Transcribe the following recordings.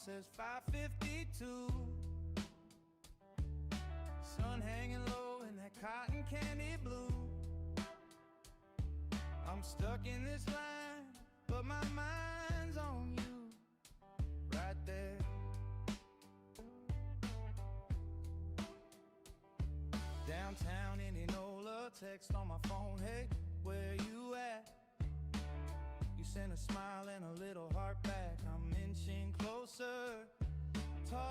says 5:52. Sun hanging low in that cotton candy blue. I'm stuck in this line, but my mind's on you, right there. Downtown Indianola, text on my phone, hey, where you at? You sent a smile and a little heart back. I'm inching closer, tossing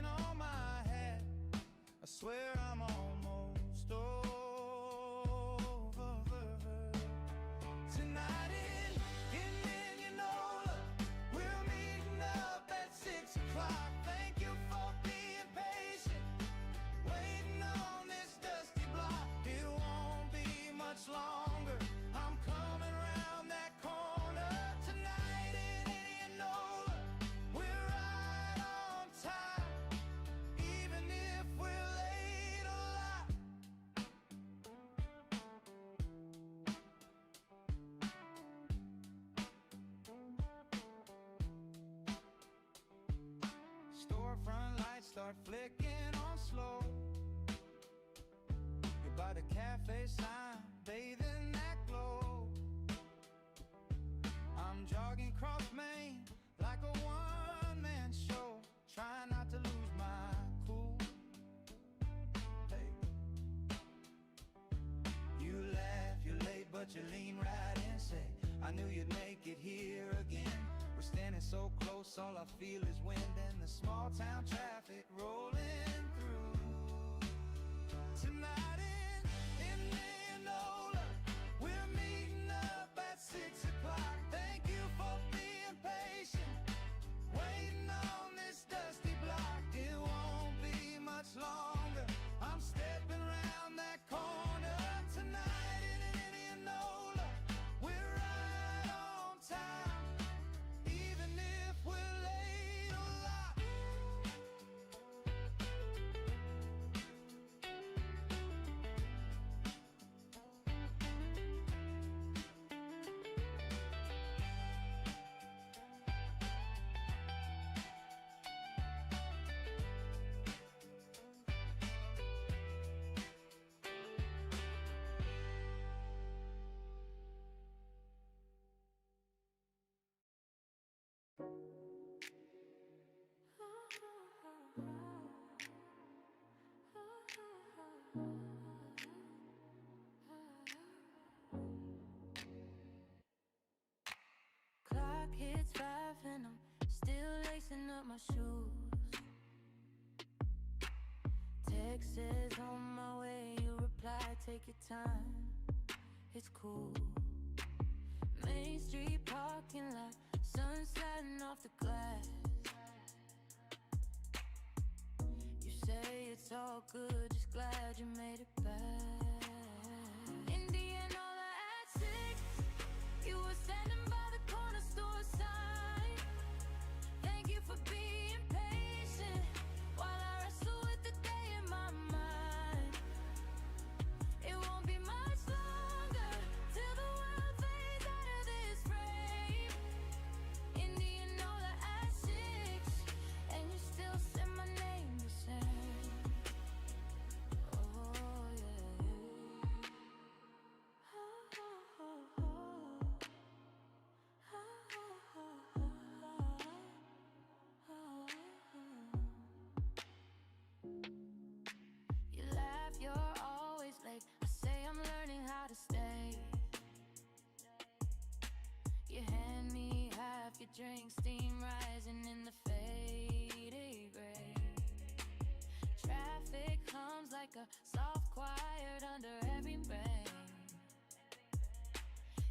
on my hat. I swear I'm almost over. Tonight in Indianola, we're meeting up at 6 o'clock. Thank you for being patient, waiting on this dusty block. It won't be much longer. I'm coming around that corner. Tonight in Indianola, we're right on time, even if we're late a lot. Storefront lights start flicking on slow. You're by the cafe sign, bathing that glow. I'm jogging across Main like a one-man show, trying not to lose my cool. Hey. You laugh, you're late, but you lean right in, say, I knew you'd make it here again. We're standing so close, all I feel is wind and the small town traffic rolling through. Tonight in Indianola, we're meeting up at 6 o'clock. Thank you for being patient, waiting on this dusty block. It won't be much longer. I'm stepping around that corner. Tonight in Indianola, we're right on time, even if we're late a lot. Clock hits 5 and I'm still lacing up my shoes. Text says on my way, you reply, take your time, it's cool. Main Street parking lot, sun sliding off the glass. You say it's all good, just glad you made it back. Indianola at 6, you were standing by the corner store sign. Thank you for being patient while I wrestle with the day in my mind. It won't be much longer till the world fades out of this frame. Indianola at 6, and you still say my name the same. Oh yeah. You laugh, you're always late. I say I'm learning how to stay. You hand me half your drink, steam rising in the faded gray. Traffic hums like a soft choir under every rain.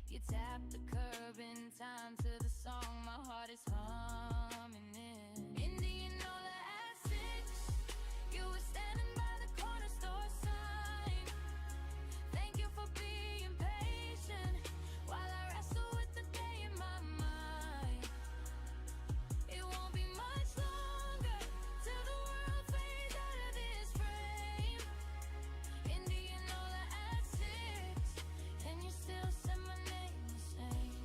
You tap the curb in time to the song my heart is humming in. Indianola at 6, you were standing by the corner store sign. Thank you for being patient while I wrestle with the day in my mind. It won't be much longer till the world fades out of this frame. Indianola at 6, and you still say my name the same.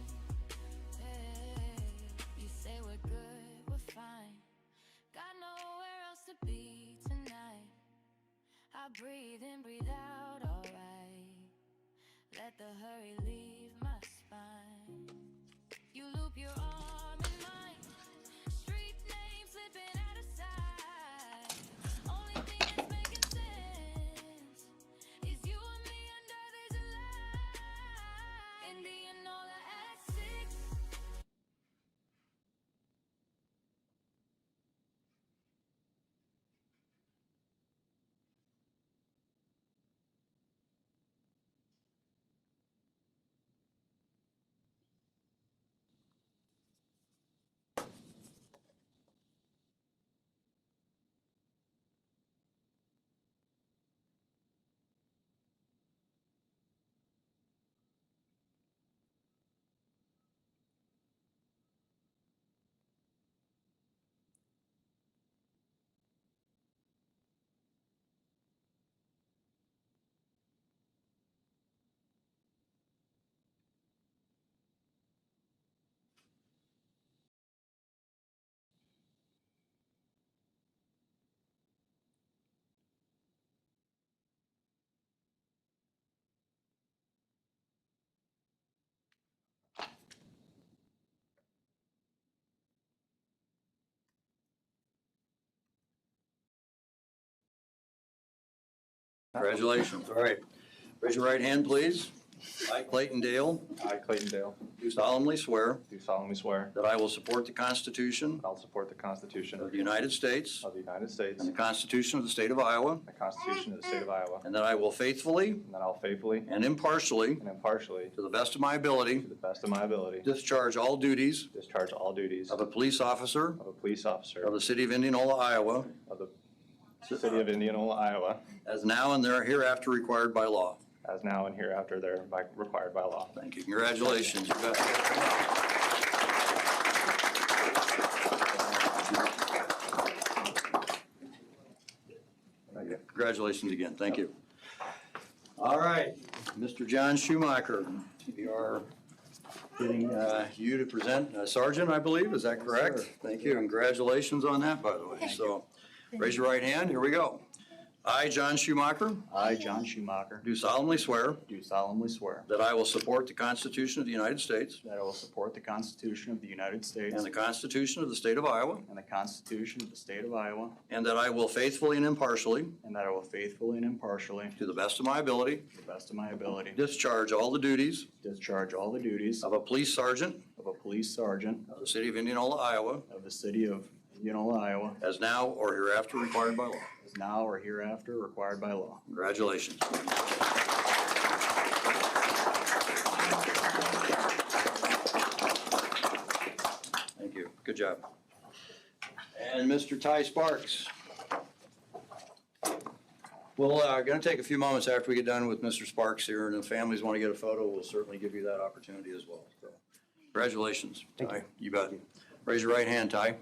Congratulations. All right. Raise your right hand, please. I, Clayton Dale, I, Clayton Dale, do solemnly swear do solemnly swear that I will support the Constitution that I'll support the Constitution of the United States of the United States and the and Constitution of the State of Iowa, the Constitution of the State of Iowa, and that I will faithfully and that I'll faithfully and impartially, and impartially, to the best of my ability, to the best of my ability, discharge all duties discharge all duties of a police officer of a police officer of the City of Indianola, Iowa, of the City of Indianola, Iowa, as now and hereafter required by law. as now and hereafter thereby required by law. Thank you. Congratulations. You bet. Congratulations again. Thank you. All right, Mr. John Schumacher, we are getting you to present Sergeant, I believe. Is that correct? Thank you. Congratulations on that, by the way. So raise your right hand. Here we go. I, John Schumacher, I, John Schumacher, do solemnly swear do solemnly swear that I will support the Constitution of the United States that I will support the Constitution of the United States and the Constitution of the State of Iowa, and the Constitution of the State of Iowa, and that I will faithfully and impartially, and that I will faithfully and impartially, to the best of my ability, to the best of my ability, discharge all the duties discharge all the duties of a police sergeant of a police sergeant of the City of Indianola, Iowa, of the City of Indianola, Iowa, as now or hereafter required by law. as now or hereafter required by law. Congratulations. Thank you. Good job. And Mr. Ty Sparks. We're going to take a few moments after we get done with Mr. Sparks here, and if families want to get a photo, we'll certainly give you that opportunity as well. So, congratulations, Ty. You bet. Raise your right hand, Ty.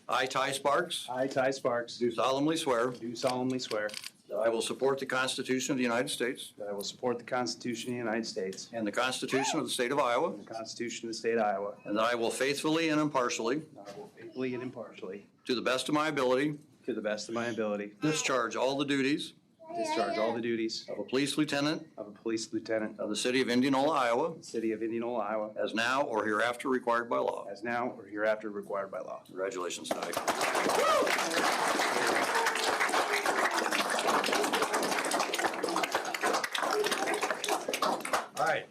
I, Ty Sparks, I, Ty Sparks, do solemnly swear do solemnly swear that I will support the Constitution of the United States that I will support the Constitution of the United States and the Constitution of the State of Iowa, and the Constitution of the State of Iowa, and that I will faithfully and impartially, and I will faithfully and impartially, to the best of my ability, to the best of my ability, discharge all the duties discharge all the duties of a police lieutenant of a police lieutenant of the City of Indianola, Iowa, of the City of Indianola, Iowa, as now or hereafter required by law. as now or hereafter required by law. Congratulations, Ty. All right,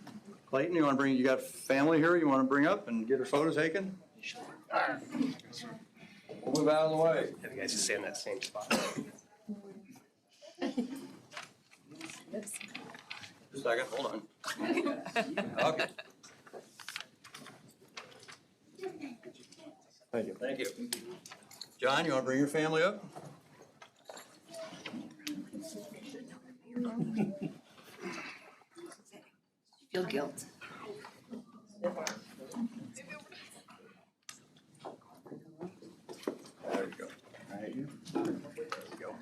Clayton, you got family here you want to bring up and get her photo taken? We'll move out of the way. Yeah, the guys just stay in that same spot. Just a second, hold on. Okay. Thank you. Thank you. John, you want to bring your family up? Feel guilt. There you go. All right, you. There you go.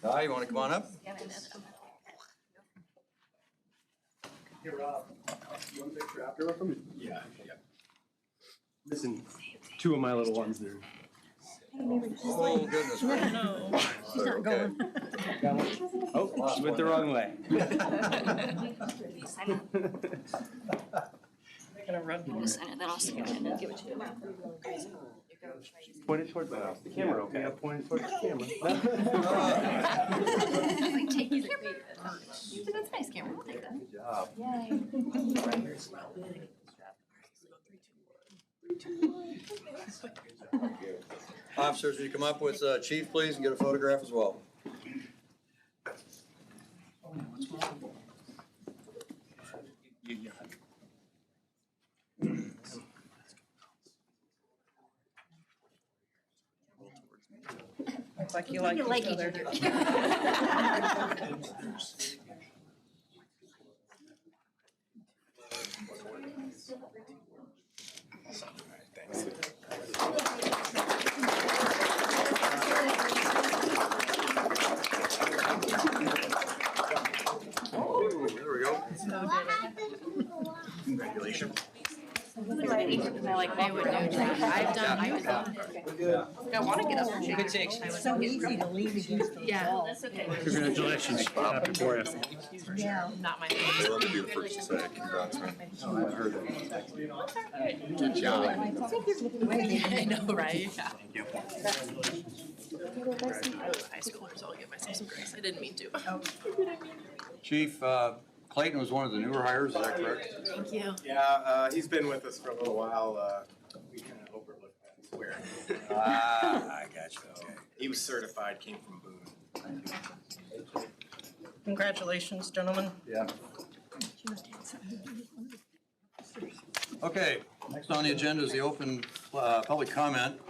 Ty, you want to come on up? Hey, Rob, you want a picture after with them? Yeah. Missing two of my little ones there. Oh, goodness. No. She's not going. Oh, she went the wrong way. Sign it, then I'll scan it and then give it to you. Point it towards the camera, okay? Yeah, point it towards the camera. Like, take these. That's nice, camera. I'll take that. Good job. Officers, would you come up with Chief, please, and get a photograph as well? Looks like you like each other. Oh, there we go. Congratulations. I like, they would know. I've done. I wanna get up and shake your It's so easy to lean against those Yeah. walls. That's okay. Congratulations. Happy for you. Yeah. Not my. Love to be the first to say congrats, man. Oh, I heard that. Good job. I know, right? Yeah. High school, so I'll give myself some grace. I didn't mean to. Chief Clayton was one of the newer hires, is that correct? Thank you. Yeah, he's been with us for a little while. We kind of overlooked that square. I got you, okay. He was certified, came from Boone. Congratulations, gentlemen. Yeah. Okay, next on the agenda is the open public comment.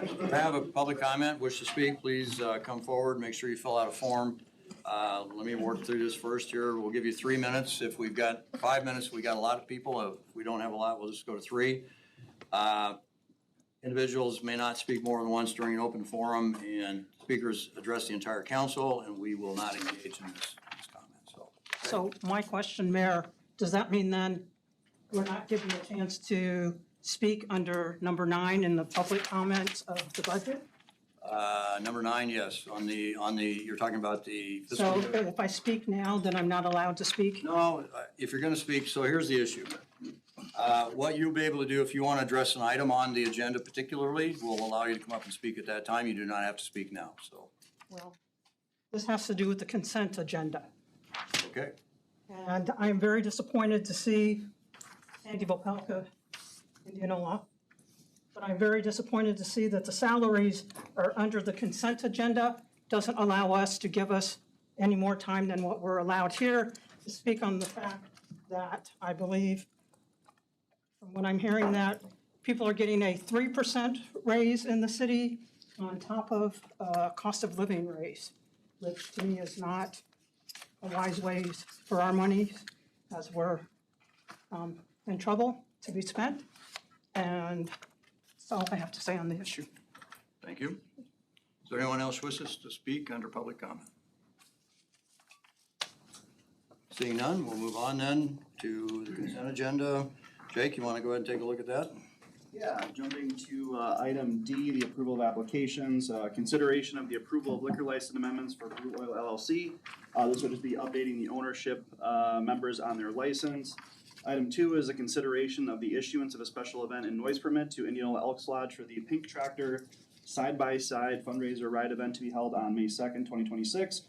If you have a public comment, wish to speak, please come forward, make sure you fill out a form. Let me work through this first here. We'll give you 3 minutes. If we've got 5 minutes, we got a lot of people. If we don't have a lot, we'll just go to 3. Individuals may not speak more than once during an open forum, and speakers address the entire council, and we will not engage in this comment, so. So my question, Mayor, does that mean then we're not given a chance to speak under number 9 in the public comments of the budget? Number 9, yes, on the, you're talking about the fiscal So year. if I speak now, then I'm not allowed to speak? No, if you're gonna speak, so here's the issue. What you'll be able to do, if you wanna address an item on the agenda particularly, we'll allow you to come up and speak at that time. You do not have to speak now, so, Well, this has to do with the consent agenda. okay? And I am very disappointed to see Sandy Vopelka, Indianola. But I'm very disappointed to see that the salaries are under the consent agenda. Doesn't allow us to give us any more time than what we're allowed here to speak on the fact that I believe, from what I'm hearing, that people are getting a 3% raise in the city on top of a cost of living raise, which to me is not a wise ways for our money as we're in trouble to be spent. And that's all I have to say on the issue. Thank you. Is there anyone else wishes to speak under public comment? Seeing none, we'll move on then to the consent agenda. Jake, you want to go ahead and take a look at that? Yeah, jumping to item D, the approval of applications, consideration of the approval of liquor license amendments for Blue Oil LLC. This would just be updating the ownership members on their license. Item 2 is a consideration of the issuance of a special event and noise permit to Indianola Elks Lodge for the Pink Tractor Side-by-Side fundraiser ride event to be held on May 2nd, 2026.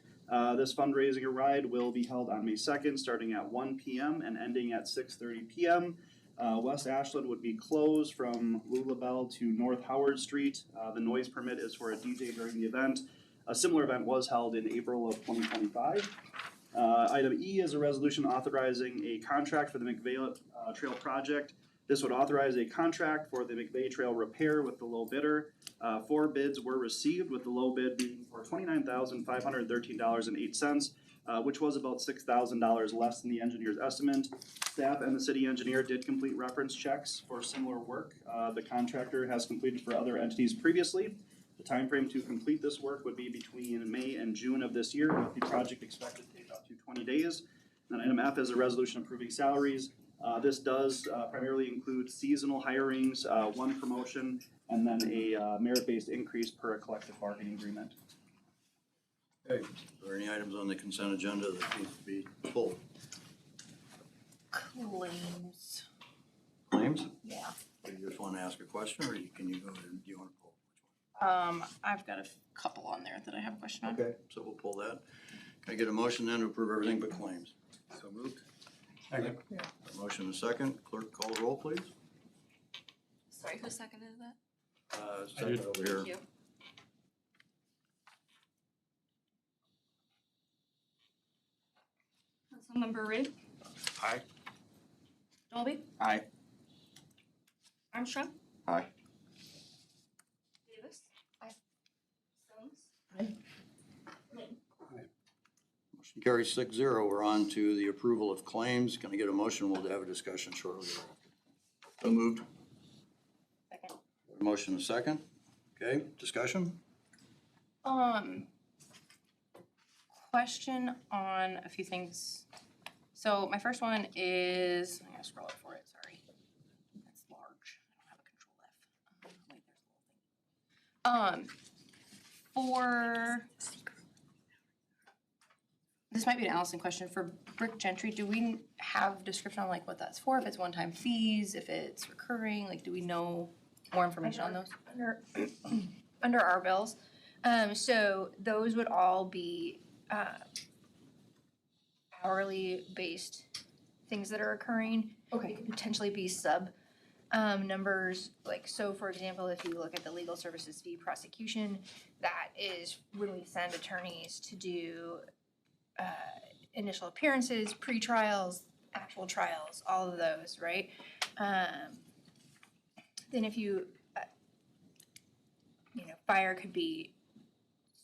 This fundraising ride will be held on May 2nd, starting at 1 p.m. and ending at 6:30 p.m. West Ashland would be closed from Lulabelle to North Howard Street. The noise permit is for a DJ during the event. A similar event was held in April of 2025. Item E is a resolution authorizing a contract for the McVeigh Trail project. This would authorize a contract for the McVeigh Trail repair with the low bidder. 4 bids were received, with the low bid being for $29,513.08, which was about $6,000 less than the engineer's estimate. Staff and the city engineer did complete reference checks for similar work. The contractor has completed for other entities previously. The timeframe to complete this work would be between May and June of this year, with the project expected to take up to 20 days. And item F is a resolution approving salaries. This does primarily include seasonal hirings, 1 promotion, and then a merit-based increase per a collective bargaining agreement. Okay. Are there any items on the consent agenda that need to be pulled? Claims. Claims? Yeah. Do you just want to ask a question, or can you go ahead and do you want to pull? I've got a couple on there that I have a question on. Okay, so we'll pull that. Can I get a motion then to approve everything but claims? So moved. Second. A motion and a second. Clerk, call the roll, please. Sorry, who seconded that? Second over here. Thank you. Councilmember Reed? Aye. Dolby? Aye. Armstrong? Aye. Davis? Aye. Stones? Motion carries 6-0. We're on to the approval of claims. Can I get a motion? We'll have a discussion shortly. So moved. Second. A motion and a second. Okay, discussion? Question on a few things. So my first one is, I'm gonna scroll up for it, sorry. That's large, I don't have a control For, this might be an Allison question, for brick gentry, do we have description on like what that's for? If it's one-time fees, if it's recurring, like, do we know more information on those? Under our bills. So those would all be hourly based things that are occurring. Okay. It could potentially be sub numbers, like, so for example, if you look at the legal services fee prosecution, that is when we send attorneys to do initial appearances, pre-trials, actual trials, all of those, right? Then if you, fire could be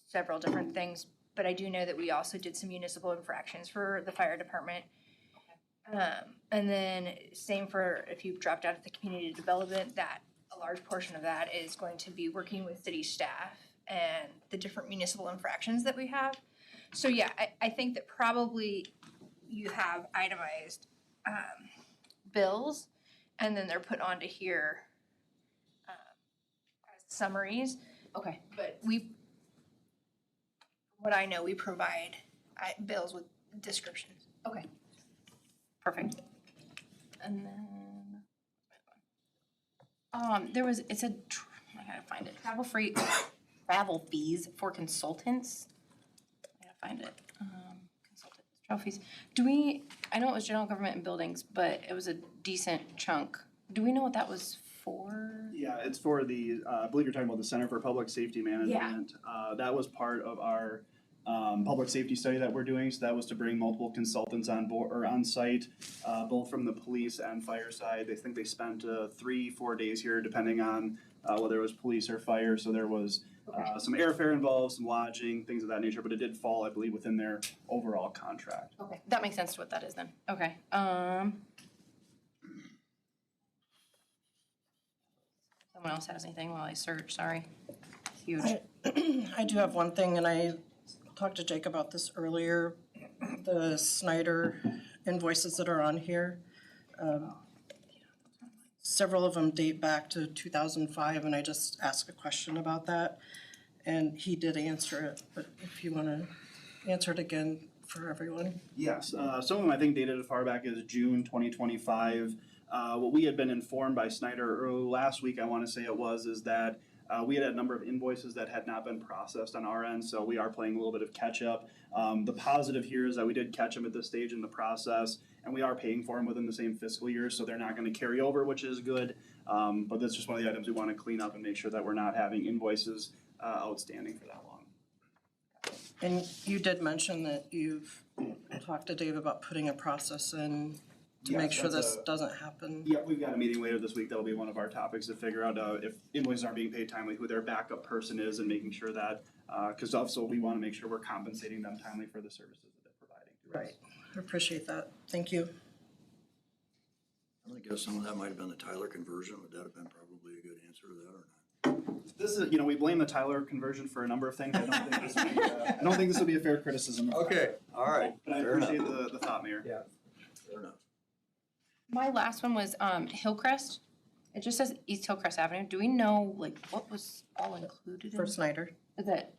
several different things, but I do know that we also did some municipal infractions for the fire department. And then same for if you dropped out of the community development, that a large portion of that is going to be working with city staff and the different municipal infractions that we have. So yeah, I think that probably you have itemized bills, and then they're put onto here as summaries. Okay. But what I know, we provide bills with descriptions. Okay. Perfect. And then, there was, it said, I gotta find it, travel fees for consultants. I gotta find it, consultants, travel fees. I know it was general government and buildings, but it was a decent chunk. Do we know what that was for? Yeah, it's for the, I believe you're talking about the Center for Public Safety Management. That was part of our public safety study that we're doing. So that was to bring multiple consultants on board or on site, both from the police and fire side. They think they spent 3-4 days here, depending on whether it was police or fire. So there was some airfare involved, some lodging, things of that nature, but it did fall, I believe, within their overall contract. Okay, that makes sense to what that is then. Okay, someone else has anything while I search, sorry. It's huge. I do have one thing, and I talked to Jake about this earlier, the Snyder invoices that are on here. Several of them date back to 2005, and I just asked a question about that, and he did answer it, but if you want to answer it again for everyone. Yes, some of them I think dated as far back as June 2025. What we had been informed by Snyder last week, I want to say it was, is that we had a number of invoices that had not been processed on our end, so we are playing a little bit of catch up. The positive here is that we did catch them at this stage in the process, and we are paying for them within the same fiscal year, so they're not going to carry over, which is good. But that's just one of the items we want to clean up and make sure that we're not having invoices outstanding for that long. And you did mention that you've talked to Dave about putting a process in to Yes, make sure that's this doesn't happen. Yeah, we've got a meeting later this week. That'll be one of our topics to figure out if invoices aren't being paid timely, who their backup person is, and making sure that, because also we want to make sure we're compensating them timely for the services that they're providing to us. Right, I appreciate that. Thank you. I'm gonna guess some of that might have been the Tyler conversion. Would that have been probably a good answer to that or not? This is, we blame the Tyler conversion for a number of things. I don't think this would be a fair criticism. Okay, all right. But I Fair enough. appreciate the thought, Mayor. Yeah. Fair enough. My last one was Hillcrest. It just says East Hillcrest Avenue. Do we know like what was all included in For Snyder. Is it?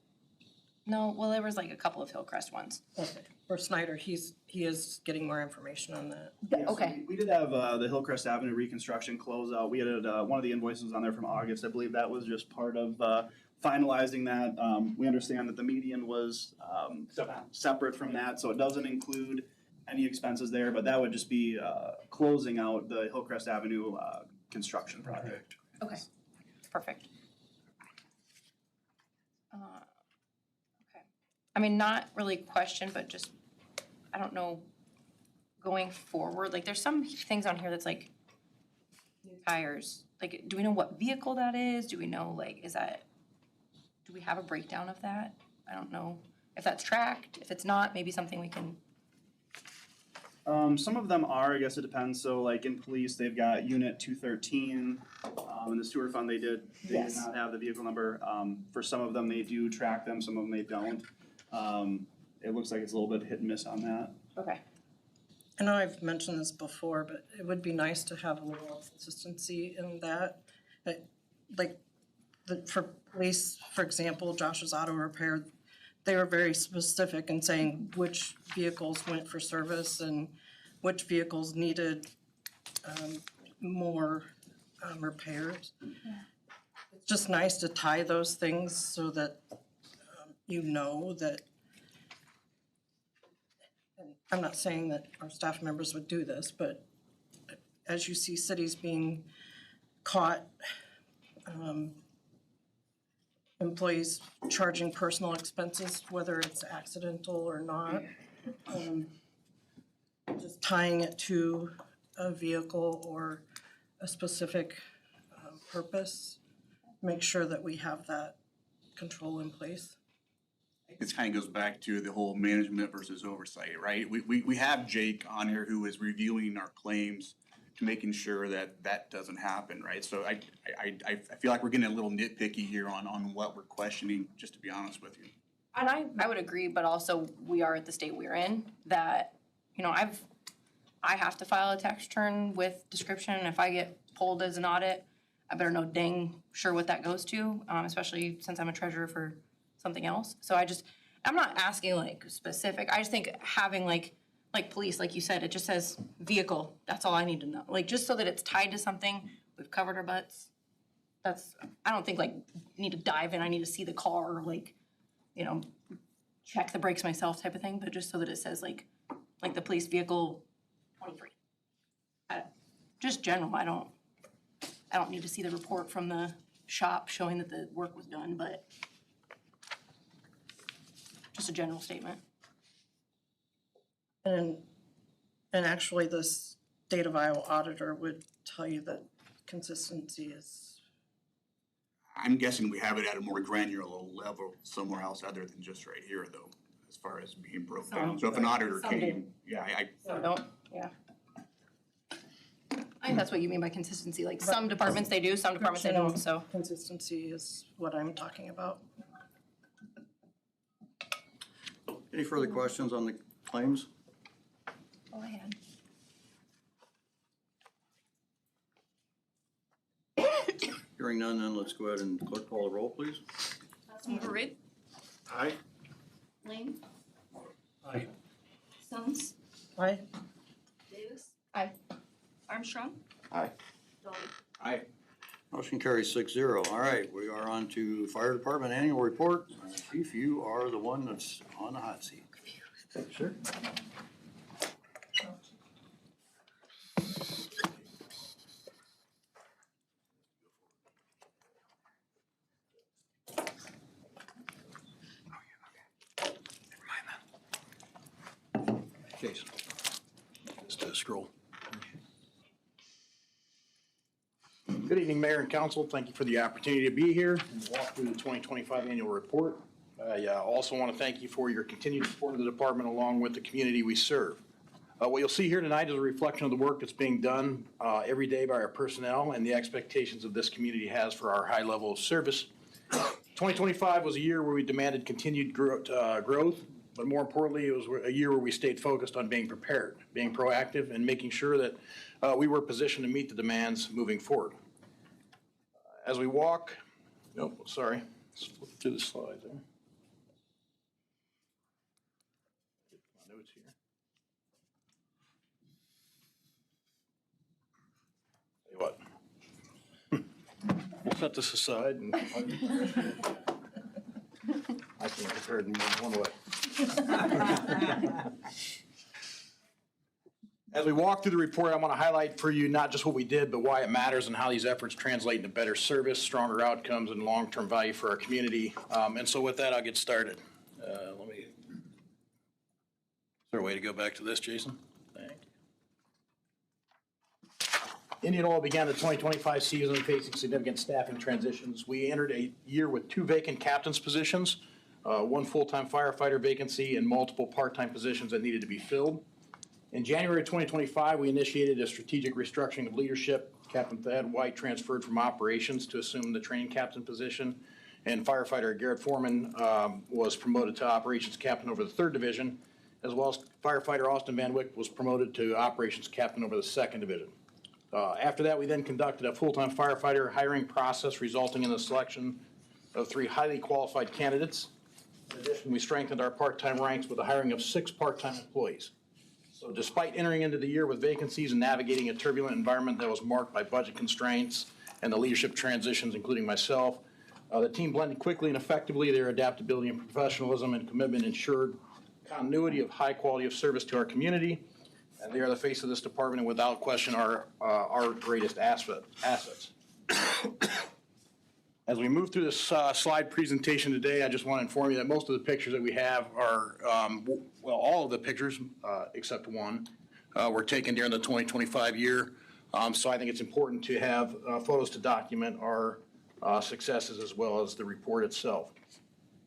No, well, there was like a couple of Hillcrest ones. Okay. For Snyder, he is getting more information on that. Yeah, so Okay. we did have the Hillcrest Avenue reconstruction closeout. We had one of the invoices on there from August. I believe that was just part of finalizing that. We understand that the median was separate from that, so it doesn't include any expenses there, but that would just be closing out the Hillcrest Avenue construction project. Okay, perfect. Okay. I mean, not really question, but just, I don't know, going forward, like there's some things on here that's like new tires. Like, do we know what vehicle that is? Do we know like, do we have a breakdown of that? I don't know if that's tracked. If it's not, maybe something we can. Some of them are, I guess it depends. So like in police, they've got unit 213. In the sewer fund, they did not have the vehicle number. For some of them, they do track them. Some of them they don't. It looks like it's a little bit hit and miss on that. Okay. I know I've mentioned this before, but it would be nice to have a little consistency in that. Like, for police, for example, Josh's Auto Repair, they were very specific in saying which vehicles went for service and which vehicles needed more repairs. It's just nice to tie those things so that you know that, and I'm not saying that our staff members would do this, but as you see cities being caught, employees charging personal expenses, whether it's accidental or not, just tying it to a vehicle or a specific purpose, make sure that we have that control in place. This kind of goes back to the whole management versus oversight, right? We have Jake on here who is reviewing our claims to making sure that that doesn't happen, right? So I feel like we're getting a little nitpicky here on what we're questioning, just to be honest with you. And I would agree, but also we are at the state we're in, that, you know, I have to file a tax return with description. If I get pulled as an audit, I better know dang sure what that goes to, especially since I'm a treasurer for something else. So I'm not asking like specific, I just think having like police, like you said, it just says vehicle, that's all I need to know. Like, just so that it's tied to something, we've covered our butts. I don't think like, need to dive in, I need to see the car, or like, you know, check the brakes myself type of thing, but just so that it says like the police vehicle 23. Just general, I don't need to see the report from the shop showing that the work was done, but just a general statement. And actually, the state of Iowa auditor would tell you that consistency is, I'm guessing we have it at a more granular level somewhere else other than just right here, though, as far as being broke down. So if an auditor Some do. came, yeah, Some don't, yeah. I think that's what you mean by consistency, like some departments they do, some departments they don't, so. consistency is what I'm talking about. Any further questions on the claims? All I had. Hearing none, then let's go ahead and clerk call the roll, please. Councilmember Reed, Aye. Lane, Aye. Sums, Aye? Davis. Aye. Armstrong. Aye. Dolly. I Motion carries 6-0. All right, we are on to Fire Department Annual Report. Chief, you are the one that's on the hot seat. Sure. Jason, just scroll. Good evening, Mayor and Council. Thank you for the opportunity to be here and walk through the 2025 annual report. I also want to thank you for your continued support of the department along with the community we serve. What you'll see here tonight is a reflection of the work that's being done every day by our personnel and the expectations of this community has for our high level of service. 2025 was a year where we demanded continued growth, but more importantly, it was a year where we stayed focused on being prepared, being proactive, and making sure that we were positioned to meet the demands moving forward. As we walk, let's flip through the slides there. My notes here. Tell you what. We'll set this aside and I can prepare it in one way. As we walk through the report, I want to highlight for you not just what we did, but why it matters and how these efforts translate into better service, stronger outcomes, and long-term value for our community. And so with that, I'll get started. Is there a way to go back to this, Jason? Thank you. Indianola began the 2025 season facing significant staffing transitions. We entered a year with 2 vacant captain's positions, 1 full-time firefighter vacancy, and multiple part-time positions that needed to be filled. In January of 2025, we initiated a strategic restructuring of leadership. Captain Thad White transferred from operations to assume the training captain position, and firefighter Garrett Foreman was promoted to operations captain over the 3rd Division, as well as firefighter Austin Van Wyck was promoted to operations captain over the 2nd Division. After that, we then conducted a full-time firefighter hiring process resulting in the selection of 3 highly qualified candidates. In addition, we strengthened our part-time ranks with the hiring of 6 part-time employees. So despite entering into the year with vacancies and navigating a turbulent environment that was marked by budget constraints and the leadership transitions, including myself, the team blended quickly and effectively. Their adaptability and professionalism and commitment ensured continuity of high quality of service to our community. And they are the face of this department and without question are our greatest assets. As we move through this slide presentation today, I just want to inform you that most of the pictures that we have are, well, all of the pictures except one were taken during the 2025 year. So I think it's important to have photos to document our successes as well as the report itself.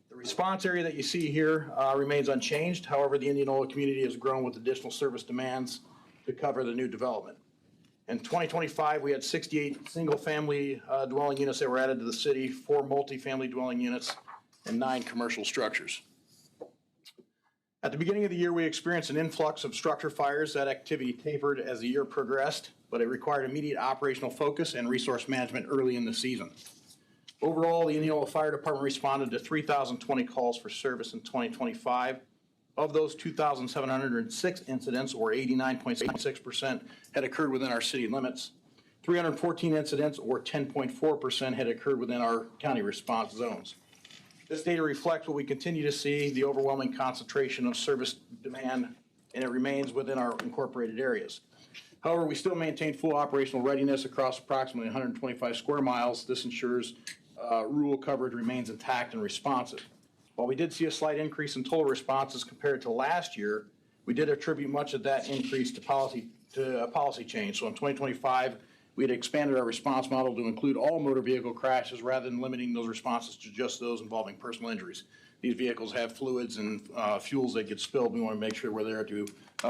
The response area that you see here remains unchanged. However, the Indianola community has grown with additional service demands to cover the new development. In 2025, we had 68 single-family dwelling units that were added to the city, 4 multifamily dwelling units, and 9 commercial structures. At the beginning of the year, we experienced an influx of structure fires. That activity tapered as the year progressed, but it required immediate operational focus and resource management early in the season. Overall, the Indianola Fire Department responded to 3,020 calls for service in 2025. Of those, 2,706 incidents, or 89.6%, had occurred within our city limits. 314 incidents, or 10.4%, had occurred within our county response zones. This data reflects what we continue to see, the overwhelming concentration of service demand, and it remains within our incorporated areas. However, we still maintain full operational readiness across approximately 125 square miles. This ensures rural coverage remains intact and responsive. While we did see a slight increase in total responses compared to last year, we did attribute much of that increase to policy change. So in 2025, we had expanded our response model to include all motor vehicle crashes rather than limiting those responses to just those involving personal injuries. These vehicles have fluids and fuels that get spilled. We want to make sure we're there to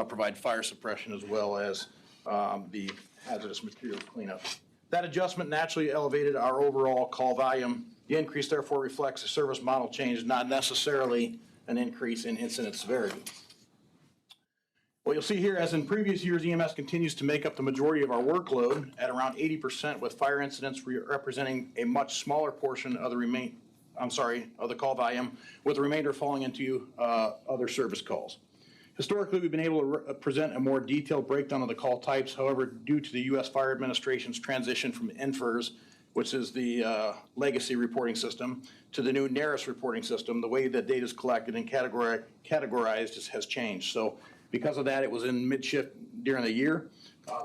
provide fire suppression as well as the hazardous materials cleanup. That adjustment naturally elevated our overall call volume. The increase therefore reflects a service model change, not necessarily an increase in incident severity. What you'll see here, as in previous years, EMS continues to make up the majority of our workload at around 80%, with fire incidents representing a much smaller portion of the call volume, with the remainder falling into other service calls. Historically, we've been able to present a more detailed breakdown of the call types. However, due to the U.S. Fire Administration's transition from NFIRS, which is the legacy reporting system, to the new NARIS reporting system, the way that data is collected and categorized has changed. So because of that, it was in mid-shift during the year.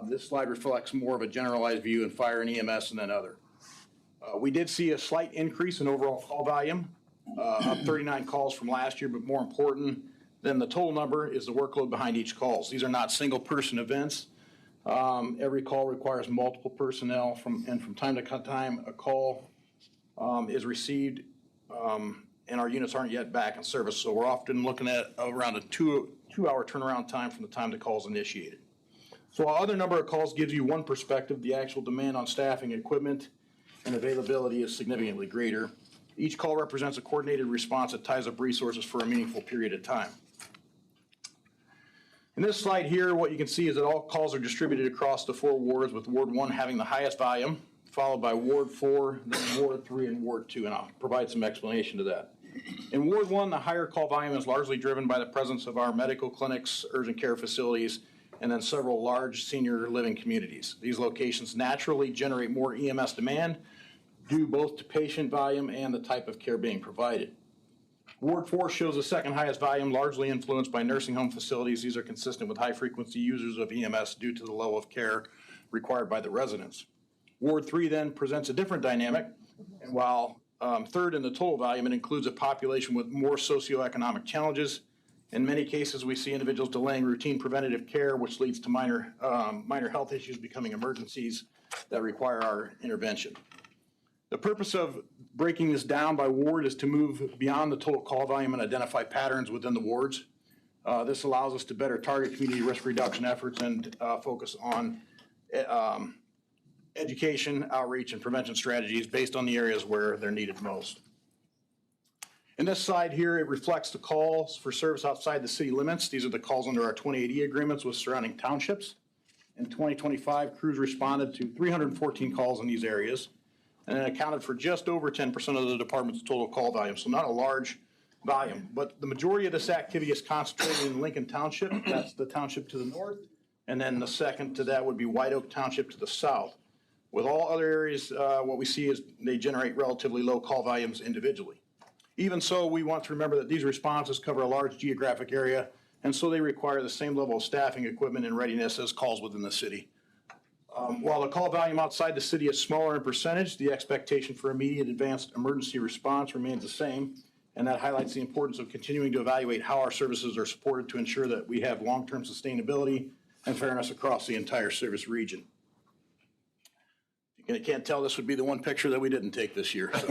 This slide reflects more of a generalized view in fire and EMS and then other. We did see a slight increase in overall call volume, up 39 calls from last year, but more important than the total number is the workload behind each call. These are not single-person events. Every call requires multiple personnel, and from time to time, a call is received, and our units aren't yet back in service. So we're often looking at around a two-hour turnaround time from the time the call is initiated. So while other number of calls gives you one perspective, the actual demand on staffing, equipment, and availability is significantly greater. Each call represents a coordinated response that ties up resources for a meaningful period of time. In this slide here, what you can see is that all calls are distributed across the 4 wards, with Ward 1 having the highest volume, followed by Ward 4, then Ward 3, and Ward 2, and I'll provide some explanation to that. In Ward 1, the higher call volume is largely driven by the presence of our medical clinics, urgent care facilities, and then several large senior living communities. These locations naturally generate more EMS demand due both to patient volume and the type of care being provided. Ward 4 shows the second highest volume, largely influenced by nursing home facilities. These are consistent with high-frequency users of EMS due to the level of care required by the residents. Ward 3 then presents a different dynamic, and while third in the total volume, it includes a population with more socioeconomic challenges. In many cases, we see individuals delaying routine preventative care, which leads to minor health issues becoming emergencies that require our intervention. The purpose of breaking this down by ward is to move beyond the total call volume and identify patterns within the wards. This allows us to better target community risk reduction efforts and focus on education, outreach, and prevention strategies based on the areas where they're needed most. In this slide here, it reflects the calls for service outside the city limits. These are the calls under our 2080 agreements with surrounding townships. In 2025, crews responded to 314 calls in these areas and it accounted for just over 10% of the department's total call volume, so not a large volume. But the majority of this activity is concentrated in Lincoln Township. That's the township to the north. And then the second to that would be White Oak Township to the south. With all other areas, what we see is they generate relatively low call volumes individually. Even so, we want to remember that these responses cover a large geographic area, and so they require the same level of staffing, equipment, and readiness as calls within the city. While the call volume outside the city is smaller in percentage, the expectation for immediate advanced emergency response remains the same, and that highlights the importance of continuing to evaluate how our services are supported to ensure that we have long-term sustainability and fairness across the entire service region. You can't tell, this would be the one picture that we didn't take this year. So.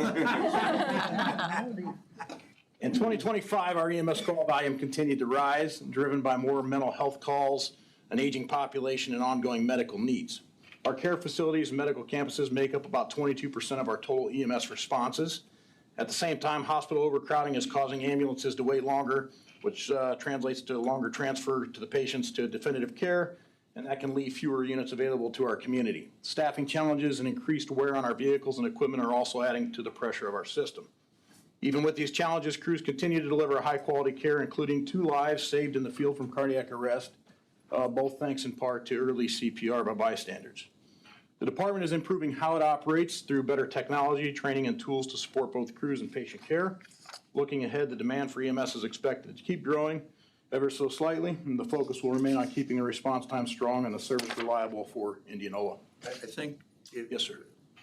In 2025, our EMS call volume continued to rise, driven by more mental health calls, an aging population, and ongoing medical needs. Our care facilities and medical campuses make up about 22% of our total EMS responses. At the same time, hospital overcrowding is causing ambulances to wait longer, which translates to longer transfer to the patients to definitive care, and that can leave fewer units available to our community. Staffing challenges and increased wear on our vehicles and equipment are also adding to the pressure of our system. Even with these challenges, crews continue to deliver high-quality care, including 2 lives saved in the field from cardiac arrest, both thanks in part to early CPR by bystanders. The department is improving how it operates through better technology, training, and tools to support both crews and patient care. Looking ahead, the demand for EMS is expected to keep growing ever so slightly, and the focus will remain on keeping the response time strong and the service reliable for Indianola. I think. Yes, sir.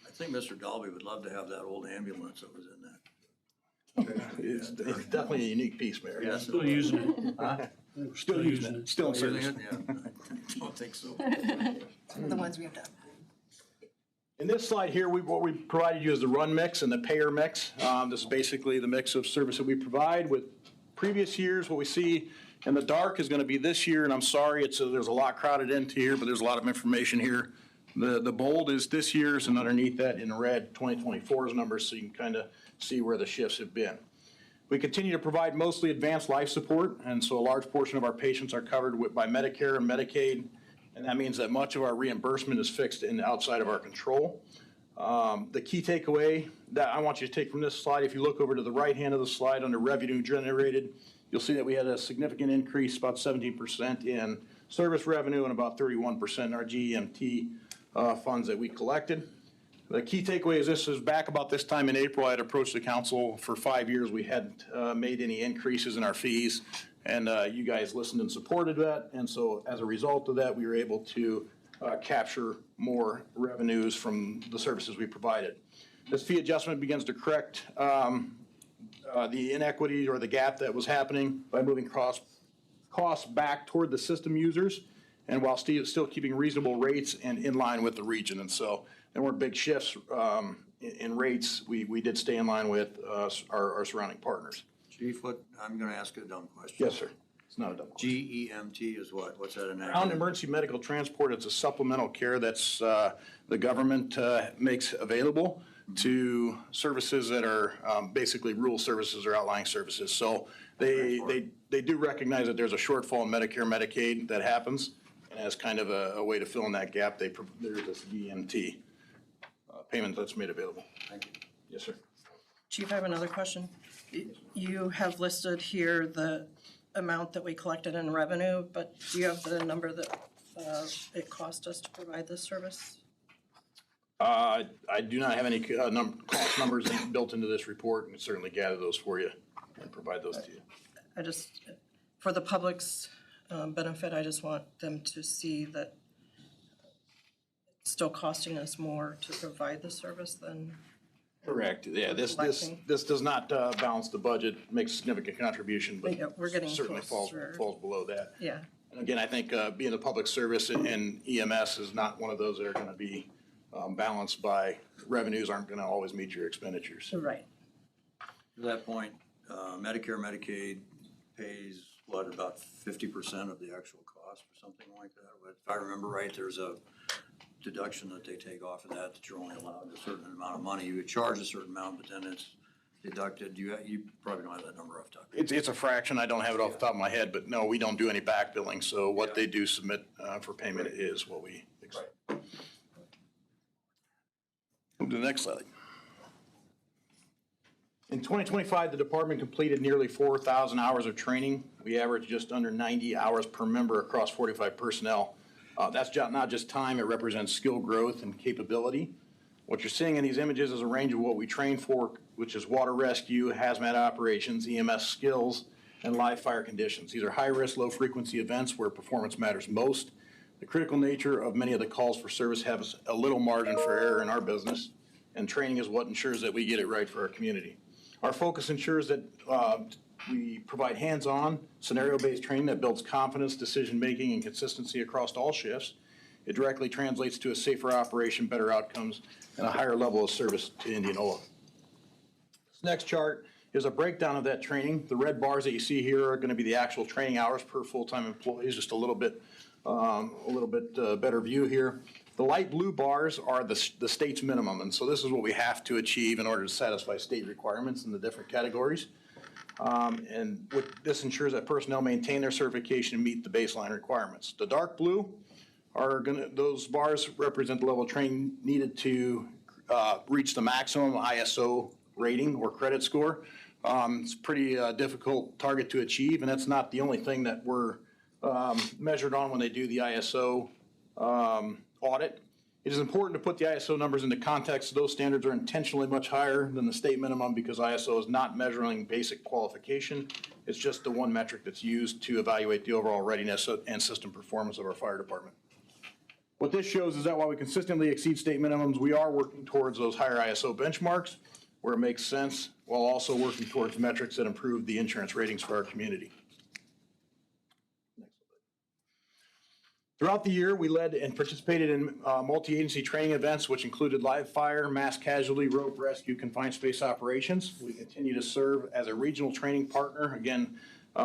I think Mr. Dalby would love to have that old ambulance that was in that. It's definitely a unique piece, Mayor. Yes. Still using it. Huh? Still using it. Still in service. Using it? Yeah, I don't think so. Some of the ones we have done. In this slide here, what we provided you is the run mix and the payer mix. This is basically the mix of service that we provide. With previous years, what we see in the dark is going to be this year, and I'm sorry, there's a lot crowded into here, but there's a lot of information here. The bold is this year's, and underneath that in red, 2024's numbers, so you can kind of see where the shifts have been. We continue to provide mostly advanced life support, and so a large portion of our patients are covered by Medicare and Medicaid, and that means that much of our reimbursement is fixed and outside of our control. The key takeaway that I want you to take from this slide, if you look over to the right hand of the slide under revenue generated, you'll see that we had a significant increase, about 17% in service revenue and about 31% in our GEMT funds that we collected. The key takeaway is this is back about this time in April, I had approached the council. For 5 years, we hadn't made any increases in our fees, and you guys listened and supported that. And so as a result of that, we were able to capture more revenues from the services we provided. This fee adjustment begins to correct the inequity or the gap that was happening by moving costs back toward the system users, and while still keeping reasonable rates and in line with the region. And so there weren't big shifts in rates. We did stay in line with our surrounding partners. Chief, I'm going to ask a dumb question. Yes, sir. It's not a dumb question. GEMT is what? What's that in there? Ground Emergency Medical Transport, it's a supplemental care that's the government makes available to services that are basically rural services or outlying services. So they do recognize that there's a shortfall in Medicare, Medicaid that happens, and as kind of a way to fill in that gap, there's this GMT payment that's made available. Thank you. Yes, sir. Chief, I have another question. You have listed here the amount that we collected in revenue, but do you have the number that it cost us to provide this service? I do not have any cost numbers built into this report, and certainly gather those for you and provide those to you. For the public's benefit, I just want them to see that it's still costing us more to provide the service than. Correct, yeah, this does not balance the budget, makes a significant contribution, but Yeah, we're getting certainly falls closer. below that. Yeah, And again, I think being a public service and EMS is not one of those that are gonna be balanced by revenues aren't gonna always meet your expenditures. right. To that point, Medicare, Medicaid pays, what, about 50% of the actual cost or something like that? But if I remember right, there's a deduction that they take off of that you're only allowed a certain amount of money. You would charge a certain amount, but then deducted? You probably don't have that number off the top. It's a fraction, I don't have it off the top of my head, but no, we don't do any back billing, so what they do submit for payment is what we expect. Move to the next slide. In 2025, the department completed nearly 4,000 hours of training. We averaged just under 90 hours per member across 45 personnel. That's not just time, it represents skill growth and capability. What you're seeing in these images is a range of what we train for, which is water rescue, hazmat operations, EMS skills, and live fire conditions. These are high-risk, low-frequency events where performance matters most. The critical nature of many of the calls for service has a little margin for error in our business, and training is what ensures that we get it right for our community. Our focus ensures that we provide hands-on, scenario-based training that builds confidence, decision-making, and consistency across all shifts. It directly translates to a safer operation, better outcomes, and a higher level of service to Indianola. This next chart is a breakdown of that training. The red bars that you see here are going to be the actual training hours per full-time employee, just a little bit better view here. The light blue bars are the state's minimum, and so this is what we have to achieve in order to satisfy state requirements in the different categories. And this ensures that personnel maintain their certification and meet the baseline requirements. The dark blue those bars represent the level of training needed to reach the maximum ISO rating or credit score. It's a pretty difficult target to achieve, and that's not the only thing that we're measured on when they do the ISO audit. It is important to put the ISO numbers into context. Those standards are intentionally much higher than the state minimum because ISO is not measuring basic qualification. It's just the one metric that's used to evaluate the overall readiness and system performance of our fire department. What this shows is that while we consistently exceed state minimums, we are working towards those higher ISO benchmarks where it makes sense, while also working towards metrics that improve the insurance ratings for our community. Throughout the year, we led and participated in multi-agency training events, which included live fire, mass casualty, rope rescue, confined space operations. We continue to serve as a regional training partner. Again,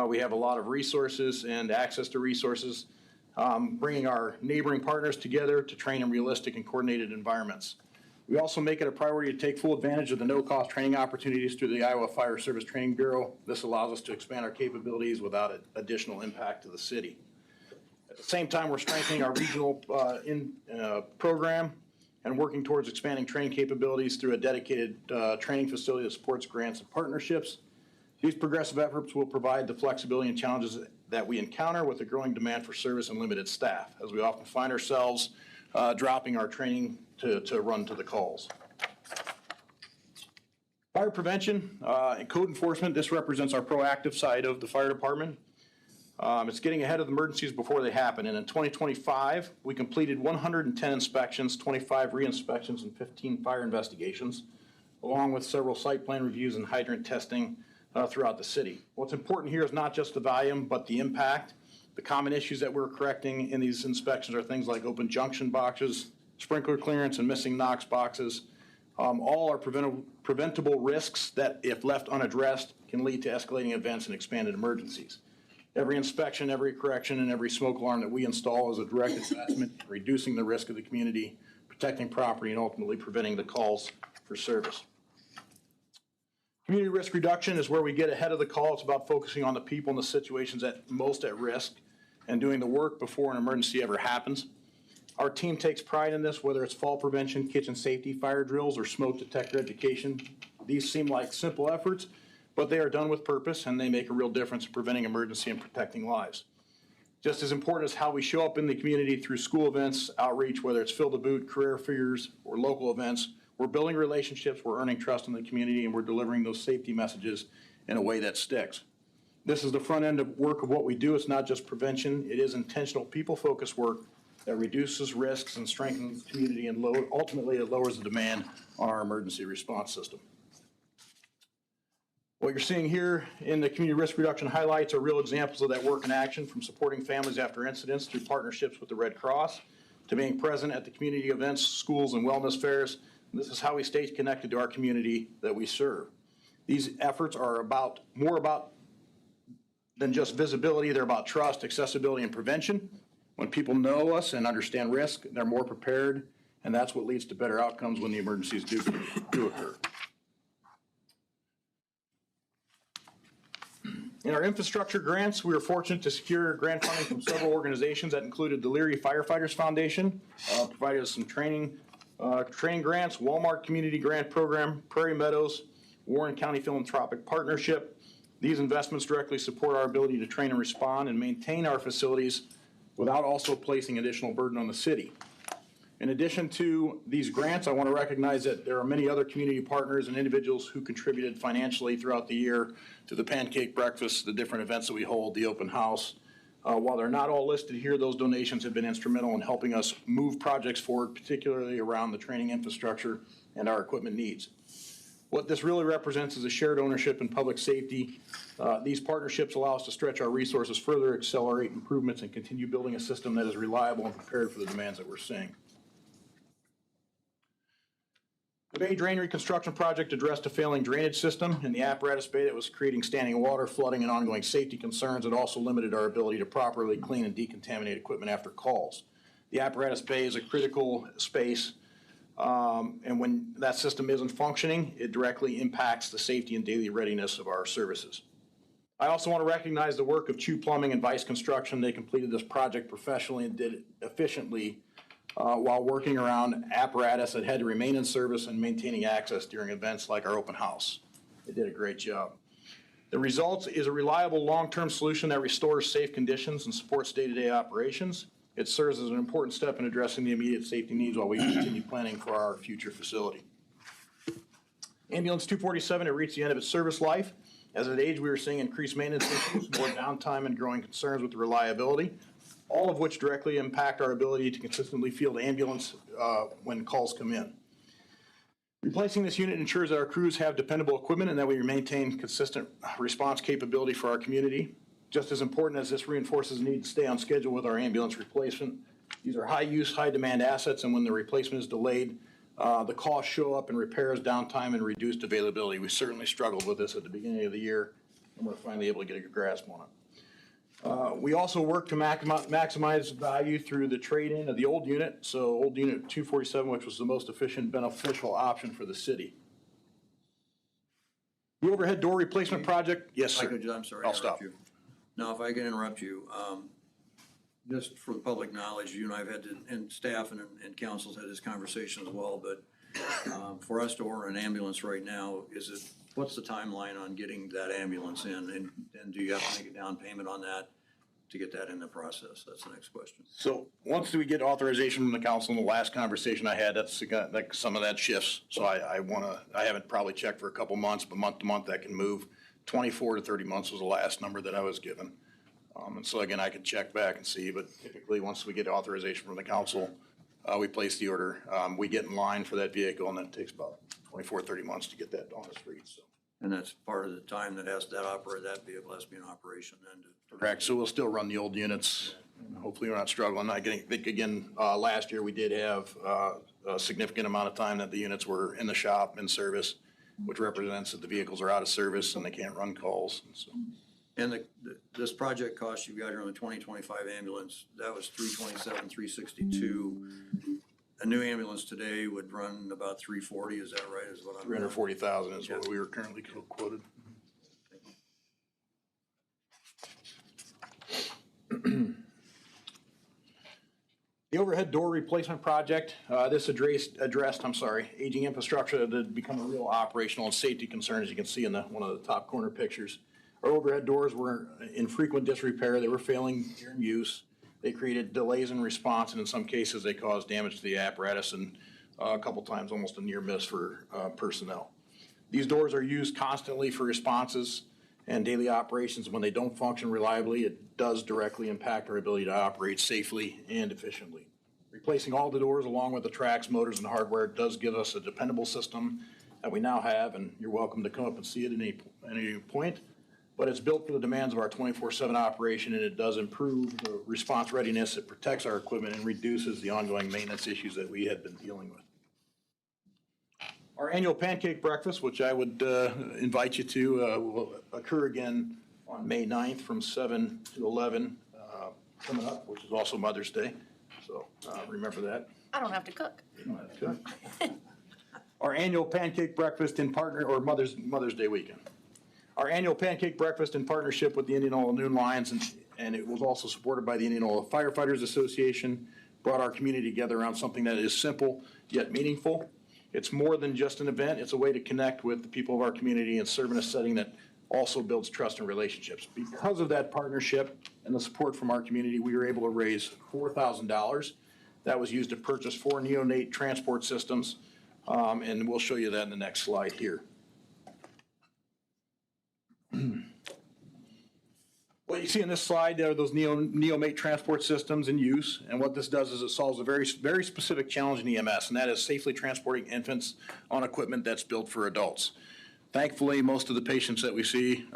we have a lot of resources and access to resources, bringing our neighboring partners together to train in realistic and coordinated environments. We also make it a priority to take full advantage of the no-cost training opportunities through the Iowa Fire Service Training Bureau. This allows us to expand our capabilities without additional impact to the city. At the same time, we're strengthening our regional program and working towards expanding training capabilities through a dedicated training facility that supports grants and partnerships. These progressive efforts will provide the flexibility and challenges that we encounter with the growing demand for service and limited staff, as we often find ourselves dropping our training to run to the calls. Fire prevention and code enforcement, this represents our proactive side of the fire department. It's getting ahead of the emergencies before they happen. And in 2025, we completed 110 inspections, 25 re-inspections, and 15 fire investigations, along with several site plan reviews and hydrant testing throughout the city. What's important here is not just the volume, but the impact. The common issues that we're correcting in these inspections are things like open junction boxes, sprinkler clearance, and missing Knox boxes. All are preventable risks that, if left unaddressed, can lead to escalating events and expanded emergencies. Every inspection, every correction, and every smoke alarm that we install is a direct investment in reducing the risk of the community, protecting property, and ultimately preventing the calls for service. Community risk reduction is where we get ahead of the call. It's about focusing on the people and the situations that most at risk and doing the work before an emergency ever happens. Our team takes pride in this, whether it's fall prevention, kitchen safety, fire drills, or smoke detector education. These seem like simple efforts, but they are done with purpose and they make a real difference in preventing emergency and protecting lives. Just as important as how we show up in the community through school events, outreach, whether it's Fill the Boot, career fairs, or local events, we're building relationships, we're earning trust in the community, and we're delivering those safety messages in a way that sticks. This is the front end of work of what we do. It's not just prevention. It is intentional, people-focused work that reduces risks and strengthens the community, and ultimately it lowers the demand on our emergency response system. What you're seeing here in the community risk reduction highlights are real examples of that work in action, from supporting families after incidents through partnerships with the Red Cross to being present at the community events, schools, and wellness fairs. And this is how we stay connected to our community that we serve. These efforts are more about than just visibility. They're about trust, accessibility, and prevention. When people know us and understand risk, they're more prepared, and that's what leads to better outcomes when the emergencies do occur. In our infrastructure grants, we were fortunate to secure grant funding from several organizations that included the Leary Firefighters Foundation, provided us some training grants, Walmart Community Grant Program, Prairie Meadows, Warren County Philanthropic Partnership. These investments directly support our ability to train and respond and maintain our facilities without also placing additional burden on the city. In addition to these grants, I want to recognize that there are many other community partners and individuals who contributed financially throughout the year to the pancake breakfast, the different events that we hold, the open house. While they're not all listed here, those donations have been instrumental in helping us move projects forward, particularly around the training infrastructure and our equipment needs. What this really represents is a shared ownership in public safety. These partnerships allow us to stretch our resources further, accelerate improvements, and continue building a system that is reliable and prepared for the demands that we're seeing. The Bay Drain Reconstruction Project addressed a failing drainage system in the apparatus bay that was creating standing water, flooding, and ongoing safety concerns. It also limited our ability to properly clean and decontaminate equipment after calls. The apparatus bay is a critical space, and when that system isn't functioning, it directly impacts the safety and daily readiness of our services. I also want to recognize the work of Chew Plumbing and Vice Construction. They completed this project professionally and did it efficiently while working around apparatus that had to remain in service and maintaining access during events like our open house. They did a great job. The result is a reliable long-term solution that restores safe conditions and supports day-to-day operations. It serves as an important step in addressing the immediate safety needs while we continue planning for our future facility. Ambulance 247 had reached the end of its service life. As it aged, we were seeing increased maintenance issues, more downtime, and growing concerns with the reliability, all of which directly impact our ability to consistently field ambulance when calls come in. Replacing this unit ensures that our crews have dependable equipment and that we maintain consistent response capability for our community. Just as important as this reinforces the need to stay on schedule with our ambulance replacement. These are high-use, high-demand assets, and when the replacement is delayed, the costs show up in repairs, downtime, and reduced availability. We certainly struggled with this at the beginning of the year, and we're finally able to get a grasp on it. We also work to maximize value through the trade-in of the old unit, so old unit 247, which was the most efficient, beneficial option for the city. The overhead door replacement project, yes, sir. I'm sorry. I'll stop. You. Now, if I can interrupt you, just for the public knowledge, you and I have had to, and staff and councils had this conversation as well, but for us to order an ambulance right now, what's the timeline on getting that ambulance in? And do you have to make a down payment on that to get that in the process? That's the next question. So once we get authorization from the council in the last conversation I had, that's like some of that shifts. So I haven't probably checked for a couple months, but month to month that can move. 24 to 30 months was the last number that I was given. And so again, I could check back and see, but typically once we get authorization from the council, we place the order. We get in line for that vehicle, and then it takes about 24, 30 months to get that on the street, so. And that's part of the time that that vehicle has to be in operation then. Correct, so we'll still run the old units. Hopefully we're not struggling. I think again, last year we did have a significant amount of time that the units were in the shop, in service, which represents that the vehicles are out of service and they can't run calls. So. And this project cost you got here on the 2025 ambulance, that was $327, $362. A new ambulance today would run about $340, is that right? Is what I'm 340,000 is what we were currently quoted. The overhead door replacement project, this addressed aging infrastructure that had become a real operational and safety concern, as you can see in one of the top corner pictures. Our overhead doors were in frequent disrepair. They were failing during use. They created delays in response, and in some cases, they caused damage to the apparatus, and a couple times almost a near miss for personnel. These doors are used constantly for responses and daily operations. When they don't function reliably, it does directly impact our ability to operate safely and efficiently. Replacing all the doors along with the tracks, motors, and hardware does give us a dependable system that we now have, and you're welcome to come up and see it at any point. But it's built for the demands of our 24/7 operation, and it does improve the response readiness. It protects our equipment and reduces the ongoing maintenance issues that we had been dealing with. Our annual pancake breakfast, which I would invite you to, will occur again on May 9th from 7 to 11 coming up, which is also Mother's Day. So remember that. I don't have to cook. You don't have to cook. Our annual pancake breakfast in partner or Mother's Day weekend. Our annual pancake breakfast in partnership with the Indianola Noon Lions, and it was also supported by the Indianola Firefighters Association, brought our community together around something that is simple yet meaningful. It's more than just an event. It's a way to connect with the people of our community and serve in a setting that also builds trust and relationships. Because of that partnership and the support from our community, we were able to raise $4,000. That was used to purchase 4 neonate transport systems, and we'll show you that in the next slide here. What you see in this slide are those neonate transport systems in use, and what this does is it solves a very, very specific challenge in EMS, and that is safely transporting infants on equipment that's built for adults. Thankfully, most of the patients that we see,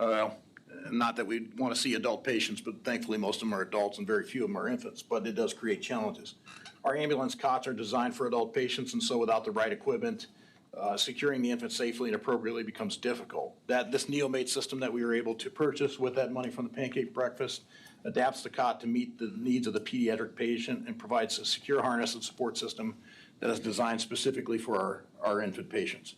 not that we want to see adult patients, but thankfully most of them are adults and very few of them are infants, but it does create challenges. Our ambulance cots are designed for adult patients, and so without the right equipment, securing the infant safely and appropriately becomes difficult. This neomate system that we were able to purchase with that money from the pancake breakfast adapts the cot to meet the needs of the pediatric patient and provides a secure harness and support system that is designed specifically for our infant patients.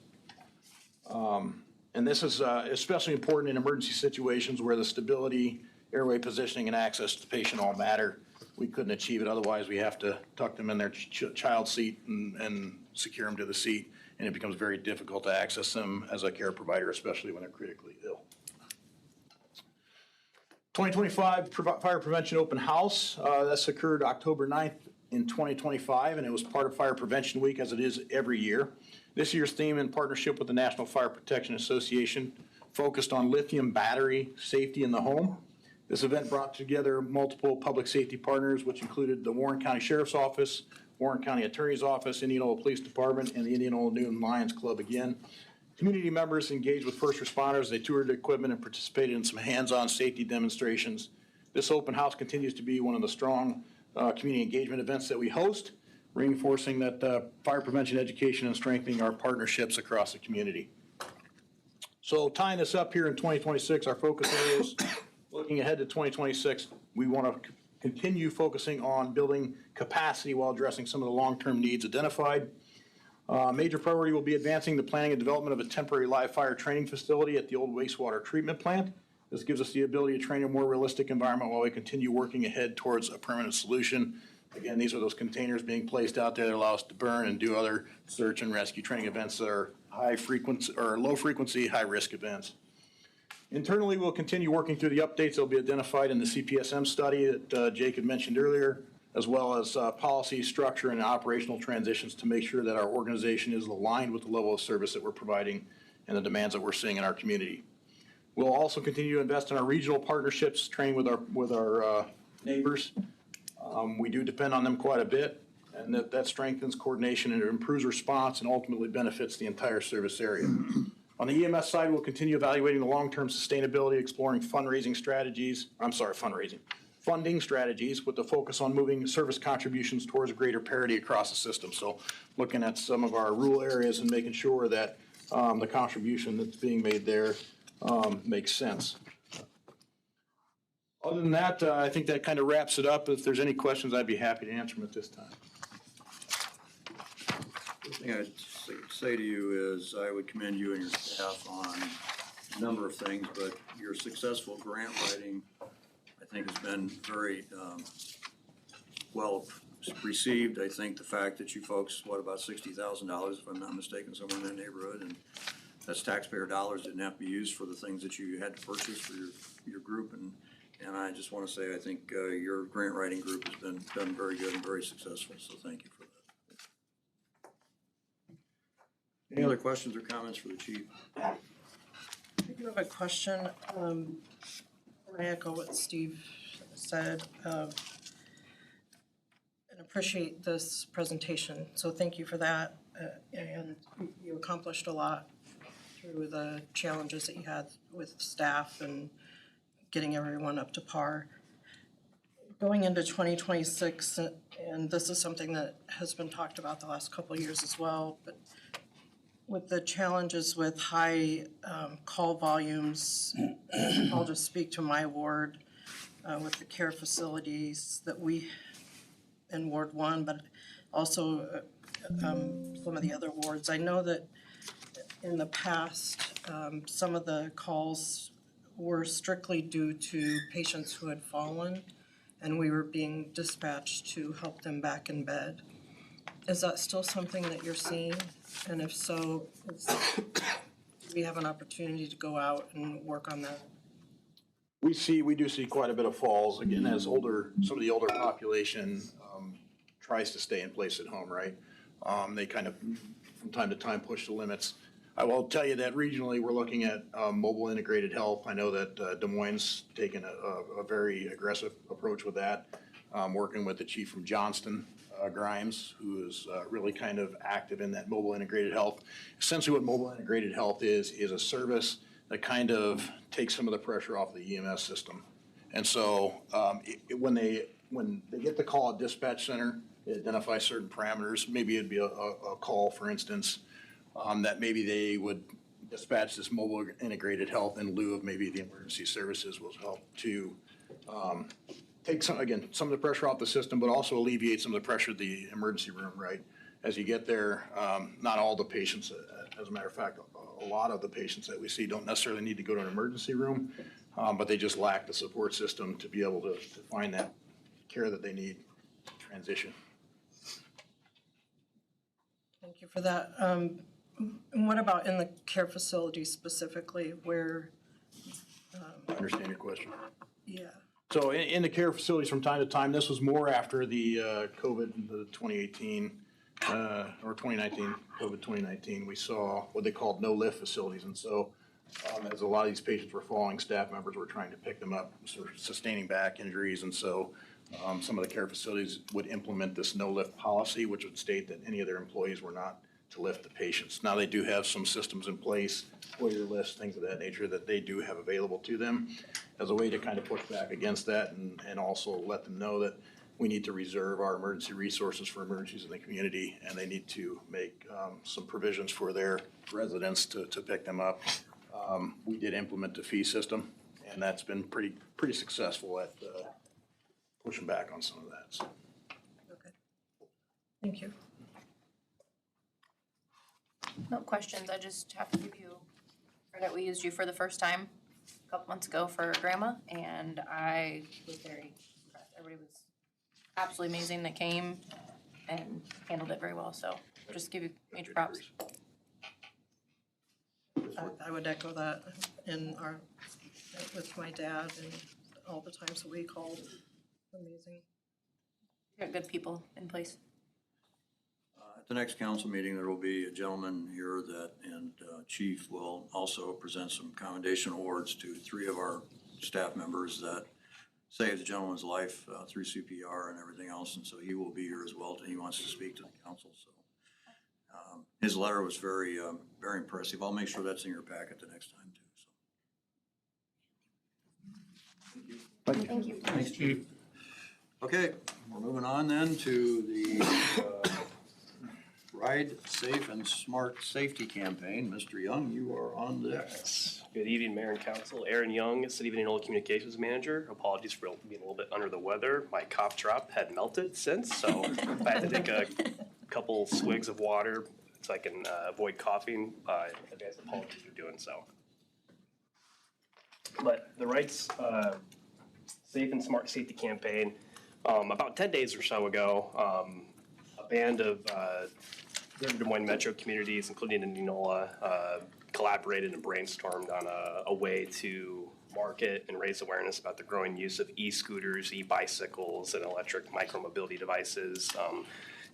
And this is especially important in emergency situations where the stability, airway positioning, and access to the patient all matter. We couldn't achieve it otherwise. We have to tuck them in their child seat and secure them to the seat, and it becomes very difficult to access them as a care provider, especially when they're critically ill. 2025 Fire Prevention Open House, this occurred October 9th in 2025, and it was part of Fire Prevention Week, as it is every year. This year's theme, in partnership with the National Fire Protection Association, focused on lithium battery safety in the home. This event brought together multiple public safety partners, which included the Warren County Sheriff's Office, Warren County Attorney's Office, Indianola Police Department, and the Indianola Noon Lions Club again. Community members engaged with first responders. They toured the equipment and participated in some hands-on safety demonstrations. This open house continues to be one of the strong community engagement events that we host, reinforcing that fire prevention education and strengthening our partnerships across the community. So tying this up here in 2026, our focus areas, looking ahead to 2026, we want to continue focusing on building capacity while addressing some of the long-term needs identified. Major priority will be advancing the planning and development of a temporary live fire training facility at the old wastewater treatment plant. This gives us the ability to train in a more realistic environment while we continue working ahead towards a permanent solution. Again, these are those containers being placed out there that allow us to burn and do other search and rescue training events that are high frequency or low frequency, high risk events. Internally, we'll continue working through the updates that will be identified in the CPSM study that Jake had mentioned earlier, as well as policy, structure, and operational transitions to make sure that our organization is aligned with the level of service that we're providing and the demands that we're seeing in our community. We'll also continue to invest in our regional partnerships, training with our neighbors. We do depend on them quite a bit, and that strengthens coordination and improves response and ultimately benefits the entire service area. On the EMS side, we'll continue evaluating the long-term sustainability, exploring funding strategies with the focus on moving service contributions towards greater parity across the system. So looking at some of our rural areas and making sure that the contribution that's being made there makes sense. Other than that, I think that kind of wraps it up. If there's any questions, I'd be happy to answer them at this time. The thing I'd say to you is I would commend you and your staff on a number of things, but your successful grant writing, I think, has been very well received. I think the fact that you folks, about $60,000, if I'm not mistaken, somewhere in that neighborhood, and that's taxpayer dollars, didn't have to be used for the things that you had to purchase for your group. And I just want to say I think your grant writing group has done very good and very successful, so thank you for that. Any other questions or comments for the chief? I do have a question. I echo what Steve said, and appreciate this presentation. So thank you for that. And you accomplished a lot through the challenges that you had with staff and getting everyone up to par. Going into 2026, and this is something that has been talked about the last couple of years as well, but with the challenges with high call volumes, I'll just speak to my ward with the care facilities that we in Ward 1, but also some of the other wards. I know that in the past, some of the calls were strictly due to patients who had fallen, and we were being dispatched to help them back in bed. Is that still something that you're seeing? And if so, do we have an opportunity to go out and work on that? We do see quite a bit of falls, again, as some of the older population tries to stay in place at home, right? They kind of, from time to time, push the limits. I will tell you that regionally, we're looking at mobile integrated health. I know that Des Moines taken a very aggressive approach with that, working with the chief from Johnston, Grimes, who is really kind of active in that mobile integrated health. Essentially what mobile integrated health is a service that kind of takes some of the pressure off the EMS system. And so when they get the call at dispatch center, it identifies certain parameters. Maybe it'd be a call, for instance, that maybe they would dispatch this mobile integrated health in lieu of maybe the emergency services will help to take some of the pressure off the system, but also alleviate some of the pressure of the emergency room, right? As you get there, not all the patients, as a matter of fact, a lot of the patients that we see don't necessarily need to go to an emergency room, but they just lack the support system to be able to find that care that they need transition. Thank you for that. And what about in the care facility specifically where? I understand your question. Yeah. So in the care facilities from time to time, this was more after the COVID, the 2018 or 2019, COVID 2019, we saw what they called no-lift facilities. And so as a lot of these patients were falling, staff members were trying to pick them up, sort of sustaining back injuries. And so some of the care facilities would implement this no-lift policy, which would state that any of their employees were not to lift the patients. Now they do have some systems in place, Hoyer lifts, things of that nature that they do have available to them as a way to kind of push back against that and also let them know that we need to reserve our emergency resources for emergencies in the community, and they need to make some provisions for their residents to pick them up. We did implement the fee system, and that's been pretty successful at pushing back on some of that. So. Okay. Thank you. No questions, I just have to give you credit. We used you for the first time a couple months ago for grandma, and I was very impressed. Everybody was absolutely amazing that came and handled it very well, so just give you major props. I would echo that with my dad and all the times that we called. Amazing. You got good people in place. At the next council meeting, there will be a gentleman here and Chief will also present some commendation awards to 3 of our staff members that saved the gentleman's life through CPR and everything else, and so he will be here as well. He wants to speak to the council. So his letter was very impressive. I'll make sure that's in your packet the next time too. So. Thank you. Thanks, Chief. Okay, we're moving on then to the Ride Safe and Smart Safety Campaign. Mr. Young, you are on deck. Good evening, Mayor and Council. Aaron Young, City of Indianola Communications Manager. Apologies for being a little bit under the weather. My cough drop had melted since, so I had to take a couple swigs of water so I can avoid coughing. Advance apologies for doing so. But the Rights Safe and Smart Safety Campaign, about 10 days or so ago, a band of Des Moines metro communities, including Indianola, collaborated and brainstormed on a way to market and raise awareness about the growing use of e-scooters, e-bicycles, and electric micromobility devices.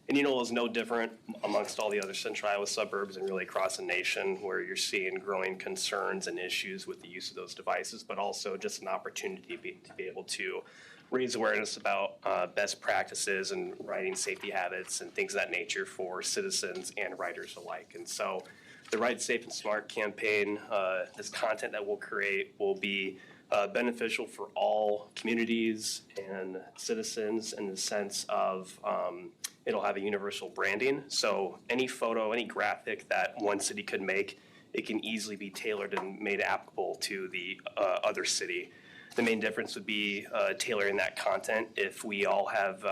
Indianola is no different amongst all the other Central Iowa suburbs and really across the nation, where you're seeing growing concerns and issues with the use of those devices, but also just an opportunity to be able to raise awareness about best practices and riding safety habits and things of that nature for citizens and riders alike. And so the Ride Safe and Smart campaign, this content that we'll create will be beneficial for all communities and citizens in the sense of it'll have a universal branding. So any photo, any graphic that one city could make, it can easily be tailored and made applicable to the other city. The main difference would be tailoring that content. If we all have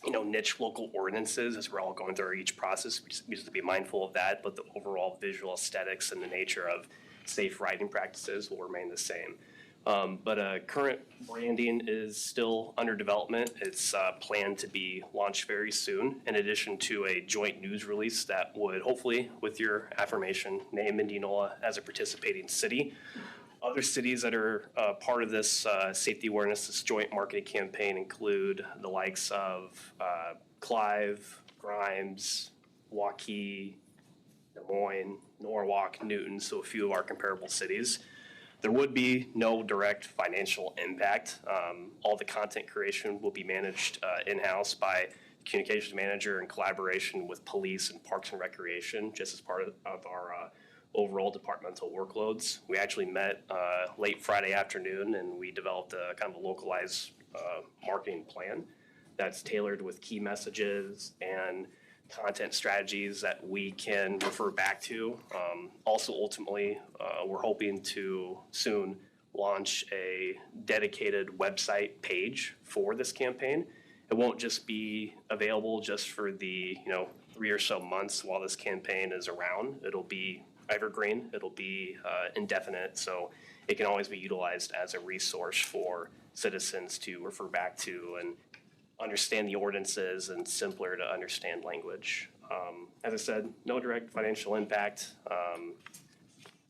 niche local ordinances as we're all going through each process. We just have to be mindful of that, but the overall visual aesthetics and the nature of safe riding practices will remain the same. But current branding is still under development. It's planned to be launched very soon, in addition to a joint news release that would hopefully, with your affirmation, name Indianola as a participating city. Other cities that are part of this safety awareness, this joint marketing campaign include the likes of Clive, Grimes, Waukee, Des Moines, Norwalk, Newton, so a few of our comparable cities. There would be no direct financial impact. All the content creation will be managed in-house by the communications manager in collaboration with police and parks and recreation, just as part of our overall departmental workloads. We actually met late Friday afternoon and we developed a kind of a localized marketing plan that's tailored with key messages and content strategies that we can refer back to. Also, ultimately, we're hoping to soon launch a dedicated website page for this campaign. It won't just be available just for the 3 or so months while this campaign is around. It'll be evergreen, it'll be indefinite, so it can always be utilized as a resource for citizens to refer back to and understand the ordinances and simpler to understand language. As I said, no direct financial impact.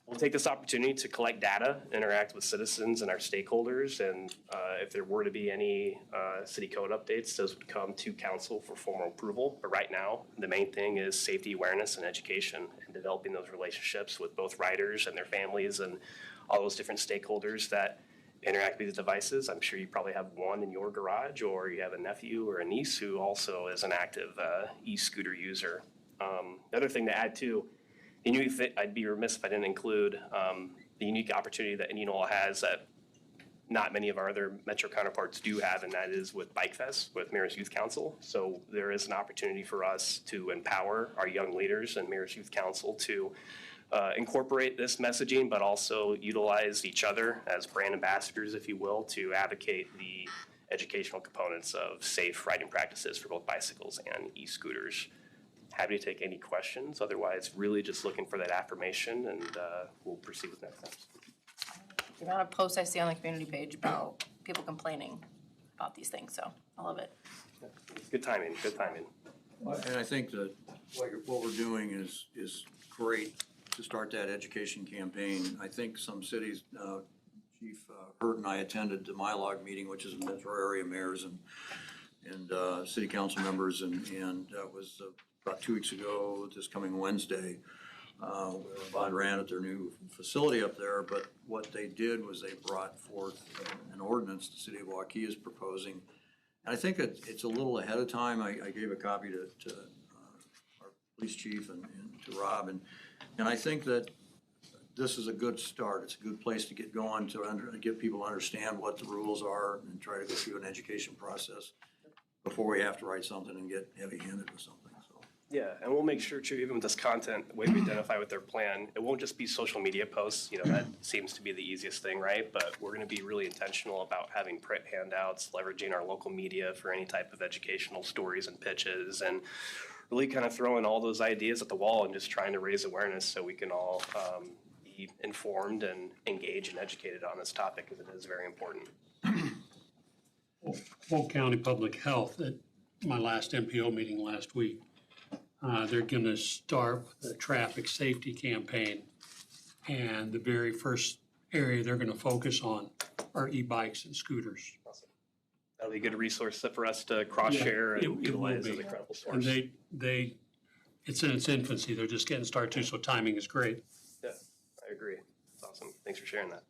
We'll take this opportunity to collect data, interact with citizens and our stakeholders, and if there were to be any city code updates, those would come to council for formal approval. But right now, the main thing is safety awareness and education and developing those relationships with both riders and their families and all those different stakeholders that interact with these devices. I'm sure you probably have one in your garage, or you have a nephew or a niece who also is an active e-scooter user. The other thing to add too, I'd be remiss if I didn't include the unique opportunity that Indianola has that not many of our other metro counterparts do have, and that is with Bike Fest, with Mayor's Youth Council. So there is an opportunity for us to empower our young leaders and Mayor's Youth Council to incorporate this messaging, but also utilize each other as brand ambassadors, if you will, to advocate the educational components of safe riding practices for both bicycles and e-scooters. Happy to take any questions. Otherwise, really just looking for that affirmation, and we'll proceed with next steps. The amount of posts I see on the community page about people complaining about these things, so I love it. Good timing, good timing. And I think that what we're doing is great to start that education campaign. I think some cities, Chief Hurt and I attended the MyLog meeting, which is metro area mayors and city council members, and that was about 2 weeks ago, this coming Wednesday. Bond ran at their new facility up there, but what they did was they brought forth an ordinance the city of Waukee is proposing. And I think it's a little ahead of time. I gave a copy to our police chief and to Rob, and I think that this is a good start. It's a good place to get going, to get people to understand what the rules are and try to go through an education process before we have to write something and get heavy-handed with something. Yeah, and we'll make sure too, even with this content, the way we identify with their plan, it won't just be social media posts, that seems to be the easiest thing, right? But we're gonna be really intentional about having print handouts, leveraging our local media for any type of educational stories and pitches, and really kind of throwing all those ideas at the wall and just trying to raise awareness so we can all be informed and engaged and educated on this topic, because it is very important. Polk County Public Health, at my last MPO meeting last week, they're going to start the traffic safety campaign, and the very first area they're going to focus on are e-bikes and scooters. Awesome. That'll be a good resource for us to cross-share and utilize as a credible source. And it's in its infancy. They're just getting started too, so timing is great. Yeah, I agree. That's awesome. Thanks for sharing that.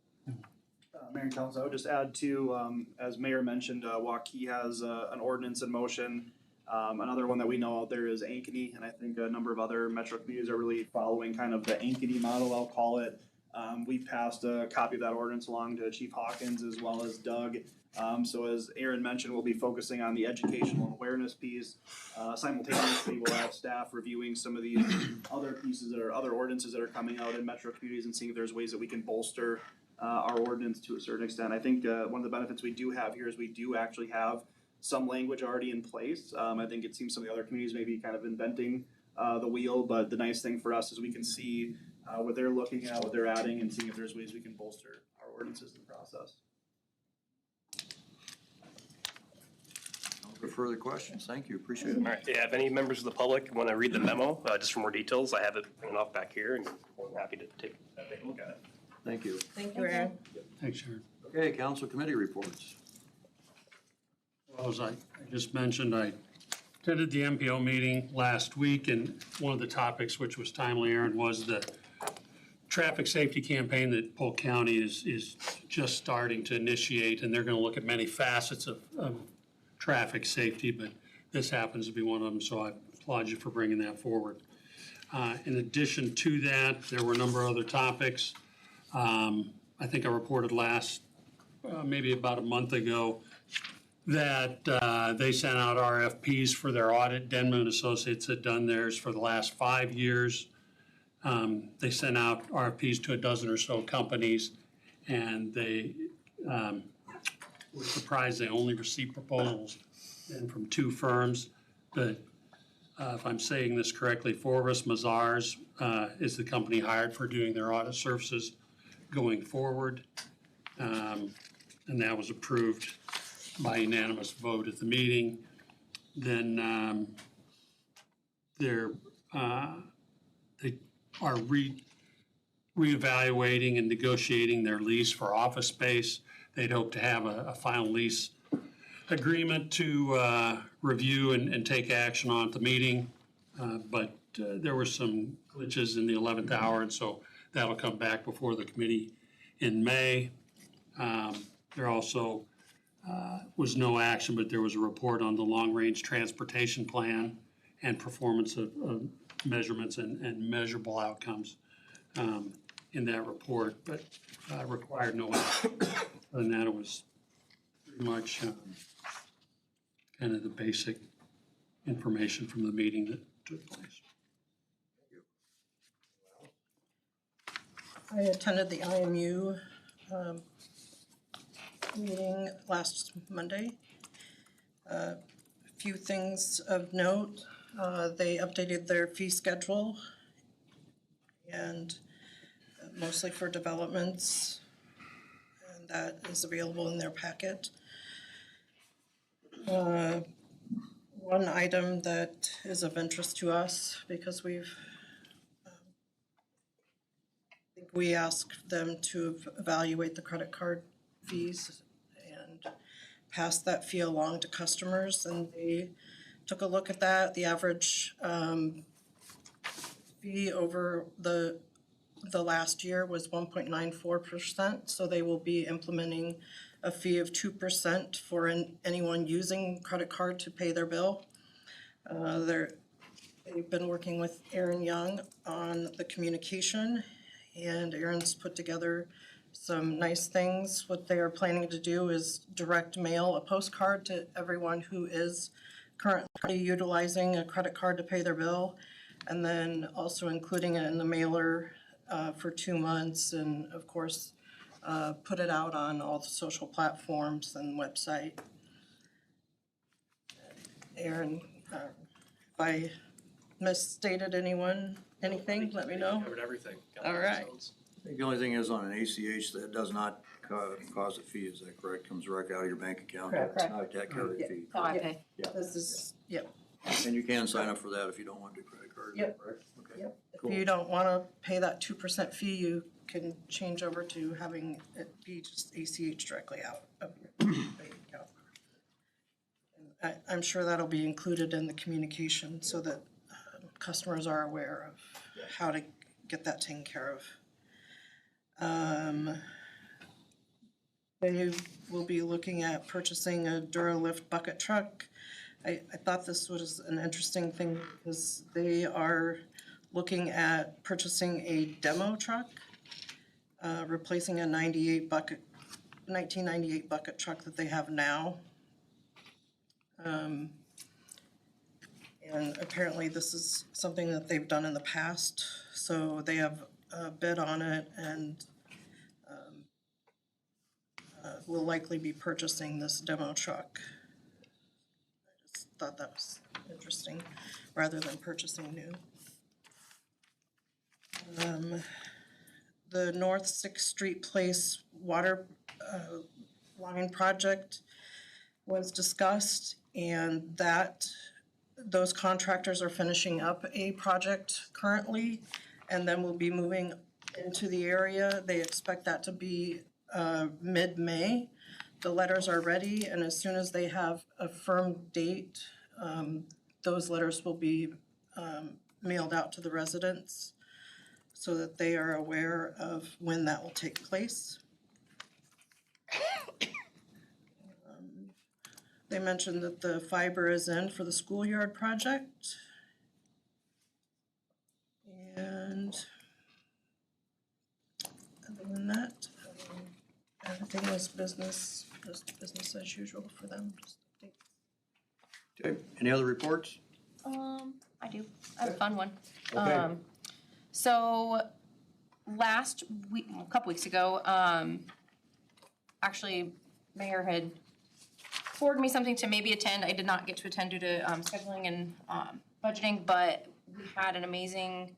Mayor and Council, I would just add to, as Mayor mentioned, Waukee has an ordinance in motion. Another one that we know out there is Ankeny, and I think a number of other metro communities are really following kind of the Ankeny model, I'll call it. We passed a copy of that ordinance along to Chief Hawkins as well as Doug. So as Aaron mentioned, we'll be focusing on the educational and awareness piece. Simultaneously, we'll have staff reviewing some of these other pieces that are other ordinances that are coming out in metro communities and seeing if there's ways that we can bolster our ordinance to a certain extent. I think one of the benefits we do have here is we do actually have some language already in place. I think it seems some of the other communities may be kind of inventing the wheel, but the nice thing for us is we can see what they're looking at, what they're adding, and seeing if there's ways we can bolster our ordinances in the process. No further questions. Thank you. Appreciate it. All right, yeah, if any members of the public want to read the memo, just for more details, I have it printed off back here, and I'm happy to take a look at it. Thank you. Thank you, Aaron. Thanks, Sharon. Okay, council committee reports. Well, as I just mentioned, I attended the MPO meeting last week, and one of the topics which was timely, Aaron, was the traffic safety campaign that Polk County is just starting to initiate, and they're gonna look at many facets of traffic safety, but this happens to be one of them, so I applaud you for bringing that forward. In addition to that, there were a number of other topics. I think I reported maybe about a month ago, that they sent out RFPs for their audit. Denman Associates had done theirs for the last 5 years. They sent out RFPs to a dozen or so companies, and they were surprised they only received proposals and from 2 firms. But if I'm saying this correctly, Forvis Mazars is the company hired for doing their audit services going forward. And that was approved by unanimous vote at the meeting. Then they are reevaluating and negotiating their lease for office space. They'd hope to have a final lease agreement to review and take action on at the meeting. But there were some glitches in the 11th hour, and so that'll come back before the committee in May. There also was no action, but there was a report on the long-range transportation plan and performance of measurements and measurable outcomes in that report, but required no action. Other than that, it was pretty much kind of the basic information from the meeting that took place. I attended the IMU meeting last Monday. A few things of note. They updated their fee schedule, and mostly for developments, and that is available in their packet. One item that is of interest to us, because we asked them to evaluate the credit card fees and pass that fee along to customers, and they took a look at that. The average fee over the last year was 1.94%, so they will be implementing a fee of 2% for anyone using credit card to pay their bill. They've been working with Aaron Young on the communication, and Aaron's put together some nice things. What they are planning to do is direct mail a postcard to everyone who is currently utilizing a credit card to pay their bill, and then also including it in the mailer for 2 months, and of course, put it out on all the social platforms and website. Aaron, if I misstated anything, let me know. Covered everything. All right. I think the only thing is on an ACH that does not cause a fee, is that correct? Comes directly out of your bank account? Correct. It's not a tax credit fee. So I pay. This is, yep. And you can sign up for that if you don't want to do credit card, is that Yep. correct? Okay. Yep. If Cool. you don't want to pay that 2% fee, you can change over to having it be just ACH directly out of your bank account. And I'm sure that'll be included in the communication so that customers are aware of how to get that taken care of. They will be looking at purchasing a Duralift bucket truck. I thought this was an interesting thing because they are looking at purchasing a demo truck, replacing a 1998 bucket truck that they have now. And apparently this is something that they've done in the past, so they have a bid on it and will likely be purchasing this demo truck. thought that was interesting, rather than purchasing new. The North Sixth Street Place water line project was discussed, and those contractors are finishing up a project currently, and then we'll be moving into the area. They expect that to be mid-May. The letters are ready, and as soon as they have a firm date, those letters will be mailed out to the residents so that they are aware of when that will take place. They mentioned that the fiber is in for the schoolyard project. And other than that, everything was business as usual for them. Just update. Okay, any other reports? I do. I have a fun one. Okay. So last week, a couple weeks ago, actually, Mayor had forwarded me something to maybe attend. I did not get to attend due to scheduling and budgeting, but we had an amazing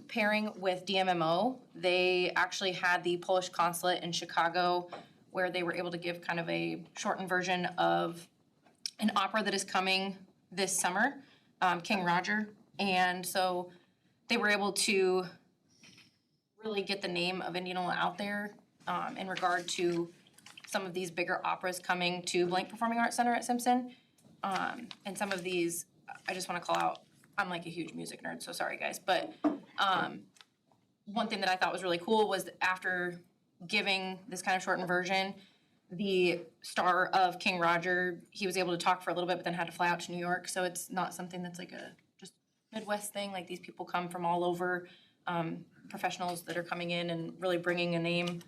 pairing with DMMO. They actually had the Polish consulate in Chicago where they were able to give kind of a shortened version of an opera that is coming this summer, King Roger. And so they were able to really get the name of Indianola out there in regard to some of these bigger operas coming to Blank Performing Arts Center at Simpson. And some of these, I just want to call out, I'm like a huge music nerd, so sorry guys, but one thing that I thought was really cool was that after giving this kind of shortened version, the star of King Roger, he was able to talk for a little bit, but then had to fly out to New York. So it's not something that's like a just Midwest thing. Like these people come from all over, professionals that are coming in and really bringing a name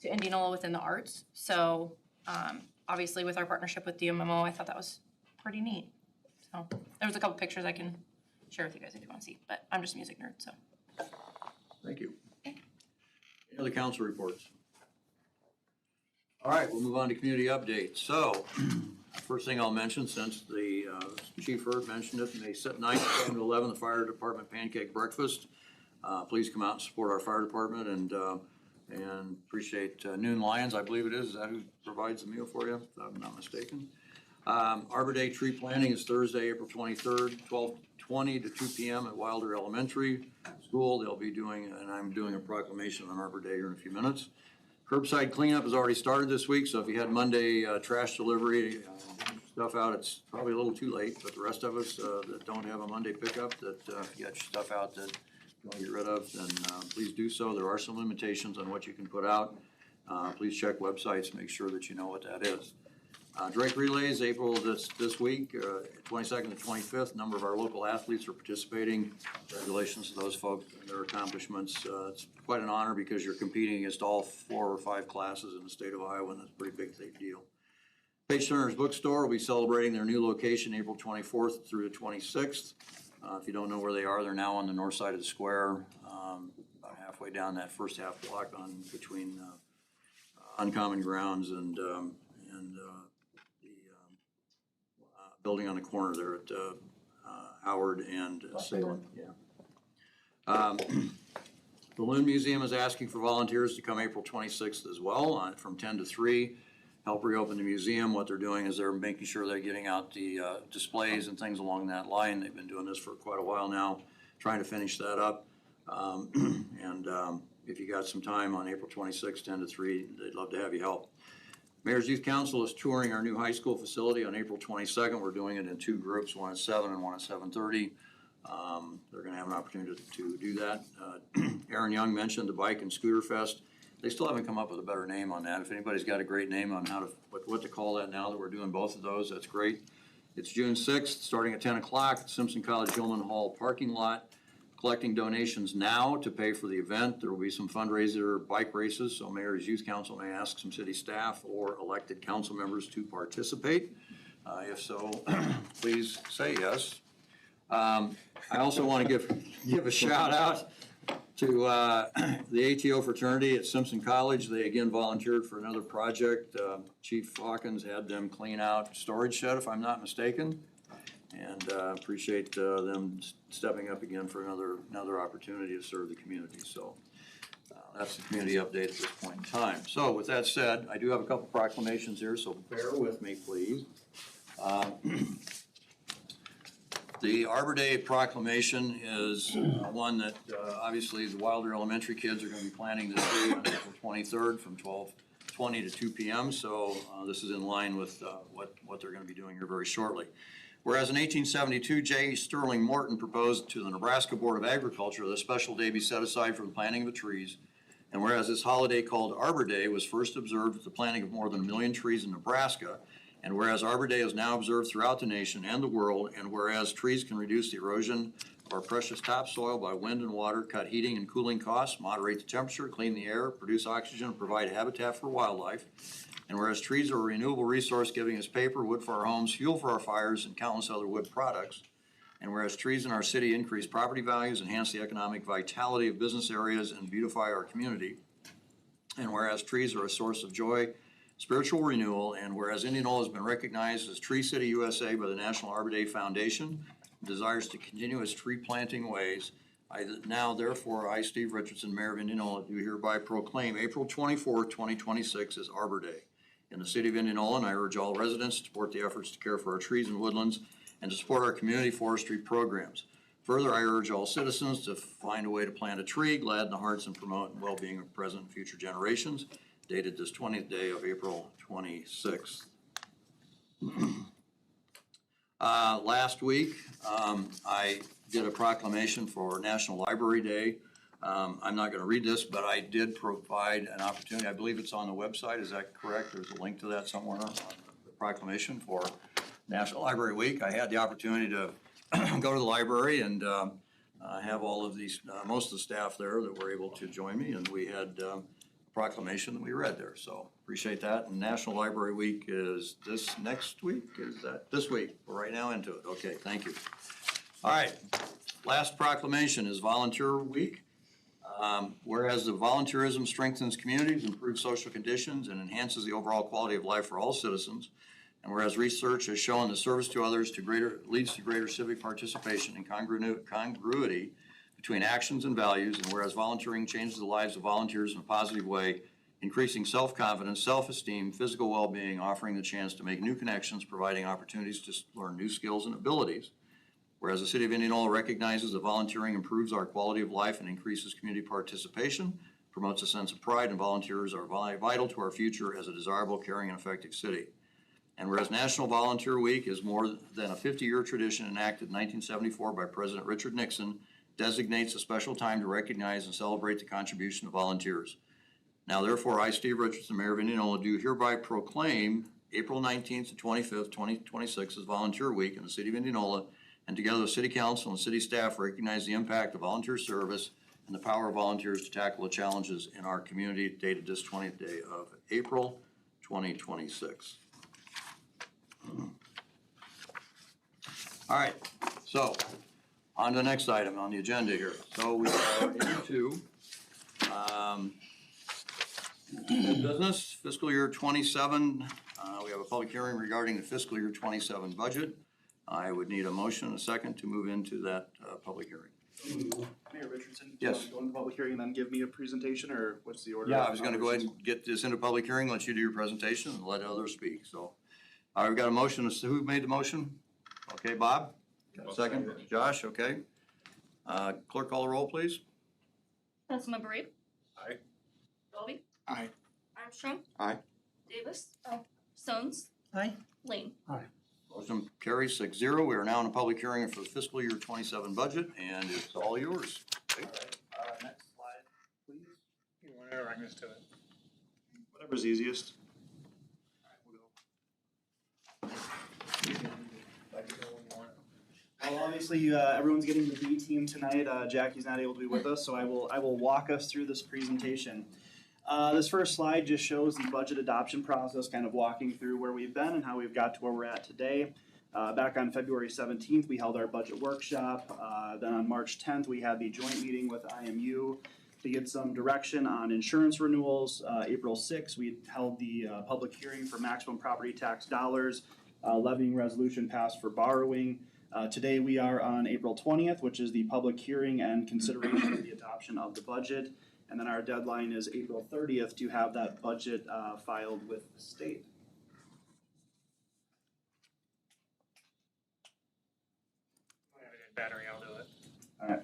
to Indianola within the arts. So obviously with our partnership with DMMO, I thought that was pretty neat. So there was a couple pictures I can share with you guys if you want to see, but I'm just a music nerd, so. Thank you. Any other council reports? All right, we'll move on to community updates. So, first thing I'll mention, since the Chief Hurt mentioned it, May 9th, 10 to 11, the fire department pancake breakfast. Please come out and support our fire department and appreciate Noon Lions, I believe it is. Is that who provides the meal for you, if I'm not mistaken? Arbor Day tree planting is Thursday, April 23rd, 12:20 to 2 p.m. at Wilder Elementary School. They'll be doing, and I'm doing a proclamation on Arbor Day here in a few minutes. Curbside cleanup has already started this week, so if you had Monday trash delivery stuff out, it's probably a little too late. But the rest of us that don't have a Monday pickup, that if you got your stuff out that you want to get rid of, then please do so. There are some limitations on what you can put out. Please check websites, make sure that you know what that is. Drake Relays, April this week, 22nd to 25th. A number of our local athletes are participating. Congratulations to those folks and their accomplishments. It's quite an honor because you're competing against all 4 or 5 classes in the state of Iowa, and that's a pretty big deal. Page Turner's Bookstore will be celebrating their new location April 24th through the 26th. If you don't know where they are, they're now on the north side of the square, about halfway down that first half block on between Uncommon Grounds and the building on the corner there at Howard and Salem. Yeah. Balloon Museum is asking for volunteers to come April 26th as well, from 10 to 3. Help reopen the museum. What they're doing is they're making sure they're getting out the displays and things along that line. They've been doing this for quite a while now, trying to finish that up. If you got some time on April 26th, 10 to 3, they'd love to have you help. Mayor's Youth Council is touring our new high school facility on April 22nd. We're doing it in 2 groups, one at 7 and one at 7:30. They're going to have an opportunity to do that. Aaron Young mentioned the Bike and Scooter Fest. They still haven't come up with a better name on that. If anybody's got a great name on what to call that now that we're doing both of those, that's great. It's June 6th, starting at 10 o'clock at Simpson College Hillman Hall parking lot. Collecting donations now to pay for the event. There will be some fundraiser bike races, so Mayor's Youth Council may ask some city staff or elected council members to participate. If so, please say yes. I also want to give a shout out To the ATO fraternity at Simpson College, they again volunteered for another project. Chief Hawkins had them clean out storage shed, if I'm not mistaken. And appreciate them stepping up again for another opportunity to serve the community. So that's the community update at this point in time. So with that said, I do have a couple proclamations here, so bear with me, please. The Arbor Day proclamation is one that obviously the Wilder Elementary kids are going to be planting this day on April 23rd from 12:20 to 2 p.m. So this is in line with what they're going to be doing here very shortly. Whereas in 1872, J. Sterling Morton proposed to the Nebraska Board of Agriculture that a special day be set aside for the planting of the trees. And whereas this holiday called Arbor Day was first observed with the planting of more than 1 million trees in Nebraska, and whereas Arbor Day is now observed throughout the nation and the world, and whereas trees can reduce the erosion of our precious topsoil by wind and water, cut heating and cooling costs, moderate the temperature, clean the air, produce oxygen, and provide habitat for wildlife, and whereas trees are a renewable resource giving us paper, wood for our homes, fuel for our fires, and countless other wood products, and whereas trees in our city increase property values, enhance the economic vitality of business areas, and beautify our community, and whereas trees are a source of joy, spiritual renewal, and whereas Indianola has been recognized as Tree City USA by the National Arbor Day Foundation, desires to continue its tree planting ways, therefore, I, Steve Richardson, Mayor of Indianola, do hereby proclaim April 24th, 2026 as Arbor Day in the city of Indianola, and I urge all residents to support the efforts to care for our trees and woodlands and to support our community forestry programs. Further, I urge all citizens to find a way to plant a tree, gladden the hearts, and promote the well-being of present and future generations. Dated this 20th day of April 26th. Last week, I did a proclamation for National Library Day. I'm not going to read this, but I did provide an opportunity. I believe it's on the website. Is that correct? There's a link to that somewhere on the proclamation for National Library Week. I had the opportunity to go to the library and have all of these, most of the staff there that were able to join me, and we had proclamation that we read there, so appreciate that. And National Library Week is this next week? Is that this week? We're right now into it. Okay, thank you. All right, last proclamation is Volunteer Week. Whereas the volunteerism strengthens communities, improves social conditions, and enhances the overall quality of life for all citizens. And whereas research has shown that service to others leads to greater civic participation and congruity between actions and values, and whereas volunteering changes the lives of volunteers in a positive way, increasing self-confidence, self-esteem, physical well-being, offering the chance to make new connections, providing opportunities to learn new skills and abilities. Whereas the city of Indianola recognizes that volunteering improves our quality of life and increases community participation, promotes a sense of pride, and volunteers are vital to our future as a desirable, caring, and effective city. And whereas National Volunteer Week is more than a 50-year tradition enacted in 1974 by President Richard Nixon, designates a special time to recognize and celebrate the contribution of volunteers. Now, therefore, I, Steve Richardson, Mayor of Indianola, do hereby proclaim April 19th to 25th, 2026 as Volunteer Week in the city of Indianola, and together with City Council and city staff recognize the impact of volunteer service and the power of volunteers to tackle the challenges in our community, dated this 20th day of April, 2026. All right, so on to the next item on the agenda here. So we are into business, fiscal year 27. We have a public hearing regarding the fiscal year 27 budget. I would need a motion, a second, to move into that public hearing. Mayor Richardson, do you Yes. want to go into public hearing and then give me a presentation, or what's the order? Yeah, I was going to go ahead and get this into public hearing, let you do your presentation, and let others speak. So, we've got a motion. Who made the motion? Okay, Bob? Got a second? Josh, okay. Clerk, call the roll, please. Councilmember Reed? Aye. Dolby? Aye. Armstrong? Aye. Davis? Stones? Aye. Lane? Motion carries 6-0. We are now in a public hearing for the fiscal year 27 budget, and it's all yours. Okay. Next slide, please. Whatever, I missed it. Whatever's easiest. Well, obviously, everyone's getting the B team tonight. Jackie's not able to be with us, so I will walk us through this presentation. This first slide just shows the budget adoption process, kind of walking through where we've been and how we've got to where we're at today. Back on February 17th, we held our budget workshop. Then on March 10th, we had the joint meeting with IMU to get some direction on insurance renewals. April 6th, we held the public hearing for maximum property tax dollars, levying resolution passed for borrowing. Today, we are on April 20th, which is the public hearing and consideration of the adoption of the budget. And then our deadline is April 30th to have that budget filed with the state. I have a dead battery, I'll do it. All right.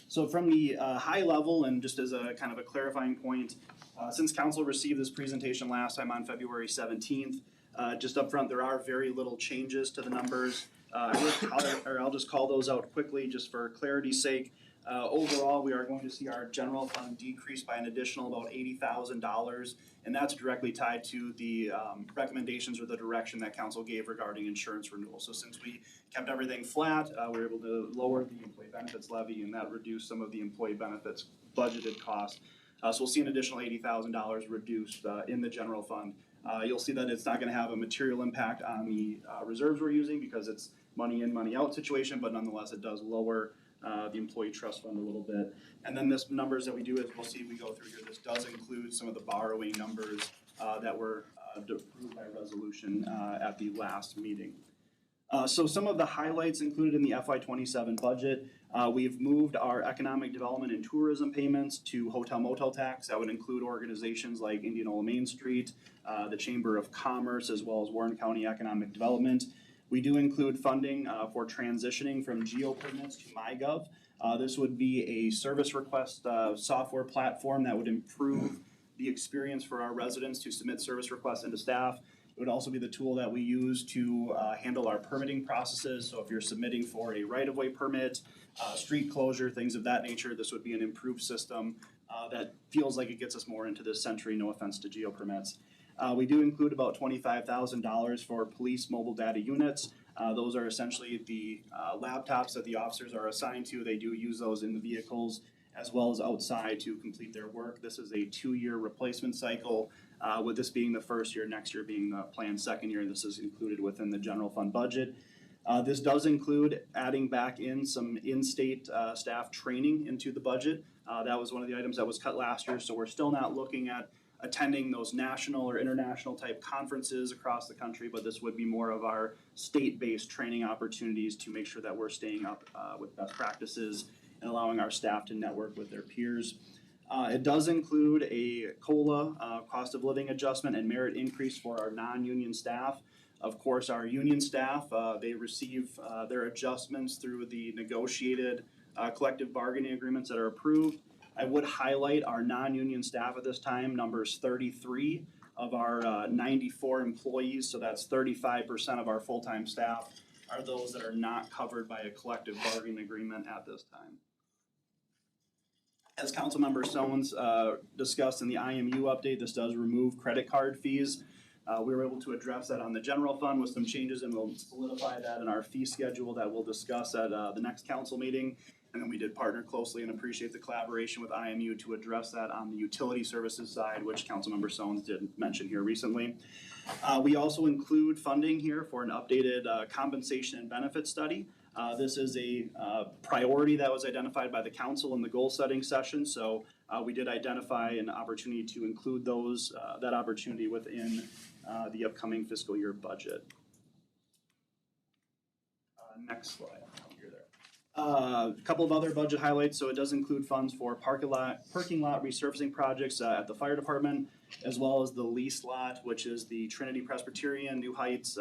So from the high level, and just as a kind of a clarifying point, since council received this presentation last time on February 17th, just up front, there are very little changes to the numbers. I'll just call those out quickly just for clarity's sake. Overall, we are going to see our general fund decrease by an additional about $80,000, and that's directly tied to the recommendations or the direction that council gave regarding insurance renewal. So since we kept everything flat, we were able to lower the employee benefits levy, and that reduced some of the employee benefits budgeted costs. So we'll see an additional $80,000 reduced in the general fund. You'll see that it's not going to have a material impact on the reserves we're using because it's money in, money out situation, but nonetheless, it does lower the employee trust fund a little bit. And then this numbers that we do, as we'll see, we go through here, this does include some of the borrowing numbers that were approved by resolution at the last meeting. So some of the highlights included in the FY27 budget, we've moved our economic development and tourism payments to hotel motel tax. That would include organizations like Indianola Main Street, the Chamber of Commerce, as well as Warren County Economic Development. We do include funding for transitioning from geo permits to MyGov. This would be a service request software platform that would improve the experience for our residents to submit service requests into staff. It would also be the tool that we use to handle our permitting processes. So if you're submitting for a right-of-way permit, street closure, things of that nature, this would be an improved system that feels like it gets us more into this century, no offense to geo permits. We do include about $25,000 for police mobile data units. Those are essentially the laptops that the officers are assigned to. They do use those in the vehicles as well as outside to complete their work. This is a 2-year replacement cycle, with this being the first year, next year being the planned second year, and this is included within the general fund budget. This does include adding back in some in-state staff training into the budget. That was one of the items that was cut last year, so we're still not looking at attending those national or international type conferences across the country, but this would be more of our state-based training opportunities to make sure that we're staying up with best practices and allowing our staff to network with their peers. It does include a COLA, cost of living adjustment and merit increase for our non-union staff. Of course, our union staff, they receive their adjustments through the negotiated collective bargaining agreements that are approved. I would highlight our non-union staff at this time, numbers 33 of our 94 employees, so that's 35% of our full-time staff are those that are not covered by a collective bargaining agreement at this time. As Councilmember Stones discussed in the IMU update, this does remove credit card fees. We were able to address that on the general fund with some changes, and we'll solidify that in our fee schedule that we'll discuss at the next council meeting. And then we did partner closely and appreciate the collaboration with IMU to address that on the utility services side, which Councilmember Stones did mention here recently. We also include funding here for an updated compensation and benefit study. This is a priority that was identified by the council in the goal setting session. So we did identify an opportunity to include that opportunity within the upcoming fiscal year budget. Next slide. A couple of other budget highlights. So it does include funds for parking lot resurfacing projects at the fire department, as well as the lease lot, which is the Trinity Presbyterian New Heights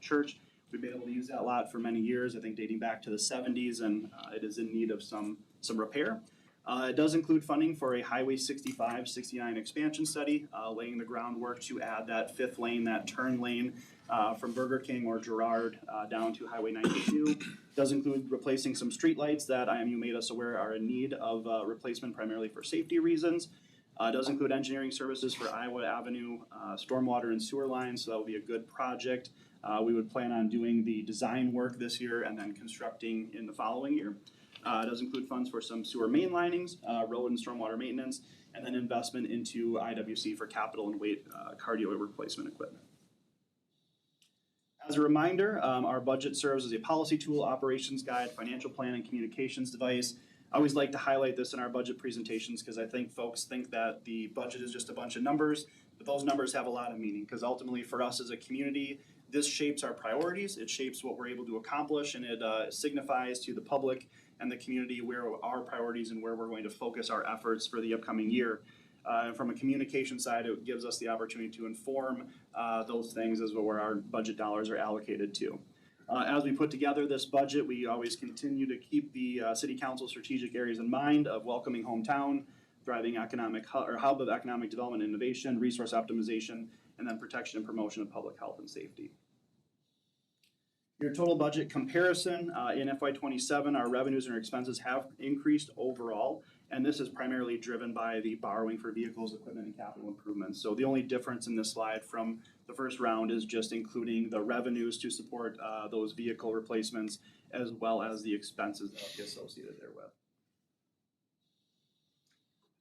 Church. We've been able to use that lot for many years, I think dating back to the 70s, and it is in need of some repair. It does include funding for a Highway 65-69 expansion study, laying the groundwork to add that fifth lane, that turn lane from Burger King or Girard down to Highway 92. It does include replacing some streetlights that IMU made us aware are in need of replacement primarily for safety reasons. It does include engineering services for Iowa Avenue, stormwater and sewer lines, so that will be a good project. We would plan on doing the design work this year and then constructing in the following year. It does include funds for some sewer main linings, road and stormwater maintenance, and then investment into IWC for capital and weight cardio replacement equipment. As a reminder, our budget serves as a policy tool, operations guide, financial plan, and communications device. I always like to highlight this in our budget presentations because I think folks think that the budget is just a bunch of numbers, but those numbers have a lot of meaning because ultimately for us as a community, this shapes our priorities, it shapes what we're able to accomplish, and it signifies to the public and the community where our priorities and where we're going to focus our efforts for the upcoming year. And from a communication side, it gives us the opportunity to inform those things as where our budget dollars are allocated to. As we put together this budget, we always continue to keep the City Council strategic areas in mind of welcoming hometown, thriving economic hub of economic development and innovation, resource optimization, and then protection and promotion of public health and safety. Your total budget comparison in FY27, our revenues and our expenses have increased overall, and this is primarily driven by the borrowing for vehicles, equipment, and capital improvements. So the only difference in this slide from the first round is just including the revenues to support those vehicle replacements as well as the expenses that will be associated therewith.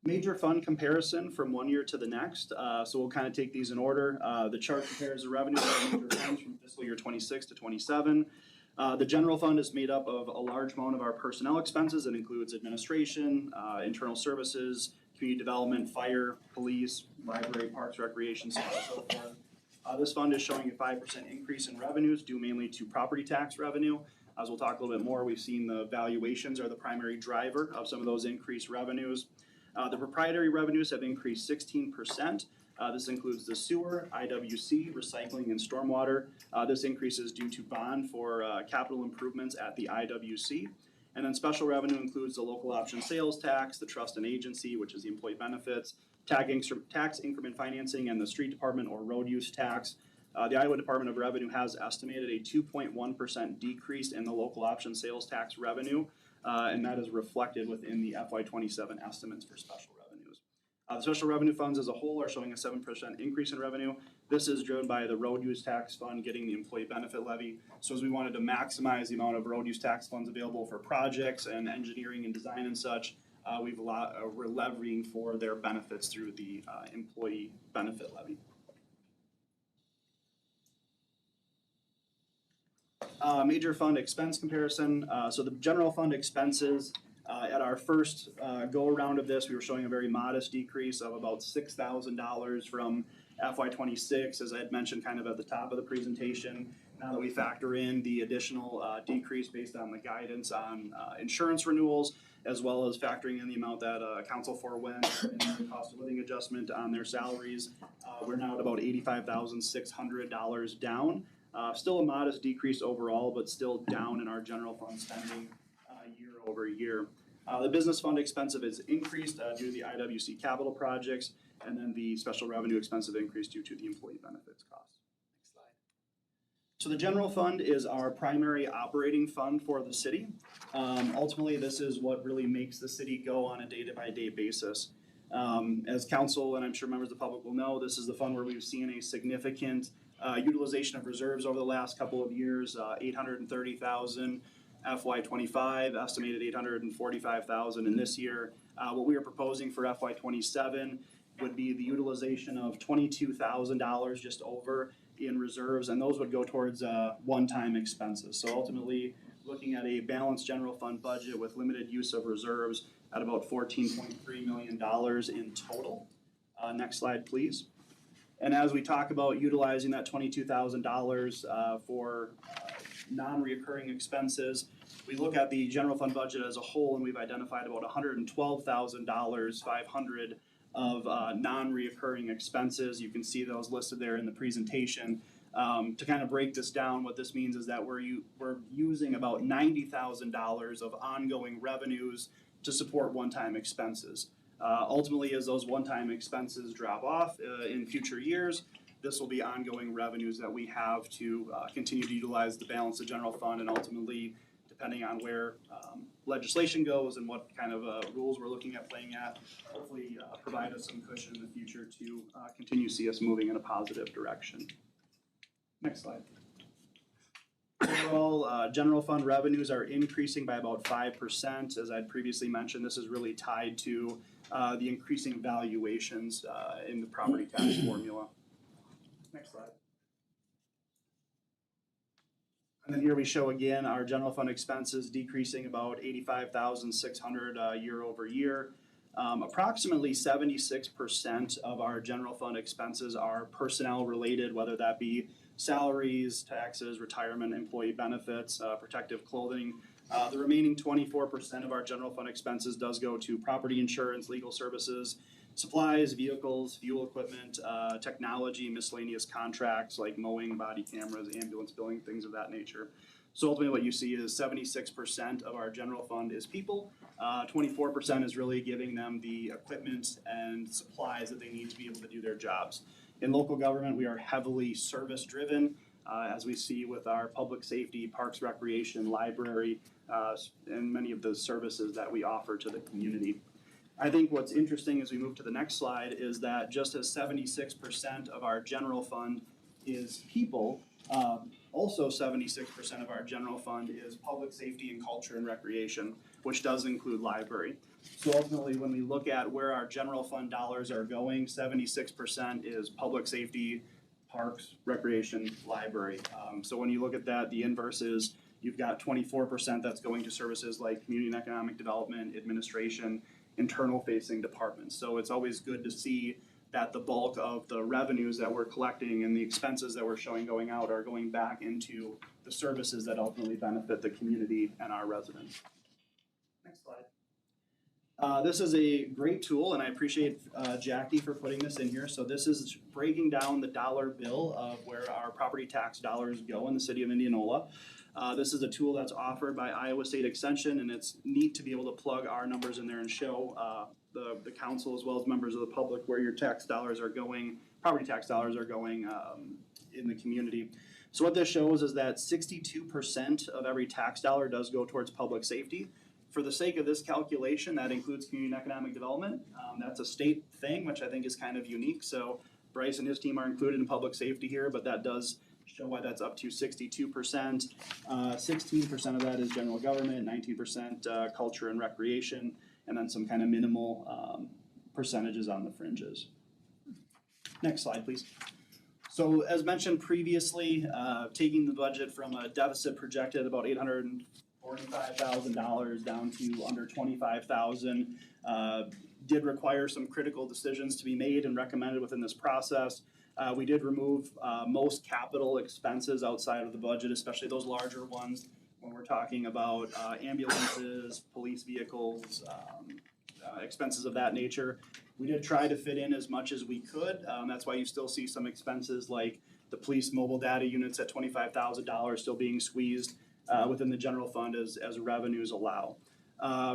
Major fund comparison from one year to the next. So we'll kind of take these in order. The chart compares the revenue of major funds from fiscal year 26 to 27. The general fund is made up of a large amount of our personnel expenses. It includes administration, internal services, community development, fire, police, library, parks, recreation, so on and so forth. This fund is showing a 5% increase in revenues due mainly to property tax revenue. As we'll talk a little bit more, we've seen the valuations are the primary driver of some of those increased revenues. The proprietary revenues have increased 16%. This includes the sewer, IWC, recycling, and stormwater. This increase is due to bond for capital improvements at the IWC. And then special revenue includes the local option sales tax, the trust and agency, which is the employee benefits, tax increment financing, and the street department or road use tax. The Iowa Department of Revenue has estimated a 2.1% decrease in the local option sales tax revenue. And that is reflected within the FY27 estimates for special revenues. The special revenue funds as a whole are showing a 7% increase in revenue. This is driven by the road use tax fund getting the employee benefit levy. So as we wanted to maximize the amount of road use tax funds available for projects and engineering and design and such, we're levying for their benefits through the employee benefit levy. Major fund expense comparison. So the general fund expenses, at our first go around of this, we were showing a very modest decrease of about $6,000 from FY26, as I had mentioned kind of at the top of the presentation. Now that we factor in the additional decrease based on the guidance on insurance renewals, as well as factoring in the amount that Council 4 went and the cost of living adjustment on their salaries, we're now at about $85,600 down. Still a modest decrease overall, but still down in our general fund spending year over year. The business fund expense has increased due to the IWC capital projects, and then the special revenue expense have increased due to the employee benefits costs. Next slide. So the general fund is our primary operating fund for the city. Ultimately, this is what really makes the city go on a day-by-day basis. As council, and I'm sure members of the public will know, this is the fund where we've seen a significant utilization of reserves over the last couple of years, 830,000 FY25, estimated 845,000 in this year. What we are proposing for FY27 would be the utilization of $22,000 just over in reserves, and those would go towards one-time expenses. So ultimately, looking at a balanced general fund budget with limited use of reserves at about $14.3 million in total. Next slide, please. And as we talk about utilizing that $22,000 for non-reoccurring expenses, we look at the general fund budget as a whole, and we've identified about $112,500 of non-reoccurring expenses. You can see those listed there in the presentation. To kind of break this down, what this means is that we're using about $90,000 of ongoing revenues to support one-time expenses. Ultimately, as those one-time expenses drop off in future years, this will be ongoing revenues that we have to continue to utilize the balance of general fund, and ultimately, depending on where legislation goes and what kind of rules we're looking at playing at, hopefully provide us some cushion in the future to continue to see us moving in a positive direction. Next slide. Overall, general fund revenues are increasing by about 5%. As I'd previously mentioned, this is really tied to the increasing valuations in the property tax formula. Next slide. And then here we show again our general fund expenses decreasing about 85,600 year over year. Approximately 76% of our general fund expenses are personnel related, whether that be salaries, taxes, retirement, employee benefits, protective clothing. The remaining 24% of our general fund expenses does go to property insurance, legal services, supplies, vehicles, fuel equipment, technology, miscellaneous contracts like mowing, body cameras, ambulance billing, things of that nature. So ultimately what you see is 76% of our general fund is people. 24% is really giving them the equipment and supplies that they need to be able to do their jobs. In local government, we are heavily service driven, as we see with our public safety, parks, recreation, library, and many of the services that we offer to the community. I think what's interesting as we move to the next slide is that just as 76% of our general fund is people, also 76% of our general fund is public safety and culture and recreation, which does include library. So ultimately, when we look at where our general fund dollars are going, 76% is public safety, parks, recreation, library. So when you look at that, the inverse is you've got 24% that's going to services like community and economic development, administration, internal facing departments. So it's always good to see that the bulk of the revenues that we're collecting and the expenses that we're showing going out are going back into the services that ultimately benefit the community and our residents. Next slide. This is a great tool, and I appreciate Jackie for putting this in here. So this is breaking down the dollar bill of where our property tax dollars go in the city of Indianola. This is a tool that's offered by Iowa State Extension, and it's neat to be able to plug our numbers in there and show the council as well as members of the public where your tax dollars are going, property tax dollars are going in the community. So what this shows is that 62% of every tax dollar does go towards public safety. For the sake of this calculation, that includes community and economic development. That's a state thing, which I think is kind of unique. So Bryce and his team are included in public safety here, but that does show why that's up to 62%. 16% of that is general government, 19% culture and recreation, and then some kind of minimal percentages on the fringes. Next slide, please. So as mentioned previously, taking the budget from a deficit projected about $845,000 down to under $25,000 did require some critical decisions to be made and recommended within this process. We did remove most capital expenses outside of the budget, especially those larger ones when we're talking about ambulances, police vehicles, expenses of that nature. We did try to fit in as much as we could. That's why you still see some expenses like the police mobile data units at $25,000 still being squeezed within the general fund as revenues allow.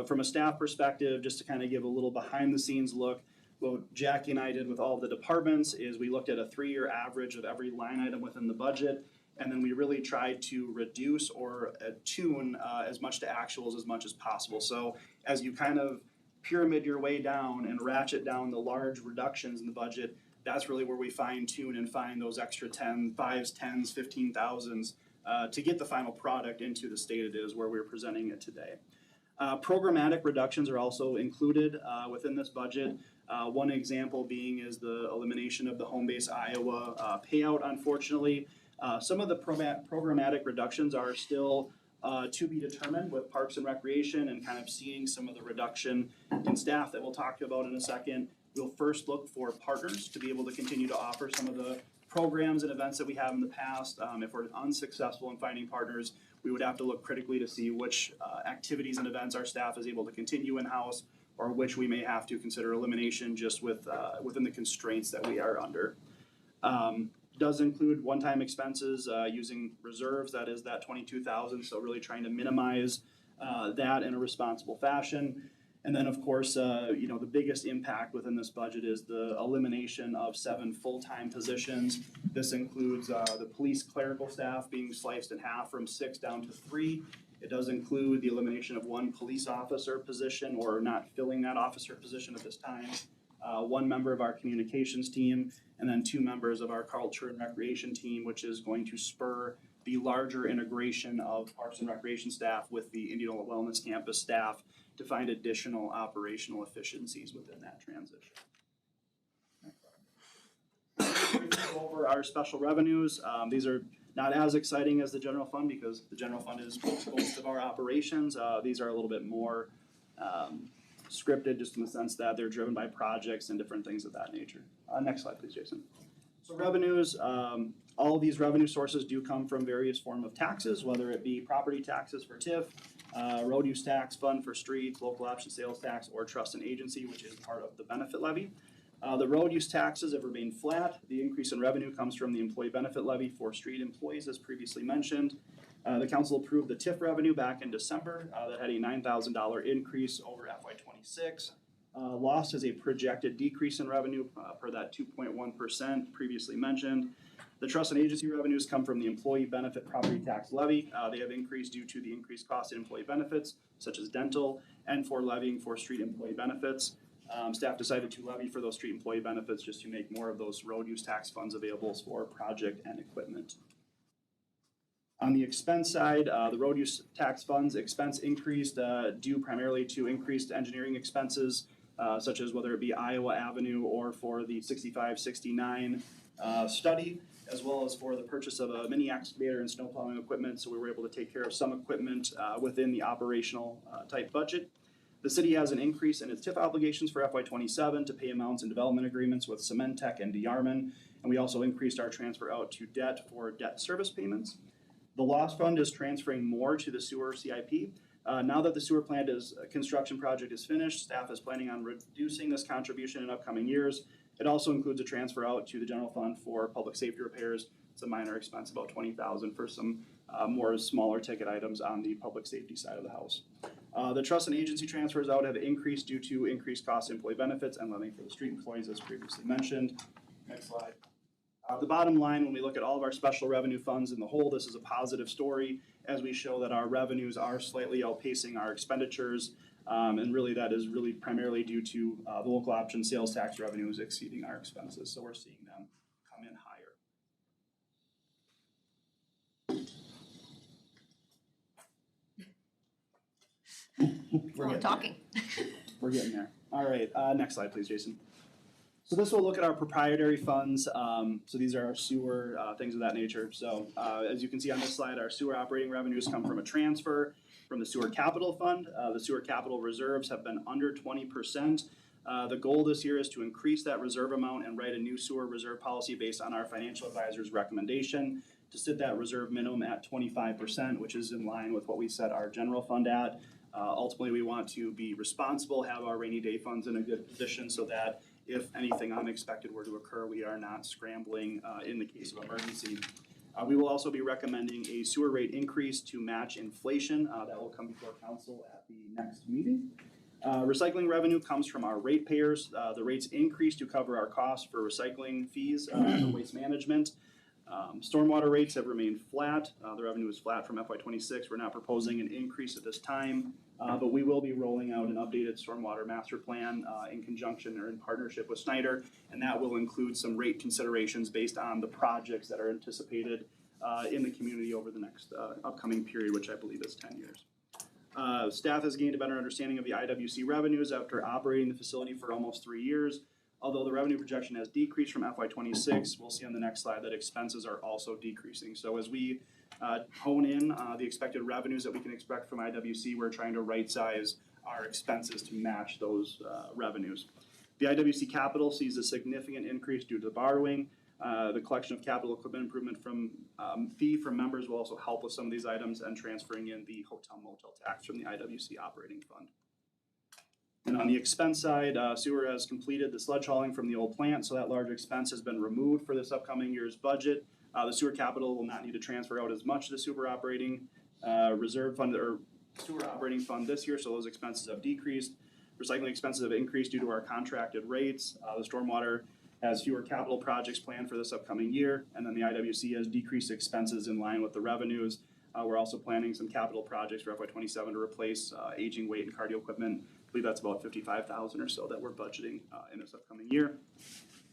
From a staff perspective, just to kind of give a little behind the scenes look, what Jackie and I did with all of the departments is we looked at a 3-year average of every line item within the budget, and then we really tried to reduce or tune as much to actuals as much as possible. So as you kind of pyramid your way down and ratchet down the large reductions in the budget, that's really where we fine tune and find those extra 5s, 10s, 15,000s to get the final product into the state it is where we're presenting it today. Programmatic reductions are also included within this budget. One example being is the elimination of the Home Base Iowa payout, unfortunately. Some of the programmatic reductions are still to be determined with Parks and Recreation and kind of seeing some of the reduction in staff that we'll talk about in a second. We'll first look for partners to be able to continue to offer some of the programs and events that we have in the past. If we're unsuccessful in finding partners, we would have to look critically to see which activities and events our staff is able to continue in-house or which we may have to consider elimination just within the constraints that we are under. Does include one-time expenses using reserves, that is that $22,000, so really trying to minimize that in a responsible fashion. And then, of course, the biggest impact within this budget is the elimination of 7 full-time positions. This includes the police clerical staff being sliced in half from 6 down to 3. It does include the elimination of 1 police officer position or not filling that officer position at this time. 1 member of our communications team, and then 2 members of our culture and recreation team, which is going to spur the larger integration of Parks and Recreation staff with the Indianola Wellness Campus staff to find additional operational efficiencies within that transition. Over our special revenues, these are Not as exciting as the general fund because the general fund is most of our operations. These are a little bit more scripted, just in the sense that they're driven by projects and different things of that nature. Next slide, please, Jason. So revenues, all of these revenue sources do come from various form of taxes, whether it be property taxes for TIF, road use tax, fund for streets, local option sales tax, or trust and agency, which is part of the benefit levy. The road use taxes have remained flat. The increase in revenue comes from the employee benefit levy for street employees, as previously mentioned. The council approved the TIF revenue back in December. That had a $9,000 increase over FY26. Lost as a projected decrease in revenue per that 2.1% previously mentioned. The trust and agency revenues come from the employee benefit property tax levy. They have increased due to the increased cost in employee benefits, such as dental, and for levying for street employee benefits. Staff decided to levy for those street employee benefits just to make more of those road use tax funds available for project and equipment. On the expense side, the road use tax funds expense increased due primarily to increased engineering expenses, such as whether it be Iowa Avenue or for the 6569 study, as well as for the purchase of a mini excavator and snow plowing equipment. So we were able to take care of some equipment within the operational type budget. The city has an increase in its TIF obligations for FY27 to pay amounts in development agreements with Cementech and DeArmond, and we also increased our transfer out to debt for debt service payments. The loss fund is transferring more to the sewer CIP. Now that the sewer plant construction project is finished, staff is planning on reducing this contribution in upcoming years. It also includes a transfer out to the general fund for public safety repairs. It's a minor expense, about $20,000 for some more smaller ticket items on the public safety side of the house. The trust and agency transfers out have increased due to increased cost of employee benefits and levy for the street employees, as previously mentioned. Next slide. The bottom line, when we look at all of our special revenue funds in the whole, this is a positive story as we show that our revenues are slightly outpacing our expenditures. And really that is really primarily due to the local option sales tax revenues exceeding our expenses. So we're seeing them come in higher. We're talking. We're getting there. All right, next slide, please, Jason. So this will look at our proprietary funds. So these are our sewer, things of that nature. So as you can see on this slide, our sewer operating revenues come from a transfer from the sewer capital fund. The sewer capital reserves have been under 20%. The goal this year is to increase that reserve amount and write a new sewer reserve policy based on our financial advisor's recommendation to set that reserve minimum at 25%, which is in line with what we set our general fund at. Ultimately, we want to be responsible, have our rainy day funds in a good position so that if anything unexpected were to occur, we are not scrambling in the case of emergency. We will also be recommending a sewer rate increase to match inflation. That will come before council at the next meeting. Recycling revenue comes from our ratepayers. The rates increase to cover our costs for recycling fees and waste management. Stormwater rates have remained flat. The revenue is flat from FY26. We're not proposing an increase at this time, but we will be rolling out an updated stormwater master plan in conjunction or in partnership with Snyder, and that will include some rate considerations based on the projects that are anticipated in the community over the next upcoming period, which I believe is 10 years. Staff has gained a better understanding of the IWC revenues after operating the facility for almost 3 years. Although the revenue projection has decreased from FY26, we'll see on the next slide that expenses are also decreasing. So as we hone in the expected revenues that we can expect from IWC, we're trying to right-size our expenses to match those revenues. The IWC capital sees a significant increase due to the borrowing. The collection of capital equipment improvement from fee from members will also help with some of these items, and transferring in the hotel motel tax from the IWC operating fund. And on the expense side, sewer has completed the sludge hauling from the old plant, so that large expense has been removed for this upcoming year's budget. The sewer capital will not need to transfer out as much to the sewer operating reserve fund or sewer operating fund this year, so those expenses have decreased. Recycling expenses have increased due to our contracted rates. The stormwater has fewer capital projects planned for this upcoming year, and then the IWC has decreased expenses in line with the revenues. We're also planning some capital projects for FY27 to replace aging weight and cardio equipment. I believe that's about $55,000 or so that we're budgeting in this upcoming year.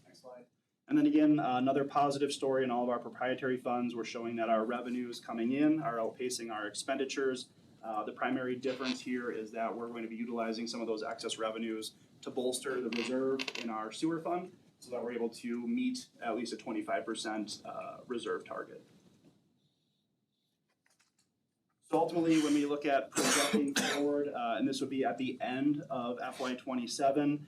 Next slide. And then again, another positive story in all of our proprietary funds, we're showing that our revenues coming in are outpacing our expenditures. The primary difference here is that we're going to be utilizing some of those excess revenues to bolster the reserve in our sewer fund so that we're able to meet at least a 25% reserve target. So ultimately, when we look at projecting forward, and this would be at the end of FY '27,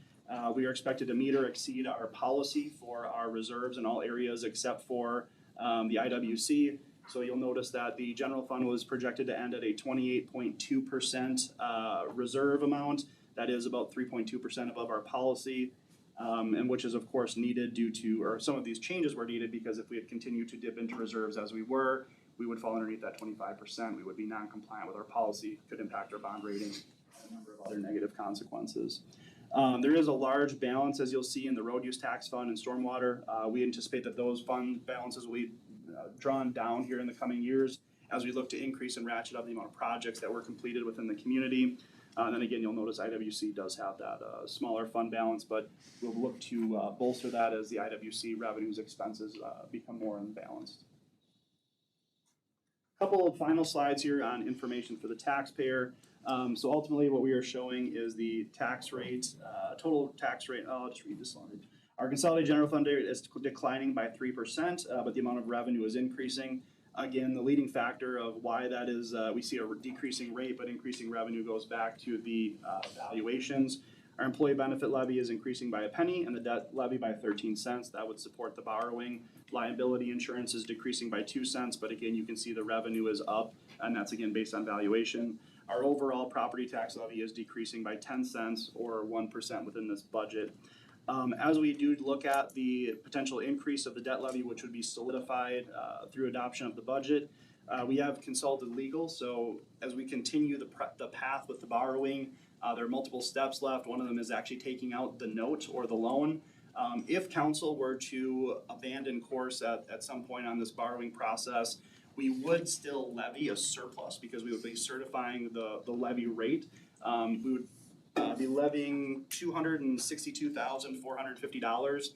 we are expected to meet or exceed our policy for our reserves in all areas except for the IWC. So you'll notice that the general fund was projected to end at a 28.2% reserve amount. That is about 3.2% above our policy, and which is of course needed due to, or some of these changes were needed because if we had continued to dip into reserves as we were, we would fall underneath that 25%. We would be non-compliant with our policy, could impact our bond rating, and a number of other negative consequences. There is a large balance, as you'll see, in the road use tax fund and stormwater. We anticipate that those fund balances will be drawn down here in the coming years as we look to increase and ratchet up the amount of projects that were completed within the community. And then again, you'll notice IWC does have that smaller fund balance, but we'll look to bolster that as the IWC revenues expenses become more unbalanced. Couple of final slides here on information for the taxpayer. So ultimately what we are showing is the tax rate, total tax rate. I'll just read this slide. Our consolidated general fund rate is declining by 3%, but the amount of revenue is increasing. Again, the leading factor of why that is, we see a decreasing rate, but increasing revenue goes back to the valuations. Our employee benefit levy is increasing by a penny and the debt levy by 13 cents. That would support the borrowing. Liability insurance is decreasing by 2 cents, but again, you can see the revenue is up, and that's again based on valuation. Our overall property tax levy is decreasing by 10 cents or 1% within this budget. As we do look at the potential increase of the debt levy, which would be solidified through adoption of the budget, we have consulted legal. So as we continue the path with the borrowing, there are multiple steps left. One of them is actually taking out the note or the loan. If council were to abandon course at some point on this borrowing process, we would still levy a surplus because we would be certifying the levy rate. We would be levying $262,450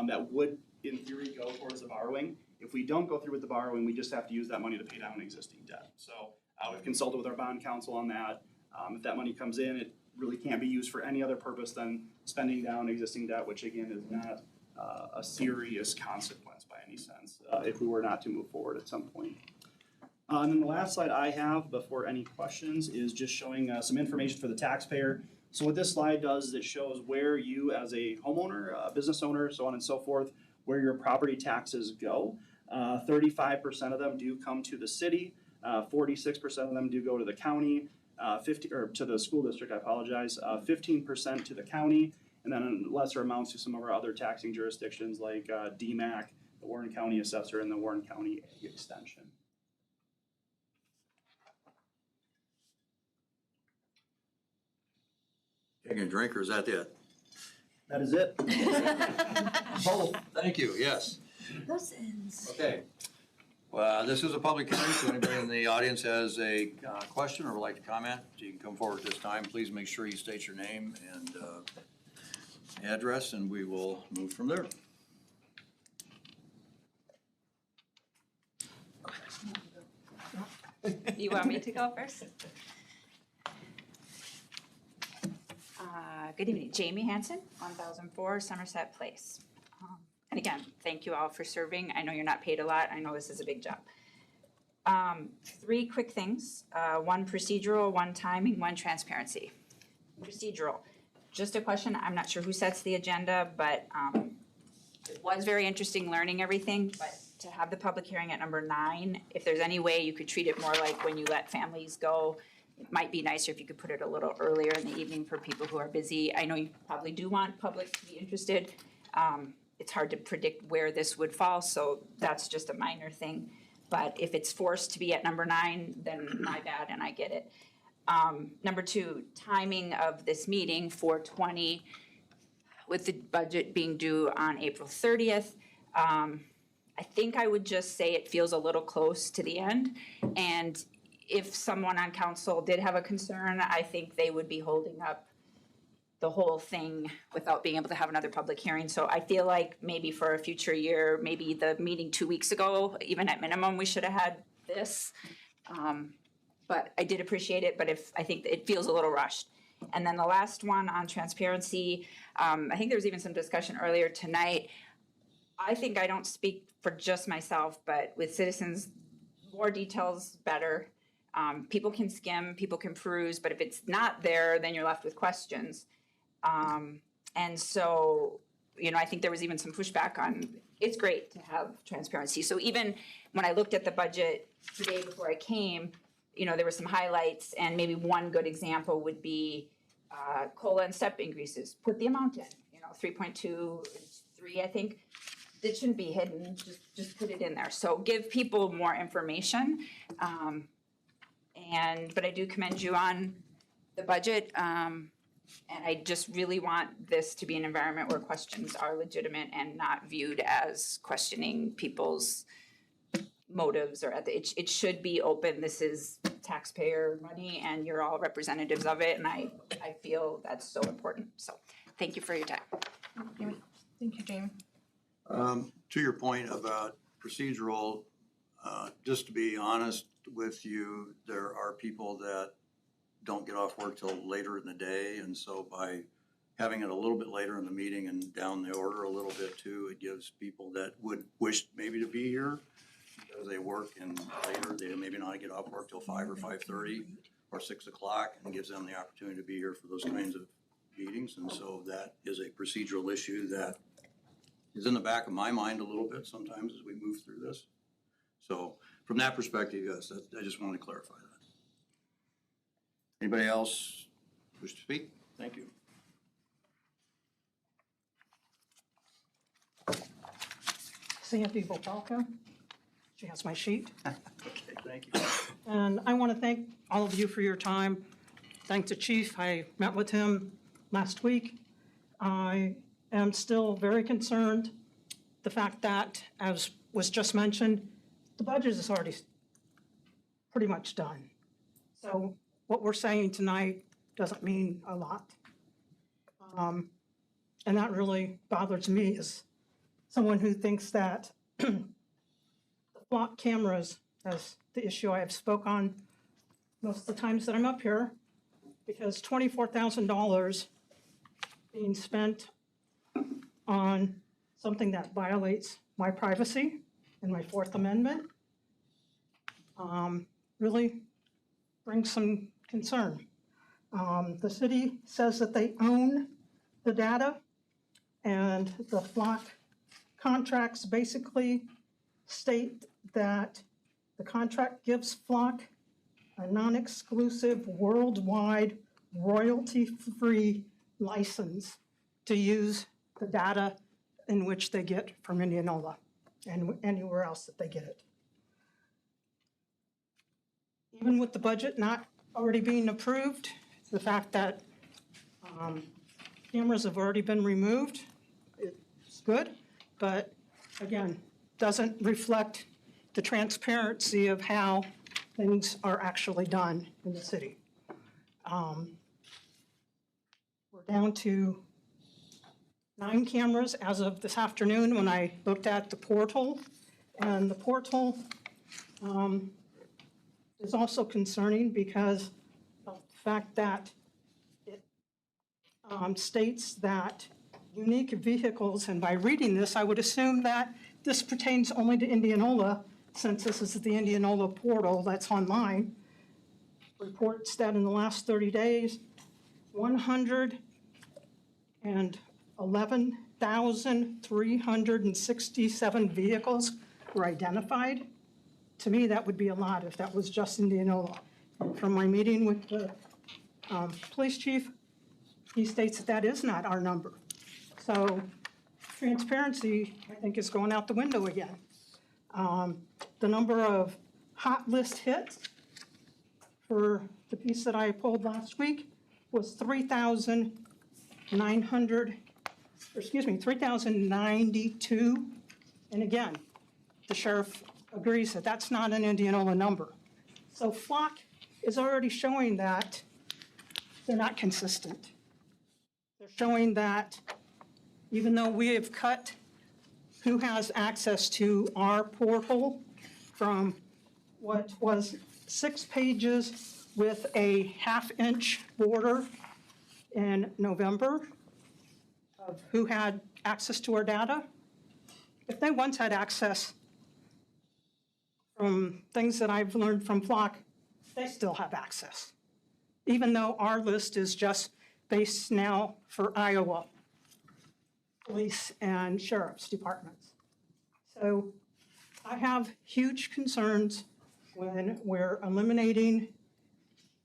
that would, in theory, go towards the borrowing. If we don't go through with the borrowing, we just have to use that money to pay down existing debt. So we've consulted with our bond counsel on that. If that money comes in, it really can't be used for any other purpose than spending down existing debt, which again is not a serious consequence by any sense if we were not to move forward at some point. And then the last slide I have before any questions is just showing some information for the taxpayer. So what this slide does is it shows where you as a homeowner, a business owner, so on and so forth, where your property taxes go. 35% of them do come to the city, 46% of them do go to the county, to the school district, I apologize, 15% to the county, and then in lesser amounts to some of our other taxing jurisdictions like DMAC, the Warren County Assessor, and the Warren County Extension. Taking a drink, or is that it? That is it. Both, thank you, yes. Those ends. Okay. Well, this is a public hearing, so anybody in the audience has a question or would like to comment, you can come forward this time. Please make sure you state your name and address, and we will move from there. You want me to go first? Good evening, Jamie Hanson, 1004 Somerset Place. And again, thank you all for serving. I know you're not paid a lot. I know this is a big job. 3 quick things, 1 procedural, 1 timing, 1 transparency. Procedural, just a question. I'm not sure who sets the agenda, but it was very interesting learning everything. But to have the public hearing at number 9, if there's any way you could treat it more like when you let families go, it might be nicer if you could put it a little earlier in the evening for people who are busy. I know you probably do want public to be interested. It's hard to predict where this would fall, so that's just a minor thing. But if it's forced to be at number 9, then my bad, and I get it. Number 2, timing of this meeting, 4/20, with the budget being due on April 30th. I think I would just say it feels a little close to the end. And if someone on council did have a concern, I think they would be holding up the whole thing without being able to have another public hearing. So I feel like maybe for a future year, maybe the meeting 2 weeks ago, even at minimum, we should have had this. But I did appreciate it, but I think it feels a little rushed. And then the last one on transparency, I think there was even some discussion earlier tonight. I think I don't speak for just myself, but with citizens, more details better. People can skim, people can peruse, but if it's not there, then you're left with questions. And so, you know, I think there was even some pushback on, it's great to have transparency. So even when I looked at the budget today before I came, you know, there were some highlights, and maybe one good example would be COLA and step increases. Put the amount in, you know, 3.23, I think. It shouldn't be hidden, just put it in there. So give people more information. But I do commend you on the budget. And I just really want this to be an environment where questions are legitimate and not viewed as questioning people's motives or it should be open. This is taxpayer money and you're all representatives of it. And I feel that's so important. So thank you for your time. Thank you, Jamie. To your point about procedural, just to be honest with you, there are people that don't get off work till later in the day, and so by having it a little bit later in the meeting and down the order a little bit too, it gives people that would wish maybe to be here because they work and later, they maybe not get off work till 5 or 5:30 or 6 o'clock, and gives them the opportunity to be here for those kinds of meetings. And so that is a procedural issue that is in the back of my mind a little bit sometimes as we move through this. So from that perspective, yes, I just wanted to clarify that. Anybody else wish to speak? Thank you. Sandy Volpalka. She has my sheet. Okay, thank you. And I want to thank all of you for your time. Thank the chief. I met with him last week. I am still very concerned. The fact that, as was just mentioned, the budget is already pretty much done. So what we're saying tonight doesn't mean a lot. And that really bothers me as someone who thinks that the flock cameras, as the issue I have spoke on most of the times that I'm up here, because $24,000 being spent on something that violates my privacy and my Fourth Amendment really brings some concern. The city says that they own the data, and the flock contracts basically state that the contract gives flock a non-exclusive worldwide royalty-free license to use the data in which they get from Indianola and anywhere else that they get it. Even with the budget not already being approved, the fact that cameras have already been removed, it's good, but again, doesn't reflect the transparency of how things are actually done in the city. We're down to 9 cameras as of this afternoon when I looked at the portal. And the portal is also concerning because of the fact that it states that unique vehicles, and by reading this, I would assume that this pertains only to Indianola, since this is the Indianola portal that's online, reports that in the last 30 days, 111,367 vehicles were identified. To me, that would be a lot if that was just Indianola. And from my meeting with the police chief, he states that that is not our number. So transparency, I think, is going out the window again. The number of hot list hits for the piece that I pulled last week was 3,092. And again, the sheriff agrees that that's not an Indianola number. So flock is already showing that they're not consistent. They're showing that even though we have cut who has access to our portal from what was 6 pages with a 1/2-inch border in November of who had access to our data, if they once had access from things that I've learned from Flock, they still have access, even though our list is just based now for Iowa police and sheriff's departments. So I have huge concerns when we're eliminating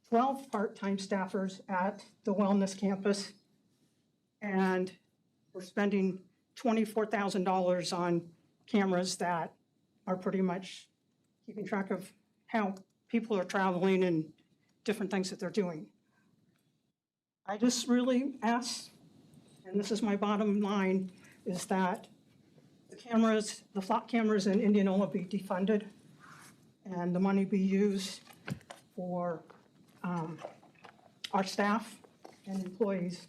12 part-time staffers at the wellness campus, and we're spending $24,000 on cameras that are pretty much keeping track of how people are traveling and different things that they're doing. I just really ask, and this is my bottom line, is that the cameras, the flock cameras in Indianola be defunded and the money be used for our staff and employees.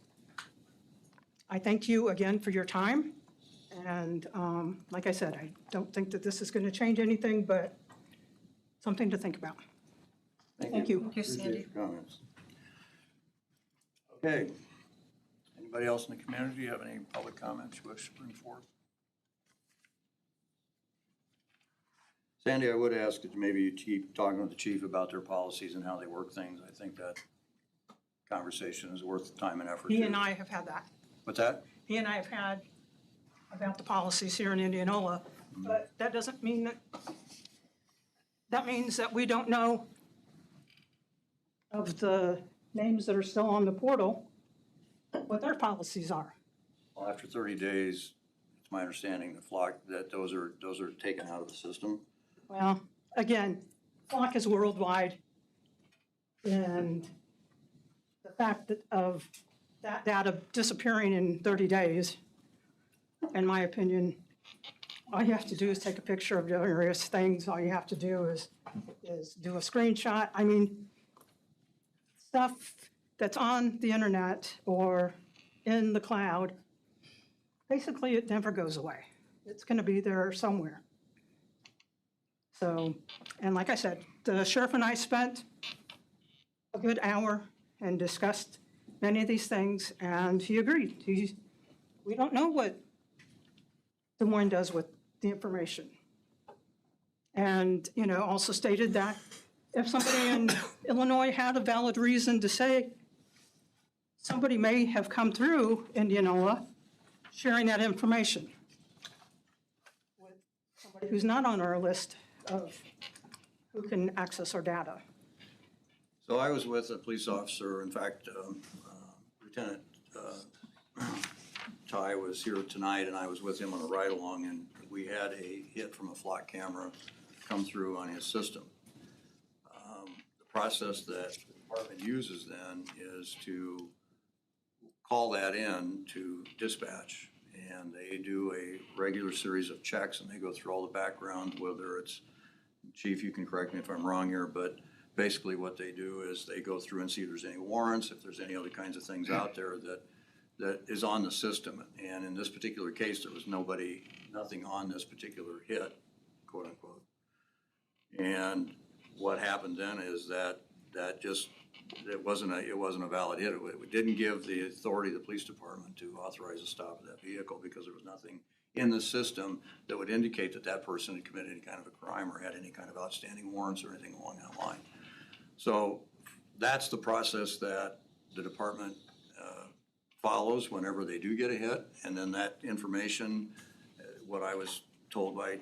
I thank you again for your time. And like I said, I don't think that this is going to change anything, but something to think about. Thank you. Thank you, Sandy. Appreciate your comments. Okay. Anybody else in the community have any public comments you wish to bring forth? Sandy, I would ask that maybe you keep talking with the chief about their policies and how they work things. I think that conversation is worth time and effort. He and I have had that. What's that? He and I have had about the policies here in Indianola, but that doesn't mean that means that we don't know of the names that are still on the portal, what their policies are. Well, after 30 days, it's my understanding that those are taken out of the system. Well, again, flock is worldwide, and the fact of that data disappearing in 30 days, in my opinion, all you have to do is take a picture of various things. All you have to do is do a screenshot. I mean, stuff that's on the internet or in the cloud, basically it never goes away. It's going to be there somewhere. So, and like I said, the sheriff and I spent a good hour and discussed many of these things, and he agreed. We don't know what Des Moines does with the information. And, also stated that if somebody in Illinois had a valid reason to say somebody may have come through Indianola sharing that information with somebody who's not on our list of who can access our data. So I was with a police officer, in fact, Lieutenant Ty was here tonight, and I was with him on a ride-along, and we had a hit from a flock camera come through on his system. The process that the department uses then is to call that in to dispatch, and they do a regular series of checks, and they go through all the background, whether it's, Chief, you can correct me if I'm wrong here, but basically what they do is they go through and see if there's any warrants, if there's any other kinds of things out there that is on the system. And in this particular case, there was nothing on this particular hit, quote unquote. And what happened then is that it wasn't a valid hit. It didn't give the authority of the police department to authorize the stop of that vehicle because there was nothing in the system that would indicate that that person had committed any kind of a crime or had any kind of outstanding warrants or anything along that line. So that's the process that the department follows whenever they do get a hit. And then that information, what I was told by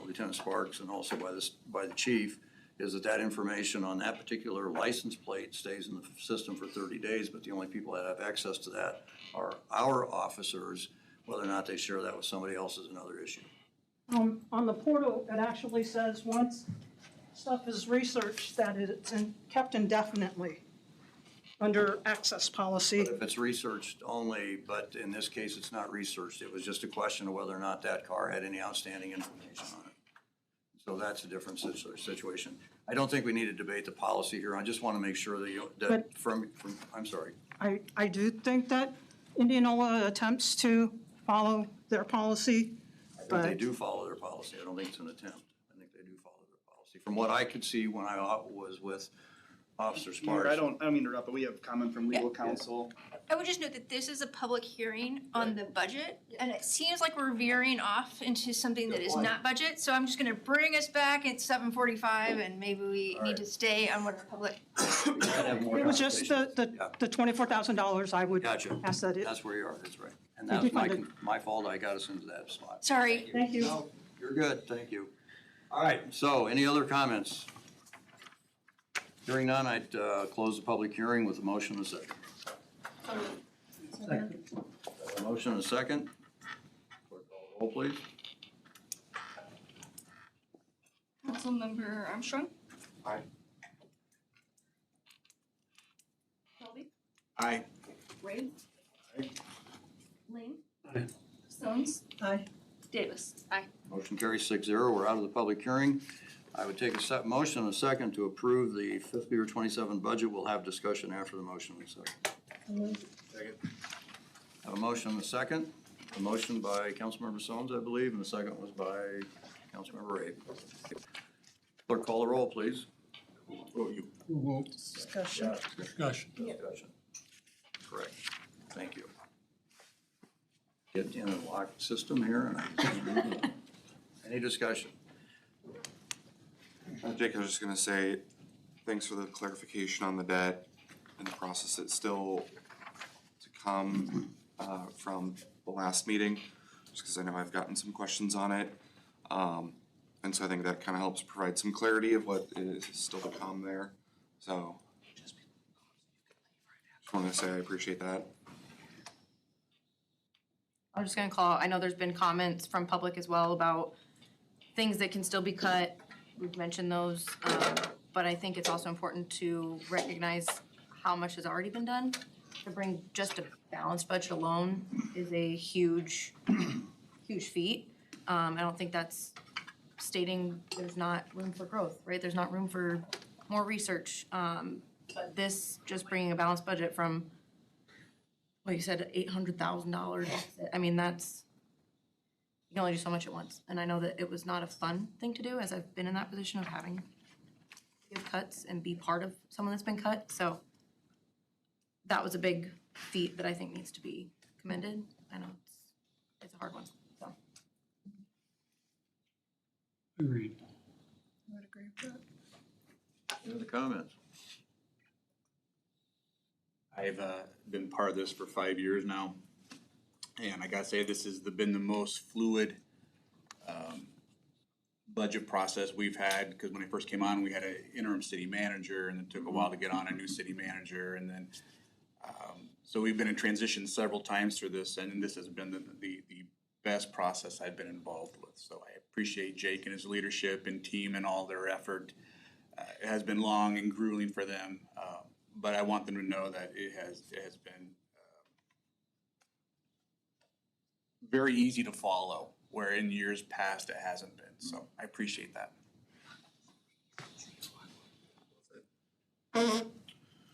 Lieutenant Sparks and also by the chief, is that information on that particular license plate stays in the system for 30 days, but the only people that have access to that are our officers. Whether or not they share that with somebody else is another issue. On the portal, it actually says once stuff is researched that it's kept indefinitely under access policy. But if it's researched only, but in this case it's not researched, it was just a question of whether or not that car had any outstanding information on it. So that's a different situation. I don't think we need to debate the policy here. I just want to make sure that I'm sorry. I do think that Indianola attempts to follow their policy. I think they do follow their policy. I don't think it's an attempt. I think they do follow their policy. From what I could see when I was with Officer Mayor, Sparks. I don't mean to interrupt, but we have comment from legal counsel. I would just note that this is a public hearing on the budget, and it seems like we're veering off into something that is not budget, so I'm just gonna bring us back at 7:45, and maybe we need to stay on what our public. It was just the $24,000 I would Gotcha. ask that it. That's where you are, that's right. And Thank that's you, Funded. my fault, I got us into that spot. Sorry. Thank you. No, you're good, thank you. All right, so any other comments? Hearing none, I'd close the public hearing with a motion and a second. A motion and a second. Clerk call the roll, please. Councilmember Armstrong. Aye. Dolby. Aye. Ray. Aye. Lane. Aye. Stones. Aye. Davis. Motion carries 6-0. We're out of the public hearing. I would take a motion and a second to approve the fiscal year 27 budget. We'll have discussion after the motion and second. Second. Have a motion and a second. A motion by Councilmember Sones, I believe, and the second was by Councilmember Ray. Clerk, call the roll, please. Oh, you. Discussion. Discussion. Discussion. Correct. Thank you. Get in a locked system here. Any discussion? Jake, I was just gonna say, thanks for the clarification on the debt and the process that's still to come from the last meeting, just because I know I've gotten some questions on it. And so I think that kind of helps provide some clarity of what is still to come there. So just want to say I appreciate that. I'm just gonna call, I know there's been comments from public as well about things that can still be cut. We've mentioned those, but I think it's also important to recognize how much has already been done. To bring just a balanced budget alone is a huge, huge feat. I don't think that's stating there's not room for growth, right? There's not room for more research. But this, just bringing a balanced budget from, well, you said $800,000. I mean, that's, you can only do so much at once. And I know that it was not a fun thing to do, as I've been in that position of having to give cuts and be part of someone that's been cut. So that was a big feat that I think needs to be commended. I know it's a hard one, so. Agreed. I would agree with that. Any other comments? I've been part of this for 5 years now. And I gotta say, this has been the most fluid budget process we've had, because when I first came on, we had an interim city manager, and it took a while to get on a new city manager, and then, so we've been in transition several times through this, and this has been the best process I've been involved with. So I appreciate Jake and his leadership and team and all their effort. It has been long and grueling for them, but I want them to know that it has been very easy to follow, where in years past it hasn't been. So I appreciate that.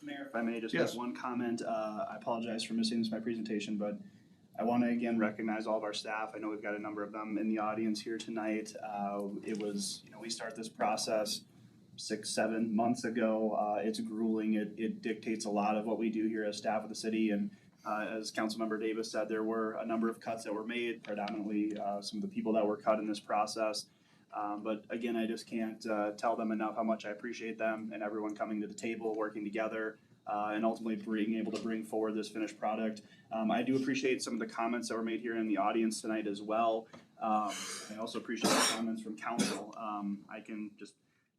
Mayor, if I may just Yes. have one comment, I apologize for missing this in my presentation, but I want to again recognize all of our staff. I know we've got a number of them in the audience here tonight. It was, we started this process 6-7 months ago. It's grueling. It dictates a lot of what we do here as staff of the city. And as Councilmember Davis said, there were a number of cuts that were made, predominantly some of the people that were cut in this process. But again, I just can't tell them enough how much I appreciate them and everyone coming to the table, working together, and ultimately being able to bring forward this finished product. I do appreciate some of the comments that were made here in the audience tonight as well. I also appreciate the comments from council. I can just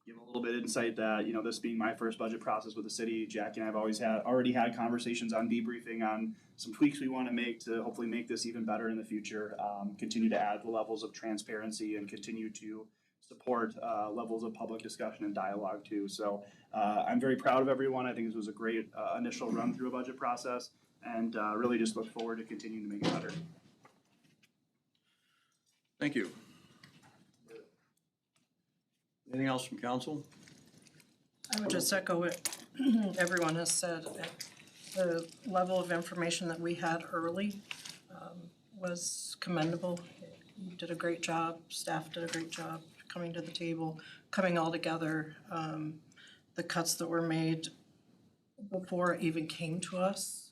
give a little bit of insight that, this being my first budget process with the city, Jackie and I have already had conversations on debriefing on some tweaks we want to make to hopefully make this even better in the future, continue to add the levels of transparency and continue to support levels of public discussion and dialogue too. So I'm very proud of everyone. I think this was a great initial run through a budget process, and really just look forward to continuing to make it better. Thank you. Anything else from council? I would just echo what everyone has said. The level of information that we had early was commendable. You did a great job, staff did a great job coming to the table, coming all together. the cuts that were made before it even came to us.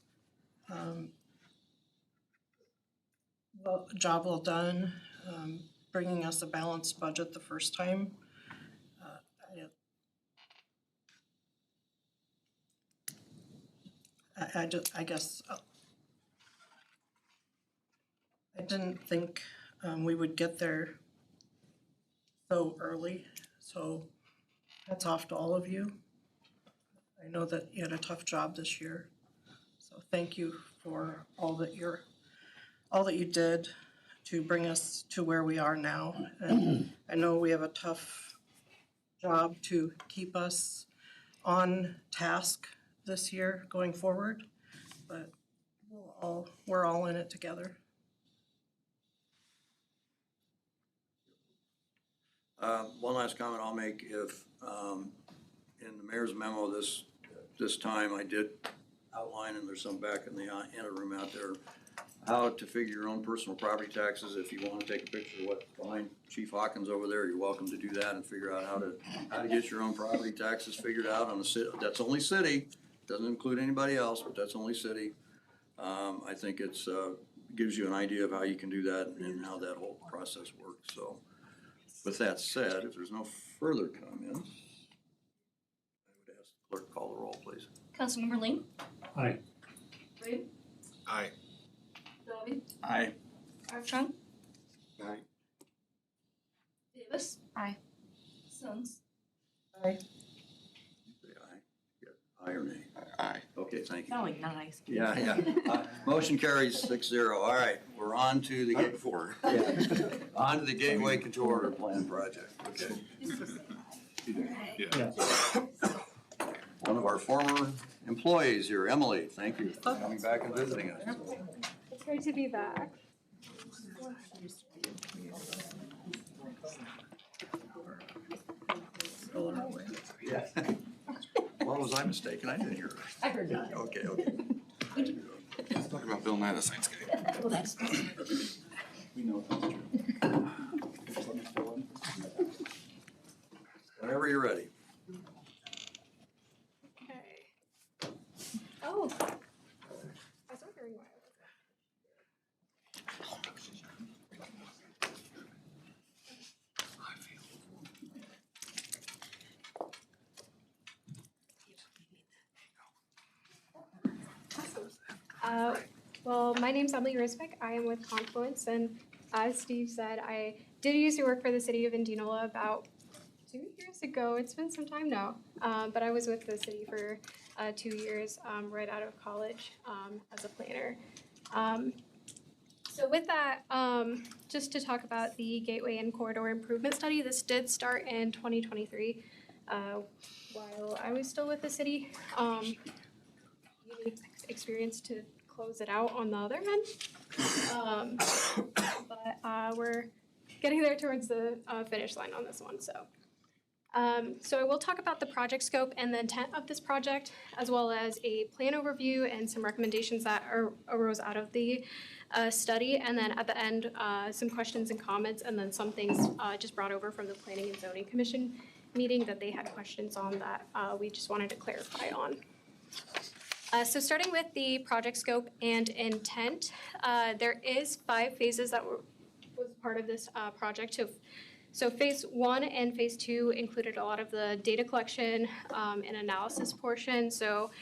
Well, job well done, bringing us a balanced budget the first time. I guess I didn't think we would get there so early, so hats off to all of you. I know that you had a tough job this year, so thank you for all that you did to bring us to where we are now. And I know we have a tough job to keep us on task this year going forward, but we're all in it together. One last comment I'll make, if, in the mayor's memo this time, I did outline, and there's some back in the room out there, how to figure your own personal property taxes. If you want to take a picture of what's behind Chief Hawkins over there, you're welcome to do that and figure out how to get your own property taxes figured out on a city. That's only city, doesn't include anybody else, but that's only city. I think it's gives you an idea of how you can do that and how that whole process works. So with that said, if there's no further comments, I would ask the clerk to call the roll, please. Councilmember Ling, Aye. Reed, Aye. Dovey, Aye. Armstrong, Aye. Davis. Aye. Sims. Aye. Say aye. Yeah, aye or nay? Aye. Okay, thank you. Sounding nice. Yeah. Motion carries 6-0. All right, we're on to the Not before. on to the Gateway Control Plan project. Okay. Yeah. One of our former employees here, Emily, thank you for coming back and visiting us. It's great to be back. Yeah. Well, was I mistaken? I didn't hear it. I heard that. Okay. Let's talk about Bill Nye the Science Guy. Well, that's. We know that's true. Whenever you're ready. Okay. Oh. I was wondering why I was. Well, my name's Emily Risbeck. I am with Confluence, and as Steve said, I did used to work for the city of Indianola about 2 years ago. It's been some time now, but I was with the city for 2 years right out of college as a planner. So with that, just to talk about the Gateway and Corridor Improvement Study, this did start in 2023 while I was still with the city. Unique experience to close it out on the other end. But we're getting there towards the finish line on this one, so. So I will talk about the project scope and the intent of this project, as well as a plan overview and some recommendations that arose out of the study. And then at the end, some questions and comments, and then some things just brought over from the Planning and Zoning Commission meeting that they had questions on that we just wanted to clarify on. So starting with the project scope and intent, there is 5 phases that was part of this project. So phase 1 and phase 2 included a lot of the data collection and analysis portion. So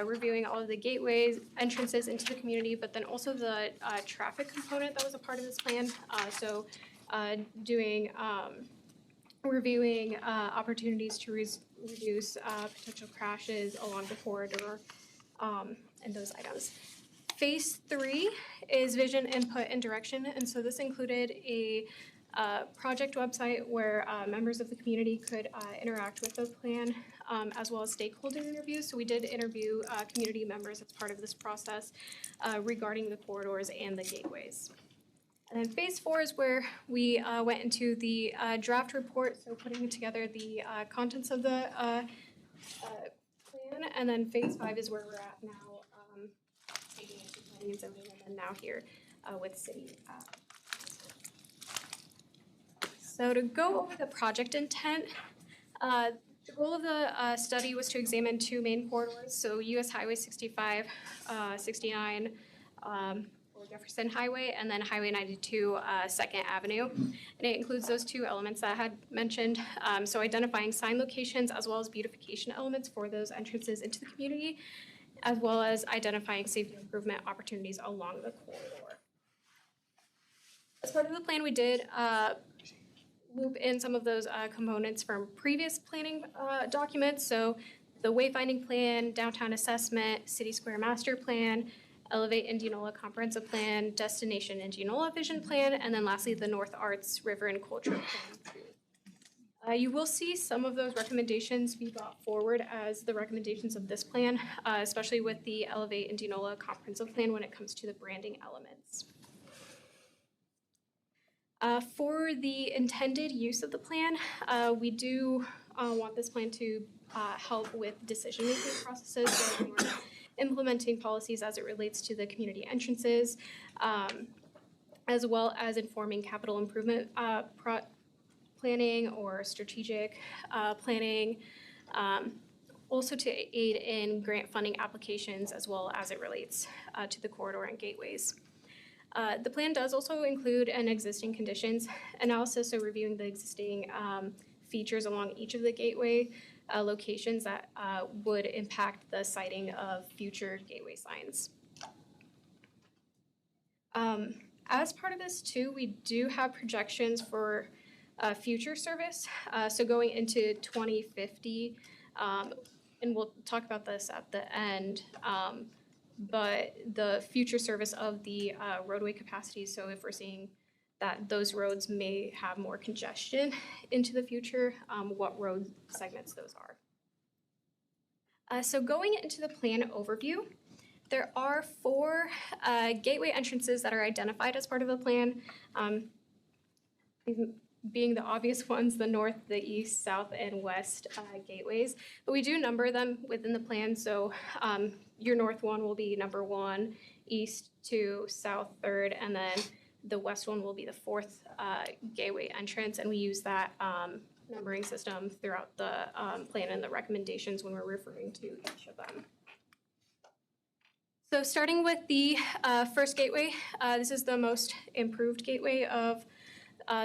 reviewing all of the gateways, entrances into the community, but then also the traffic component that was a part of this plan. So doing reviewing opportunities to reduce potential crashes along the corridor and those items. Phase 3 is vision, input, and direction. And so this included a project website where members of the community could interact with the plan, as well as stakeholder interviews. So we did interview community members as part of this process regarding the corridors and the gateways. And then phase 4 is where we went into the draft report, so putting together the contents of the plan. And then phase 5 is where we're at now, taking it to planning and zoning, and then now here with city. So to go over the project intent, The goal of the study was to examine two main corridors, so US Highway 65, 69, or Jefferson Highway, and then Highway 92, 2nd Avenue. And it includes those two elements that I had mentioned. So identifying sign locations as well as beautification elements for those entrances into the community, as well as identifying safety improvement opportunities along the corridor. As part of the plan, we did loop in some of those components from previous planning documents. So the wayfinding plan, downtown assessment, city square master plan, Elevate Indianola comprehensive plan, destination Indianola vision plan, and then lastly, the North Arts River and Culture plan. You will see some of those recommendations be brought forward as the recommendations of this plan, especially with the Elevate Indianola comprehensive plan when it comes to the branding elements. For the intended use of the plan, we do want this plan to help with decision-making processes, so when we're implementing policies as it relates to the community entrances, as well as informing capital improvement planning or strategic planning, also to aid in grant funding applications as well as it relates to the corridor and gateways. The plan does also include an existing conditions analysis, so reviewing the existing features along each of the gateway locations that would impact the siting of future gateway signs. As part of this too, we do have projections for future service. So going into 2050, and we'll talk about this at the end, but the future service of the roadway capacity. So if we're seeing that those roads may have more congestion into the future, what road segments those are. So going into the plan overview, there are 4 gateway entrances that are identified as part of the plan. Being the obvious ones, the north, the east, south, and west gateways. But we do number them within the plan, so your north one will be number 1, east 2, south 3rd, and then the west one will be the 4th gateway entrance, and we use that numbering system throughout the plan and the recommendations when we're referring to each of them. So starting with the first gateway, this is the most improved gateway of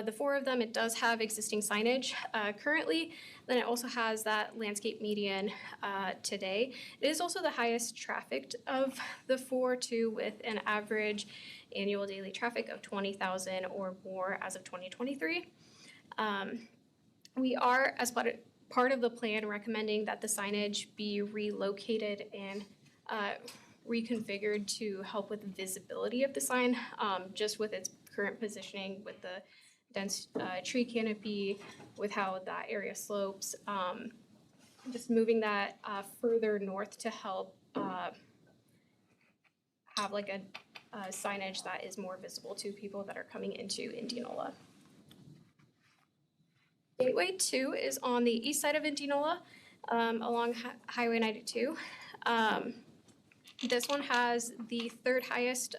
the 4 of them. It does have existing signage currently. Then it also has that landscape median today. It is also the highest trafficked of the 4 too, with an average annual daily traffic of 20,000 or more as of 2023. We are, as part of the plan, recommending that the signage be relocated and reconfigured to help with visibility of the sign, just with its current positioning with the dense tree canopy, with how that area slopes. Just moving that further north to help have like a signage that is more visible to people that are coming into Indianola. Gateway 2 is on the east side of Indianola, along Highway 92. This one has the 3rd highest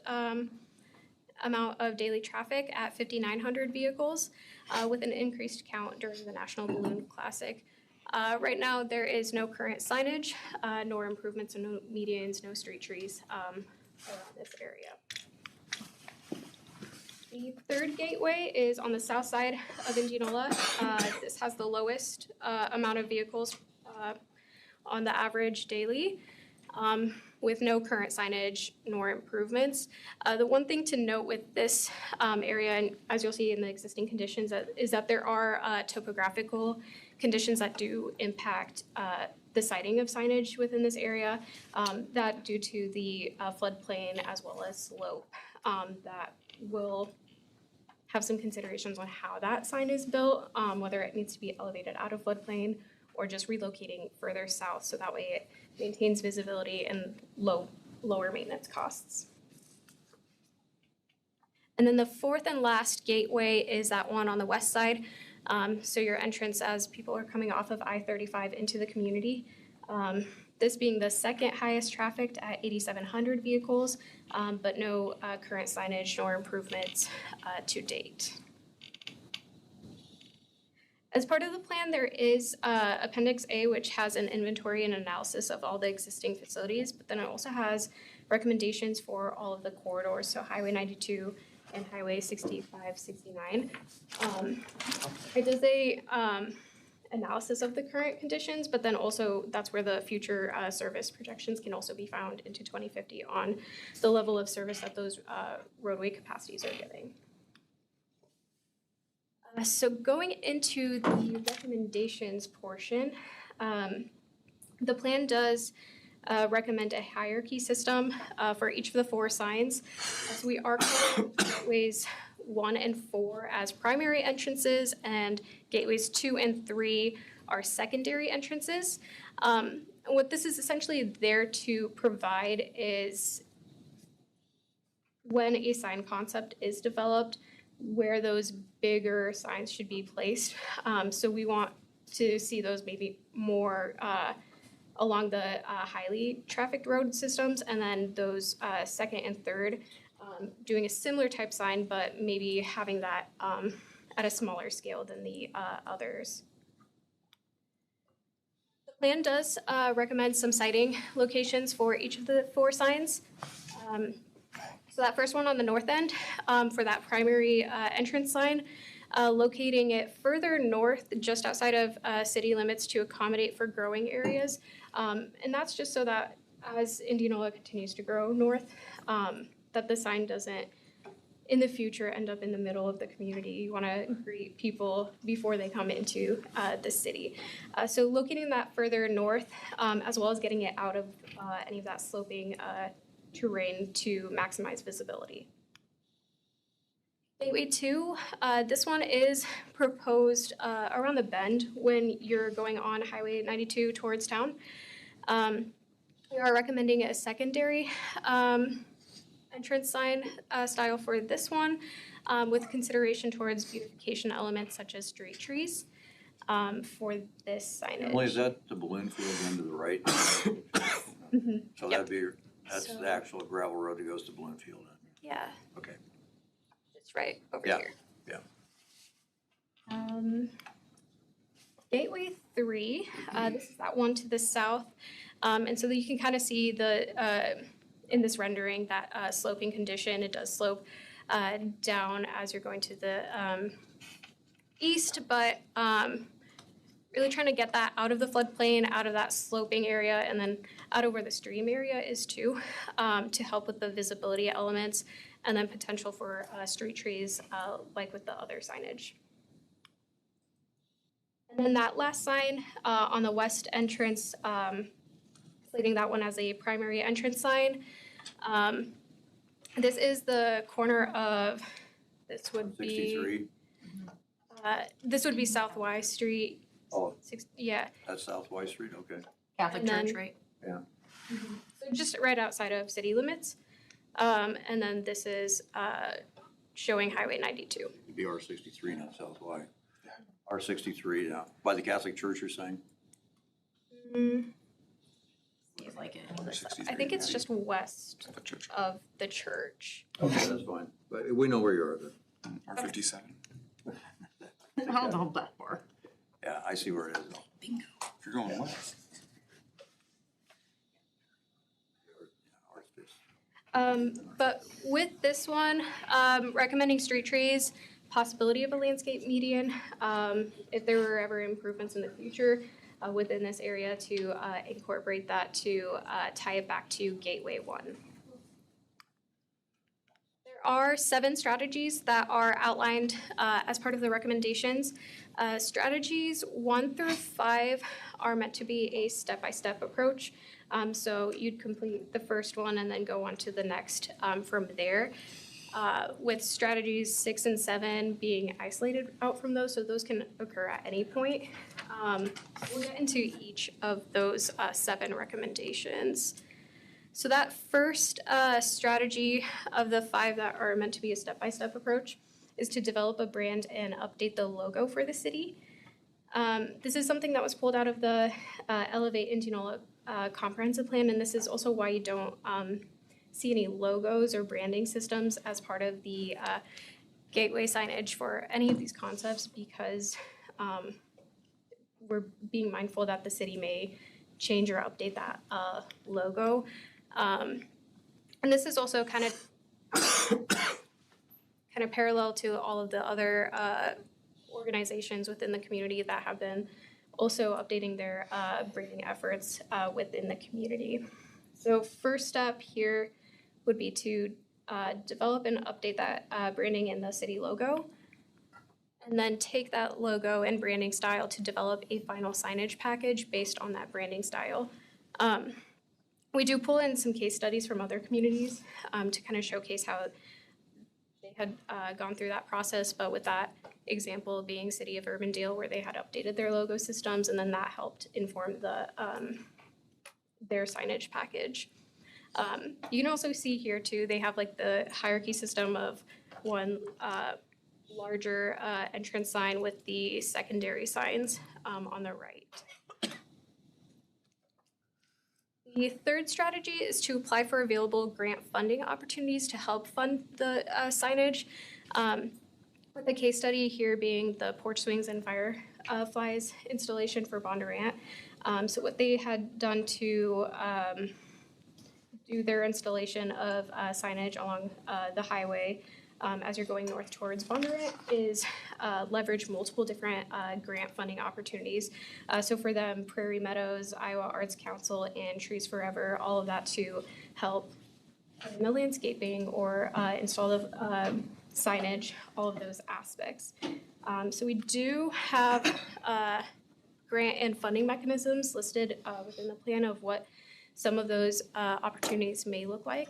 amount of daily traffic at 5,900 vehicles, with an increased count during the National Balloon Classic. Right now, there is no current signage, nor improvements, no medians, no street trees around this area. The 3rd gateway is on the south side of Indianola. This has the lowest amount of vehicles on the average daily, with no current signage nor improvements. The one thing to note with this area, and as you'll see in the existing conditions, is that there are topographical conditions that do impact the siting of signage within this area, that due to the floodplain as well as slope, that will have some considerations on how that sign is built, whether it needs to be elevated out of floodplain or just relocating further south so that way it maintains visibility and lower maintenance costs. And then the 4th and last gateway is that one on the west side. So your entrance as people are coming off of I-35 into the community. This being the 2nd highest trafficked at 8,700 vehicles, but no current signage nor improvements to date. As part of the plan, there is Appendix A, which has an inventory and analysis of all the existing facilities, but then it also has recommendations for all of the corridors, so Highway 92 and Highway 65, 69. It does a analysis of the current conditions, but then also that's where the future service projections can also be found into 2050 on the level of service that those roadway capacities are giving. So going into the recommendations portion, the plan does recommend a hierarchy system for each of the 4 signs. So we are calling gateways 1 and 4 as primary entrances, and gateways 2 and 3 are secondary entrances. What this is essentially there to provide is when a sign concept is developed, where those bigger signs should be placed. So we want to see those maybe more along the highly trafficked road systems, and then those second and third doing a similar type sign, but maybe having that at a smaller scale than the others. The plan does recommend some sighting locations for each of the 4 signs. So that first one on the north end, for that primary entrance sign, locating it further north, just outside of city limits to accommodate for growing areas. And that's just so that as Indianola continues to grow north, that the sign doesn't, in the future, end up in the middle of the community. You want to greet people before they come into the city. So locating that further north, as well as getting it out of any of that sloping terrain to maximize visibility. Gateway 2, this one is proposed around the bend when you're going on Highway 92 towards town. We are recommending a secondary entrance sign style for this one, with consideration towards beautification elements such as street trees for this signage. Emily, is that the balloon field then to the right? So that'd be, that's the actual gravel road that goes to Bloomfield. Yeah. Okay. It's right over Yeah. here. Yeah. Gateway 3, this is that one to the south. And so that you can kind of see the, in this rendering, that sloping condition. It does slope down as you're going to the east, but really trying to get that out of the floodplain, out of that sloping area, and then out of where the stream area is too, to help with the visibility elements, and then potential for street trees like with the other signage. And then that last sign on the west entrance, slating that one as a primary entrance sign. This is the corner of, this would be 63. This would be South Y Street. Oh, Yeah. that's South Y Street, okay. Catholic And then- Church, right? Yeah. So just right outside of city limits. And then this is showing Highway 92. It'd be R63, not South Y. R63, yeah. By the Catholic Church, you're saying? Seems like it. I think it's just west of the church. Okay, that's fine. But we know where you are then. R57. I don't know that far. Yeah, I see where it is. Bingo. If you're going west. But with this one, recommending street trees, possibility of a landscape median, if there were ever improvements in the future within this area to incorporate that to tie it back to Gateway 1. There are 7 strategies that are outlined as part of the recommendations. Strategies 1 through 5 are meant to be a step-by-step approach. So you'd complete the first one and then go on to the next from there. With strategies 6 and 7 being isolated out from those, so those can occur at any point. We'll get into each of those 7 recommendations. So that first strategy of the 5 that are meant to be a step-by-step approach is to develop a brand and update the logo for the city. This is something that was pulled out of the Elevate Indianola comprehensive plan, and this is also why you don't see any logos or branding systems as part of the gateway signage for any of these concepts, because we're being mindful that the city may change or update that logo. And this is also kind of parallel to all of the other organizations within the community that have been also updating their branding efforts within the community. So first step here would be to develop and update that branding in the city logo, and then take that logo and branding style to develop a final signage package based on that branding style. We do pull in some case studies from other communities to kind of showcase how they had gone through that process, but with that example being City of Urbandale, where they had updated their logo systems, and then that helped inform their signage package. You can also see here too, they have like the hierarchy system of one larger entrance sign with the secondary signs on the right. The third strategy is to apply for available grant funding opportunities to help fund the signage. With the case study here being the porch swings and fireflies installation for Bondurant. So what they had done to do their installation of signage along the highway as you're going north towards Bondurant is leverage multiple different grant funding opportunities. So for them, Prairie Meadows, Iowa Arts Council, and Trees Forever, all of that to help in the landscaping or install the signage, all of those aspects. So we do have grant and funding mechanisms listed within the plan of what some of those opportunities may look like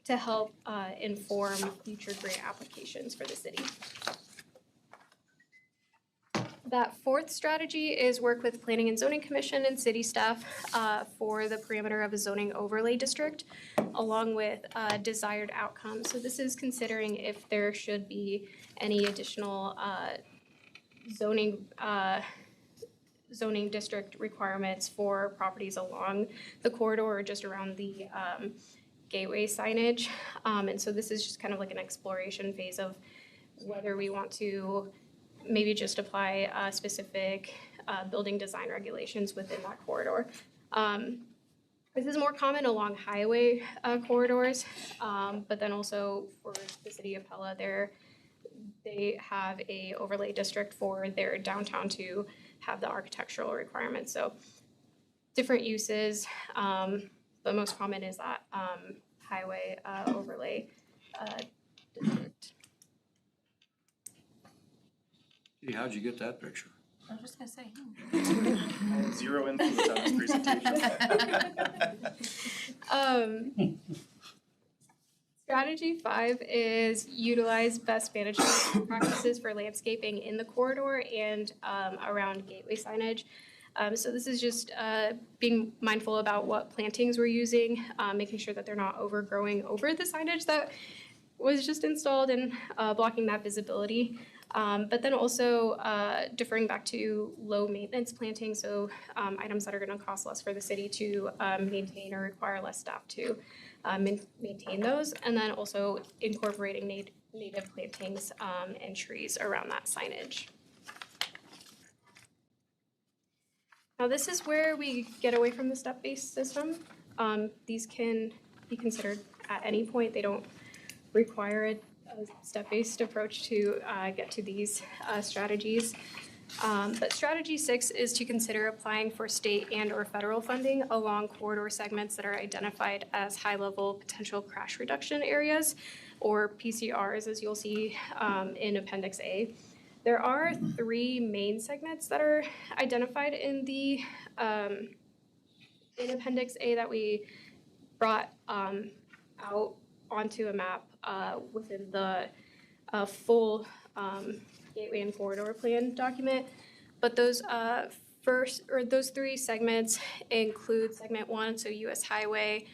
to help inform future grant applications for the city. That fourth strategy is work with Planning and Zoning Commission and city staff for the parameter of a zoning overlay district, along with desired outcomes. So this is considering if there should be any additional zoning district requirements for properties along the corridor or just around the gateway signage. And so this is just kind of like an exploration phase of whether we want to maybe just apply specific building design regulations within that corridor. This is more common along highway corridors, but then also for the city of Pella, they have a overlay district for their downtown to have the architectural requirements. So different uses, but most common is that highway overlay district. Gee, how'd you get that picture? I was just gonna say. Zero influence on this presentation. Strategy 5 is utilize best management practices for landscaping in the corridor and around gateway signage. So this is just being mindful about what plantings we're using, making sure that they're not overgrowing over the signage that was just installed and blocking that visibility. But then also deferring back to low maintenance planting, so items that are going to cost less for the city to maintain or require less staff to maintain those, and then also incorporating native plantings and trees around that signage. Now this is where we get away from the step-based system. These can be considered at any point. They don't require a step-based approach to get to these strategies. But strategy 6 is to consider applying for state and or federal funding along corridor segments that are identified as high-level potential crash reduction areas, or PCRs, as you'll see in Appendix A. There are 3 main segments that are identified in the in Appendix A that we brought out onto a map within the full gateway and corridor plan document. But those those 3 segments include segment 1, so US Highway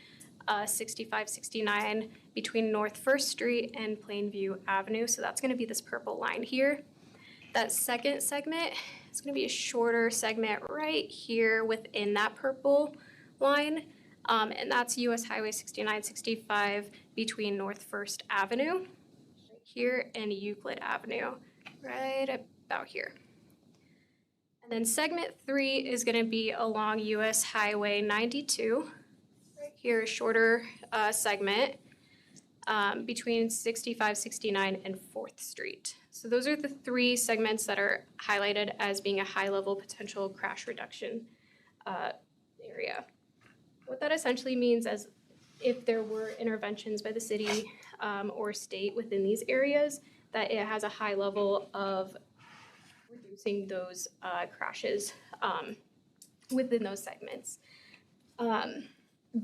6569 between North 1st Street and Plainview Avenue. So that's going to be this purple line here. That second segment is going to be a shorter segment right here within that purple line. And that's US Highway 6965 between North 1st Avenue right here and Euclid Avenue right about here. And then segment 3 is gonna be along US Highway 92. Right here, a shorter segment between 65, 69, and 4th Street. So those are the 3 segments that are highlighted as being a high-level potential crash reduction area. What that essentially means is if there were interventions by the city or state within these areas, that it has a high level of reducing those crashes within those segments.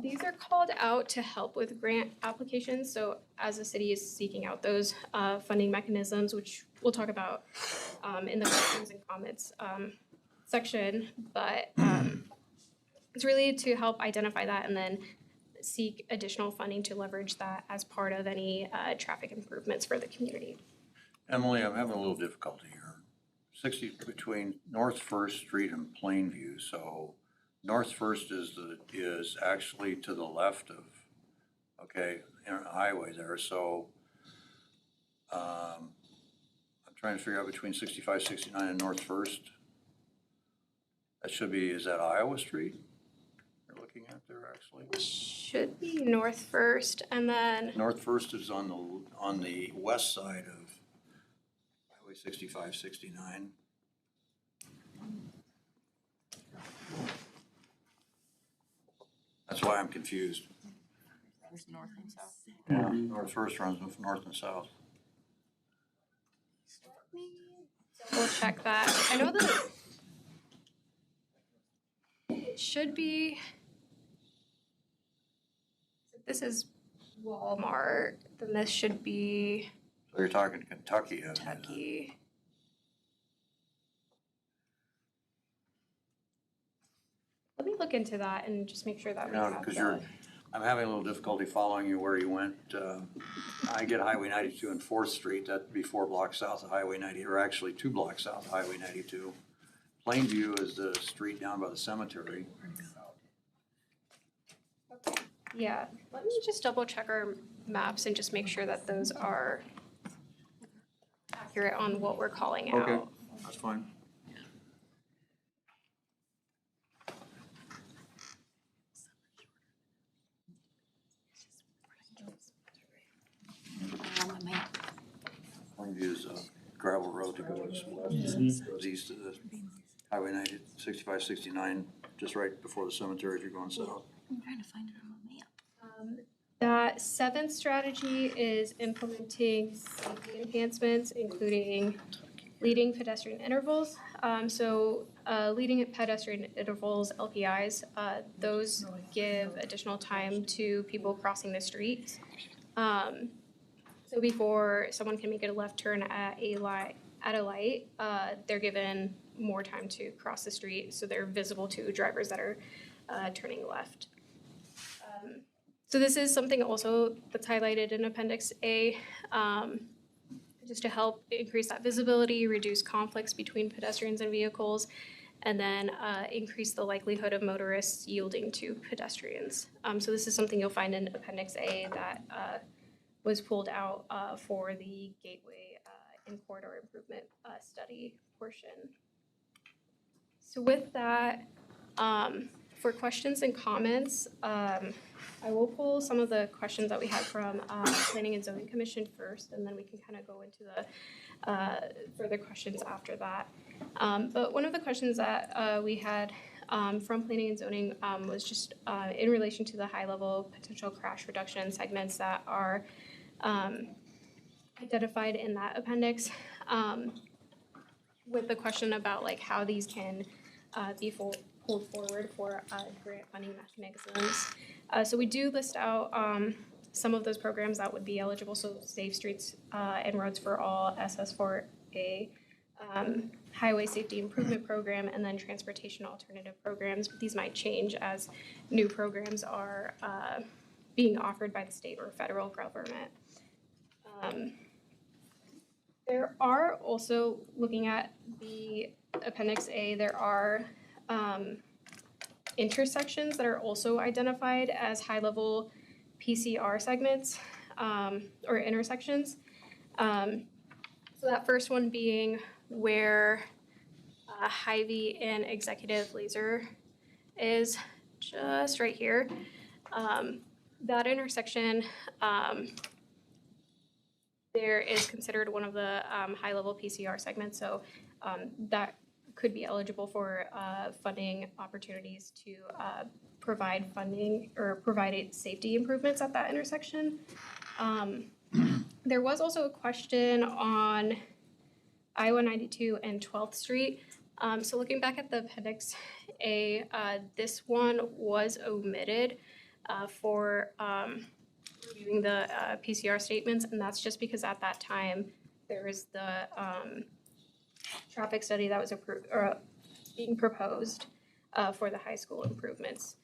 These are called out to help with grant applications. So as the city is seeking out those funding mechanisms, which we'll talk about in the questions and comments section, but it's really to help identify that and then seek additional funding to leverage that as part of any traffic improvements for the community. Emily, I'm having a little difficulty here. 60 between North First Street and Plainview, so North First is actually to the left of, okay, highway there, so I'm trying to figure out between 65, 69 and North First. That should be, is that Iowa Street you're looking at there actually? Should be North First, and then North First is on the west side of Highway 65, 69. That's why I'm confused. There's north and south. Yeah, North First runs north and south. we'll check that. I know that it should be, this is Walmart, then this should be So you're talking Kentucky. Kentucky. Let me look into that and just make sure that we have Because that. I'm having a little difficulty following you where you went. I get Highway 92 and 4th Street, that'd be 4 blocks south of Highway 90, or actually 2 blocks south of Highway 92. Plainview is the street down by the cemetery. Yeah, let me just double check our maps and just make sure that those are accurate on what we're calling out. Okay, that's fine. Plainview is a gravel road that goes west, goes east of the Highway 90, 65, 69, just right before the cemetery if you're going south. I'm trying to find it on the map. That seventh strategy is implementing safety enhancements, including leading pedestrian intervals. Leading pedestrian intervals, LPIs, those give additional time to people crossing the street. So before someone can make a left turn at a light, they're given more time to cross the street, so they're visible to drivers that are turning left. So this is something also that's highlighted in Appendix A, just to help increase that visibility, reduce conflicts between pedestrians and vehicles, and then increase the likelihood of motorists yielding to pedestrians. So this is something you'll find in Appendix A that was pulled out for the Gateway and Corridor Improvement Study portion. So with that, for questions and comments, I will pull some of the questions that we had from Planning and Zoning Commission first, and then we can kind of go into the further questions after that. But one of the questions that we had from Planning and Zoning was just in relation to the high-level potential crash reduction segments that are identified in that appendix, with the question about like how these can be pulled forward for grant funding mechanisms. So we do list out some of those programs that would be eligible, so Safe Streets and Roads for All, SS4A, Highway Safety Improvement Program, and then Transportation Alternative Programs. But these might change as new programs are being offered by the state or federal government. There are also, looking at the Appendix A, there are intersections that are also identified as high-level PCR segments or intersections. So that first one being where Hy-Vee and Executive Laser is just right here. That intersection, there is considered one of the high-level PCR segments, so that could be eligible for funding opportunities to provide funding or provide safety improvements at that intersection. There was also a question on Iowa 92 and 12th Street. So looking back at the Appendix A, this one was omitted for reviewing the PCR statements, and that's just because at that time there was the traffic study that was approved or being proposed for the high school improvements.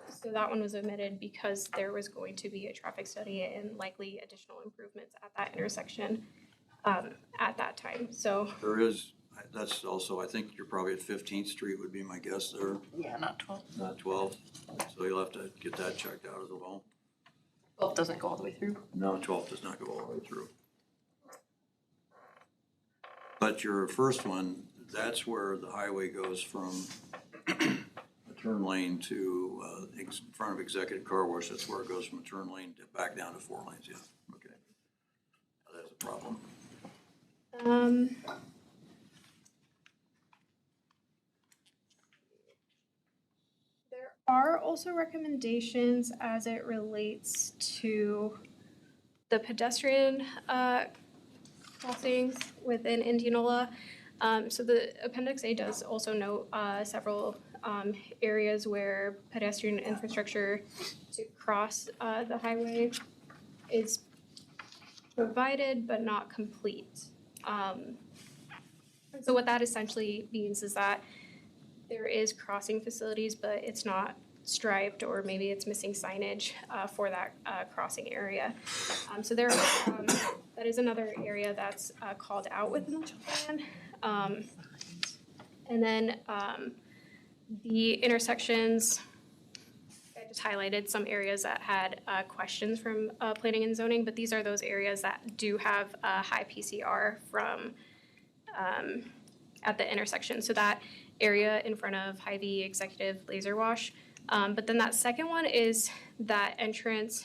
So that one was omitted because there was going to be a traffic study and likely additional improvements at that intersection at that time. So There is, that's also, I think you're probably at 15th Street would be my guess there, Yeah, not 12. not 12th. So you'll have to get that checked out as well. 12 doesn't go all the way through. No, 12th does not go all the way through. But your first one, that's where the highway goes from a turn lane to in front of Executive Car Wash. That's where it goes from a turn lane to back down to 4 lanes, yeah, okay. That's a problem. There are also recommendations as it relates to the pedestrian crossings within Indianola. So the Appendix A does also note several areas where pedestrian infrastructure to cross the highway is provided but not complete. So what that essentially means is that there is crossing facilities, but it's not striped, or maybe it's missing signage for that crossing area. So there, that is another area that's called out within the plan. And then the intersections, I just highlighted some areas that had questions from planning and zoning, but these are those areas that do have high PCR from at the intersection. So that area in front of Hy-Vee Executive Laser Wash. But then that second one is that entrance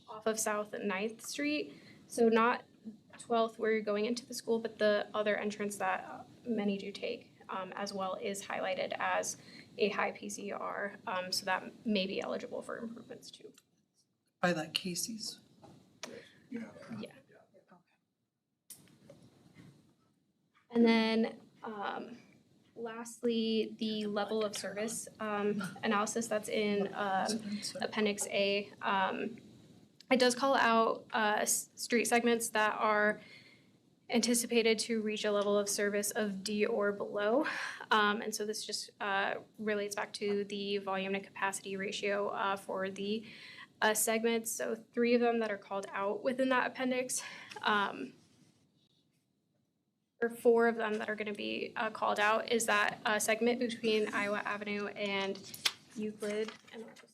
off of South 9th Street. So not 12th where you're going into the school, but the other entrance that many do take as well is highlighted as a high PCR. So that may be eligible for improvements too. By that Casey's. Yeah. And then lastly, the level of service analysis that's in Appendix A. It does call out street segments that are anticipated to reach a level of service of D or below. And so this just relates back to the volume to capacity ratio for the segments. So 3 of them that are called out within that appendix. Or 4 of them that are going to be called out is that segment between Iowa Avenue and Euclid. And I'll just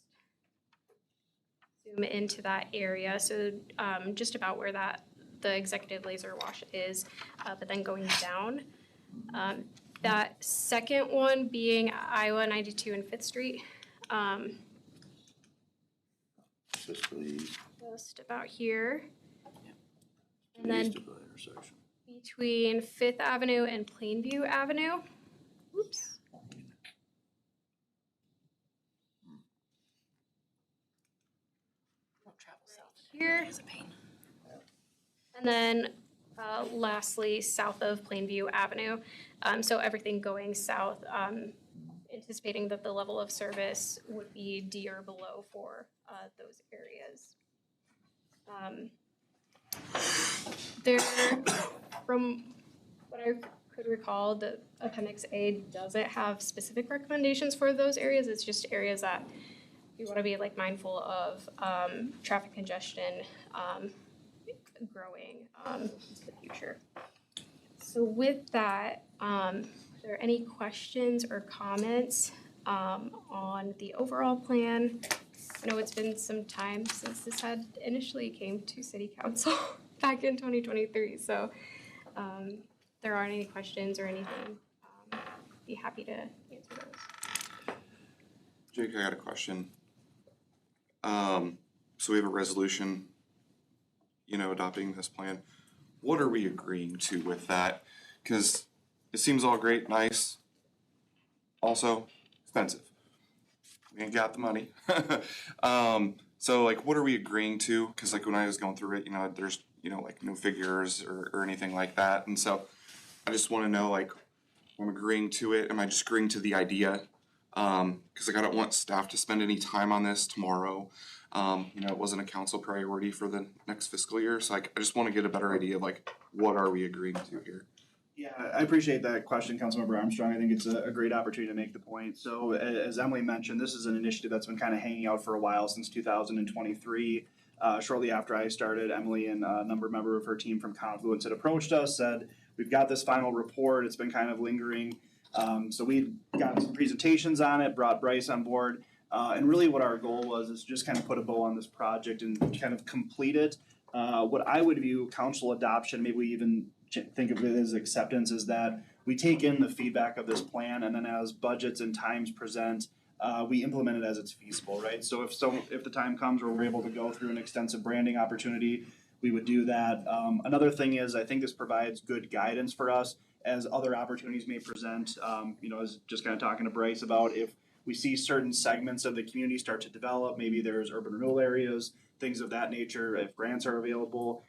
zoom into that area. So just about where the Executive Laser Wash is, but then going down. That second one being Iowa 92 and 5th Street. Just about here. And then East of the intersection. between 5th Avenue and Plainview Avenue. Oops. Here. And then lastly, south of Plainview Avenue. So everything going south, anticipating that the level of service would be D or below for those areas. There, from what I could recall, the Appendix A doesn't have specific recommendations for those areas. It's just areas that you want to be like mindful of traffic congestion growing into the future. So with that, are there any questions or comments on the overall plan? I know it's been some time since this had initially came to City Council back in 2023. So there aren't any questions or anything be happy to answer those. Jake, I got a question. So we have a resolution, adopting this plan. What are we agreeing to with that? Because it seems all great, nice, also expensive. We ain't got the money. So like, what are we agreeing to? Because like when I was going through it, there's, like no figures or anything like that. And so I just want to know, like, I'm agreeing to it. Am I just agreeing to the idea? Because like I don't want staff to spend any time on this tomorrow. It wasn't a council priority for the next fiscal year. So like, I just want to get a better idea of like, what are we agreeing to here? Yeah, I appreciate that question, Councilmember Armstrong. I think it's a great opportunity to make the point. So as Emily mentioned, this is an initiative that's been kind of hanging out for a while, since 2023. Shortly after I started, Emily and a member of her team from Confluence had approached us, said, we've got this final report, it's been kind of lingering. So we got some presentations on it, brought Bryce on board. And really what our goal was is just kind of put a bow on this project and kind of complete it. What I would view council adoption, maybe we even think of it as acceptance, is that we take in the feedback of this plan, and then as budgets and times present, we implement it as it's feasible, right? So if the time comes where we're able to go through an extensive branding opportunity, we would do that. Another thing is, I think this provides good guidance for us as other opportunities may present. As just kind of talking to Bryce about, if we see certain segments of the community start to develop, maybe there's urban renewal areas, things of that nature, if grants are available.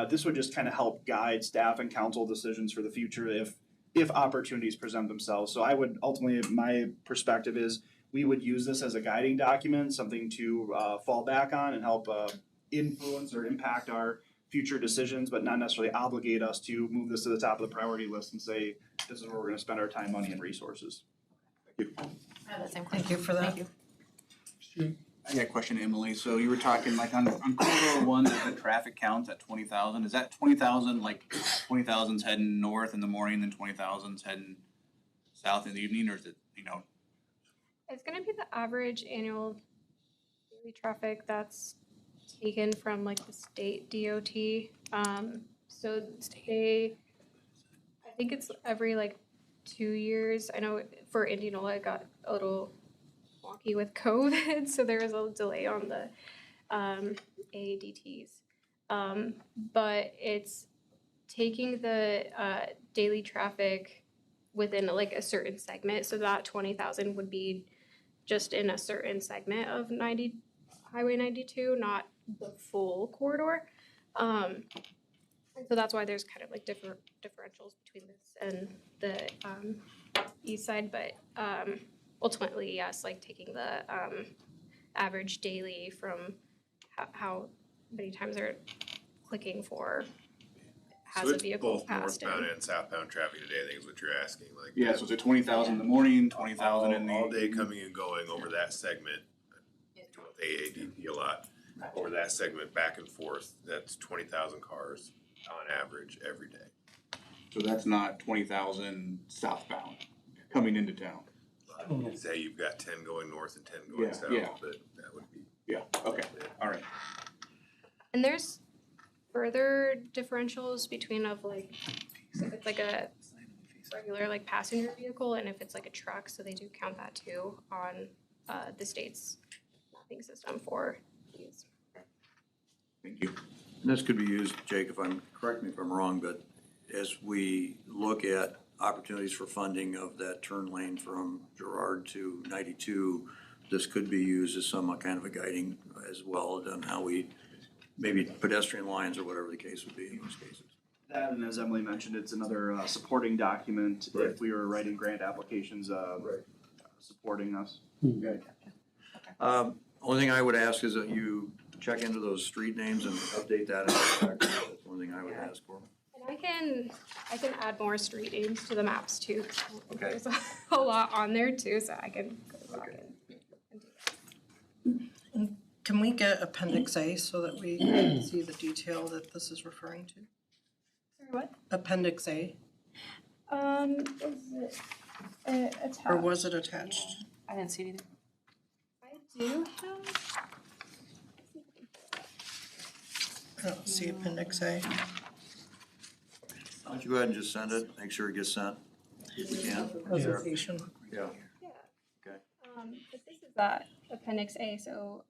This would just kind of help guide staff and council decisions for the future if opportunities present themselves. So I would ultimately, my perspective is, we would use this as a guiding document, something to fall back on and help influence or impact our future decisions, but not necessarily obligate us to move this to the top of the priority list and say, this is where we're going to spend our time, money, and resources. Thank you. Thank you for that. Thank you. I got a question, Emily. So you were talking like on corridor one, the traffic counts at 20,000. Is that 20,000, like 20,000's heading north in the morning, then 20,000's heading south in the evening, or is it, It's gonna be the average annual daily traffic that's taken from like the state DOT. So I think it's every like 2 years. I know for Indianola, it got a little wonky with COVID, so there was a delay on the AADTs. But it's taking the daily traffic within like a certain segment, so that 20,000 would be just in a certain segment of Highway 92, not the full corridor. And so that's why there's kind of like different differentials between this and the east side, but ultimately, yes, like taking the average daily from how many times they're clicking for has a vehicle passed in. So it's both northbound and southbound traffic today, I think is what you're asking, like. yeah, so is it 20,000 in the morning, 20,000 in the All day coming and going over that segment, with AADP a lot, over that segment back and forth, that's 20,000 cars on average every day. So that's not 20,000 southbound coming into town. You could say you've got 10 going north and 10 going south, yeah. but that would be. Yeah, okay, all right. And there's further differentials between of like, so if it's like a regular like passenger vehicle and if it's like a truck, so they do count that too on the state's mapping system for these. Thank you. And this could be used, Jake, correct me if I'm wrong, but as we look at opportunities for funding of that turn lane from Girard to 92, this could be used as some kind of a guiding as well on how we, maybe pedestrian lines or whatever the case would be in those cases. That, and as Emily mentioned, it's another supporting document if we were writing grant applications supporting us. Okay. Only thing I would ask is that you check into those street names and update that. That's the only thing I would ask for. And I can add more street names to the maps too. Okay. There's a lot on there too, so I can go back and do that. Can we get Appendix A so that we can see the detail that this is referring to? Sorry, what? Appendix A, Is it attached? or was it attached? I didn't see it either. I do have. I don't see Appendix A. Why don't you go ahead and just send it, make sure it gets sent. if we can. Presentation. Yeah. Yeah. Okay. But this is Appendix A, so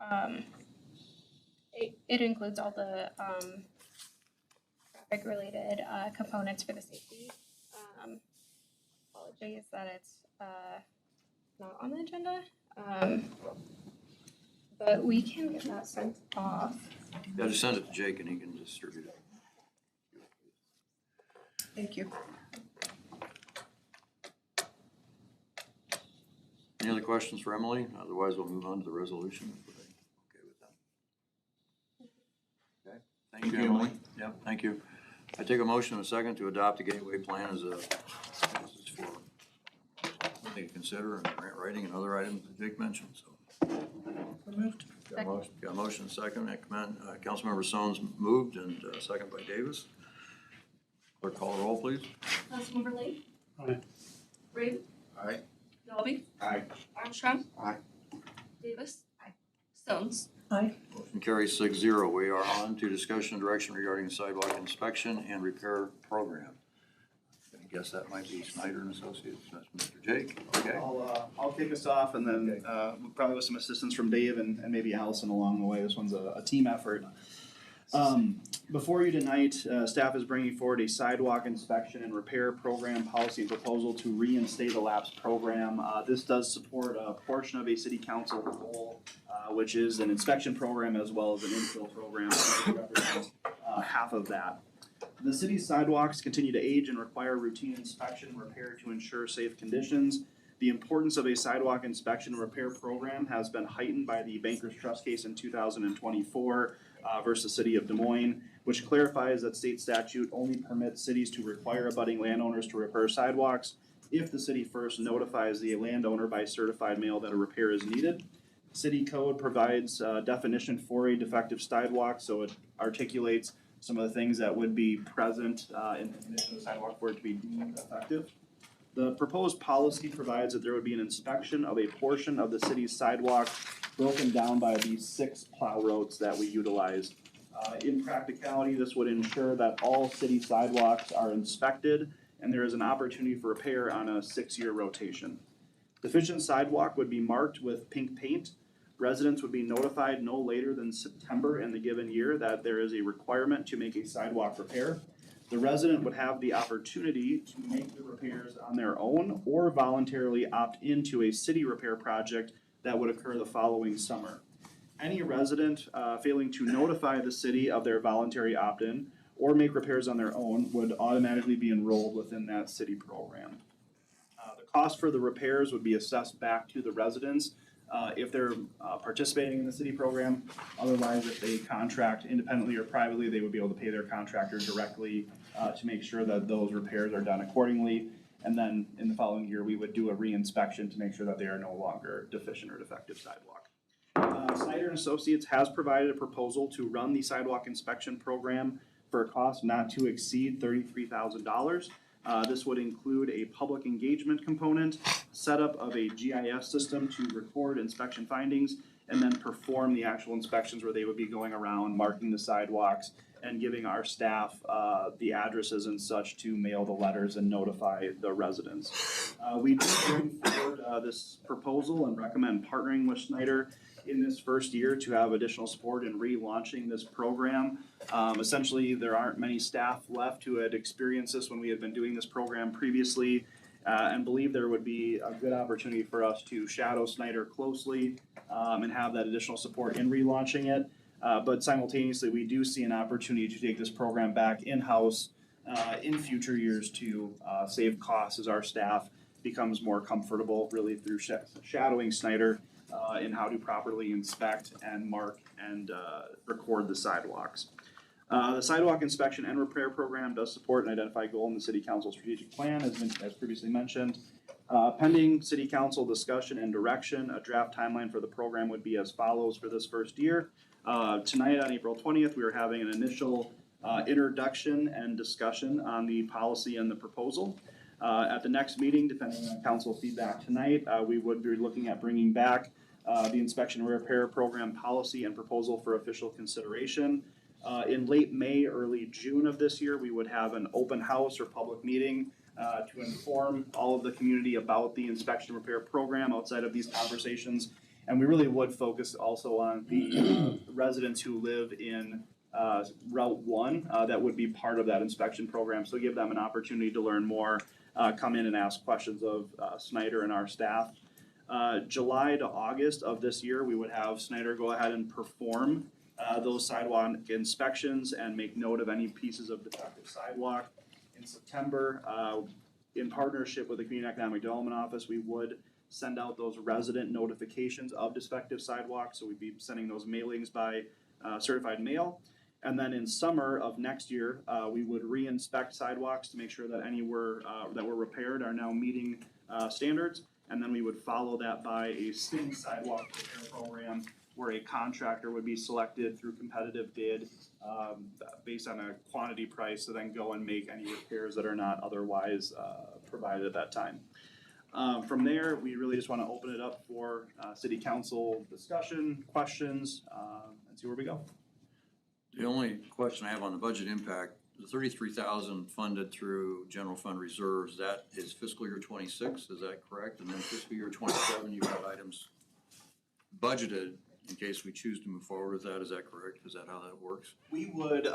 it includes all the traffic-related components for the safety. Apologies that it's not on the agenda, but we can get that sent off. Yeah, just send it to Jake and he can distribute it. Thank you. Any other questions for Emily? Otherwise, we'll move on to the resolution. Okay with that? Okay, thank you, Emily. Yeah, thank you. I take a motion in a second to adopt the Gateway Plan as a, this is for something to consider and grant writing and other items that Jake mentioned, so. Moved. Got a motion and a second. I commend, Councilmember Sones moved and second by Davis. Clerk, call the roll, please. Councilmember Lee? Aye. Reed? Aye. Dalby? Aye. Armstrong? Aye. Davis? Aye. Stones? Aye. Motion carries 6-0. We are on to discussion and direction regarding the sidewalk inspection and repair program. I guess that might be Snyder and Associates. That's Mr. Jake. Okay. I'll kick us off and then, probably with some assistance from Dave and maybe Allison along the way. This one's a team effort. Before you tonight, staff is bringing forward a sidewalk inspection and repair program policy and proposal to reinstate a lapsed program. This does support a portion of a city council goal, which is an inspection program as well as an infill program. So it represents half of that. The city's sidewalks continue to age and require routine inspection and repair to ensure safe conditions. The importance of a sidewalk inspection and repair program has been heightened by the Bankers Trust case in 2024 versus City of Des Moines, which clarifies that state statute only permits cities to require abutting landowners to repair sidewalks if the city first notifies the landowner by certified mail that a repair is needed. City code provides definition for a defective sidewalk, so it articulates some of the things that would be present in the condition of the sidewalk for it to be deemed effective. The proposed policy provides that there would be an inspection of a portion of the city's sidewalk broken down by these 6 plow roads that we utilize. In practicality, this would ensure that all city sidewalks are inspected and there is an opportunity for repair on a 6-year rotation. Deficient sidewalk would be marked with pink paint. Residents would be notified no later than September in the given year that there is a requirement to make a sidewalk repair. The resident would have the opportunity to make the repairs on their own or voluntarily opt into a city repair project that would occur the following summer. Any resident failing to notify the city of their voluntary opt-in or make repairs on their own would automatically be enrolled within that city program. The cost for the repairs would be assessed back to the residents if they're participating in the city program. Otherwise, if they contract independently or privately, they would be able to pay their contractor directly to make sure that those repairs are done accordingly. And then in the following year, we would do a re-inspection to make sure that they are no longer deficient or defective sidewalk. Snyder and Associates has provided a proposal to run the sidewalk inspection program for a cost not to exceed $33,000. This would include a public engagement component, setup of a GIS system to record inspection findings, and then perform the actual inspections where they would be going around, marking the sidewalks, and giving our staff the addresses and such to mail the letters and notify the residents. We do bring forward this proposal and recommend partnering with Snyder in this first year to have additional support in relaunching this program. Essentially, there aren't many staff left who had experienced this when we had been doing this program previously, and believe there would be a good opportunity for us to shadow Snyder closely and have that additional support in relaunching it. But simultaneously, we do see an opportunity to take this program back in-house in future years to save costs as our staff becomes more comfortable really through shadowing Snyder in how to properly inspect and mark and record the sidewalks. The sidewalk inspection and repair program does support an identified goal in the City Council strategic plan, as previously mentioned. Pending City Council discussion and direction, a draft timeline for the program would be as follows for this first year. Tonight on April 20th, we are having an initial introduction and discussion on the policy and the proposal. At the next meeting, depending on council feedback tonight, we would be looking at bringing back the inspection and repair program policy and proposal for official consideration. In late May, early June of this year, we would have an open house or public meeting to inform all of the community about the inspection repair program outside of these conversations. And we really would focus also on the residents who live in Route 1 that would be part of that inspection program. So give them an opportunity to learn more, come in and ask questions of Snyder and our staff. July to August of this year, we would have Snyder go ahead and perform those sidewalk inspections and make note of any pieces of defective sidewalk. In September, in partnership with the Community Economic Development Office, we would send out those resident notifications of defective sidewalks. So we'd be sending those mailings by certified mail. And then in summer of next year, we would re-inspect sidewalks to make sure that any that were repaired are now meeting standards. And then we would follow that by a city sidewalk repair program where a contractor would be selected through competitive bid based on a quantity price to then go and make any repairs that are not otherwise provided at that time. From there, we really just want to open it up for city council discussion, questions, and see where we go. The only question I have on the budget impact, the 33,000 funded through general fund reserves, that is fiscal year 26, is that correct? And then fiscal year 27, you've got items budgeted in case we choose to move forward with that, is that correct? Is that how that works? We would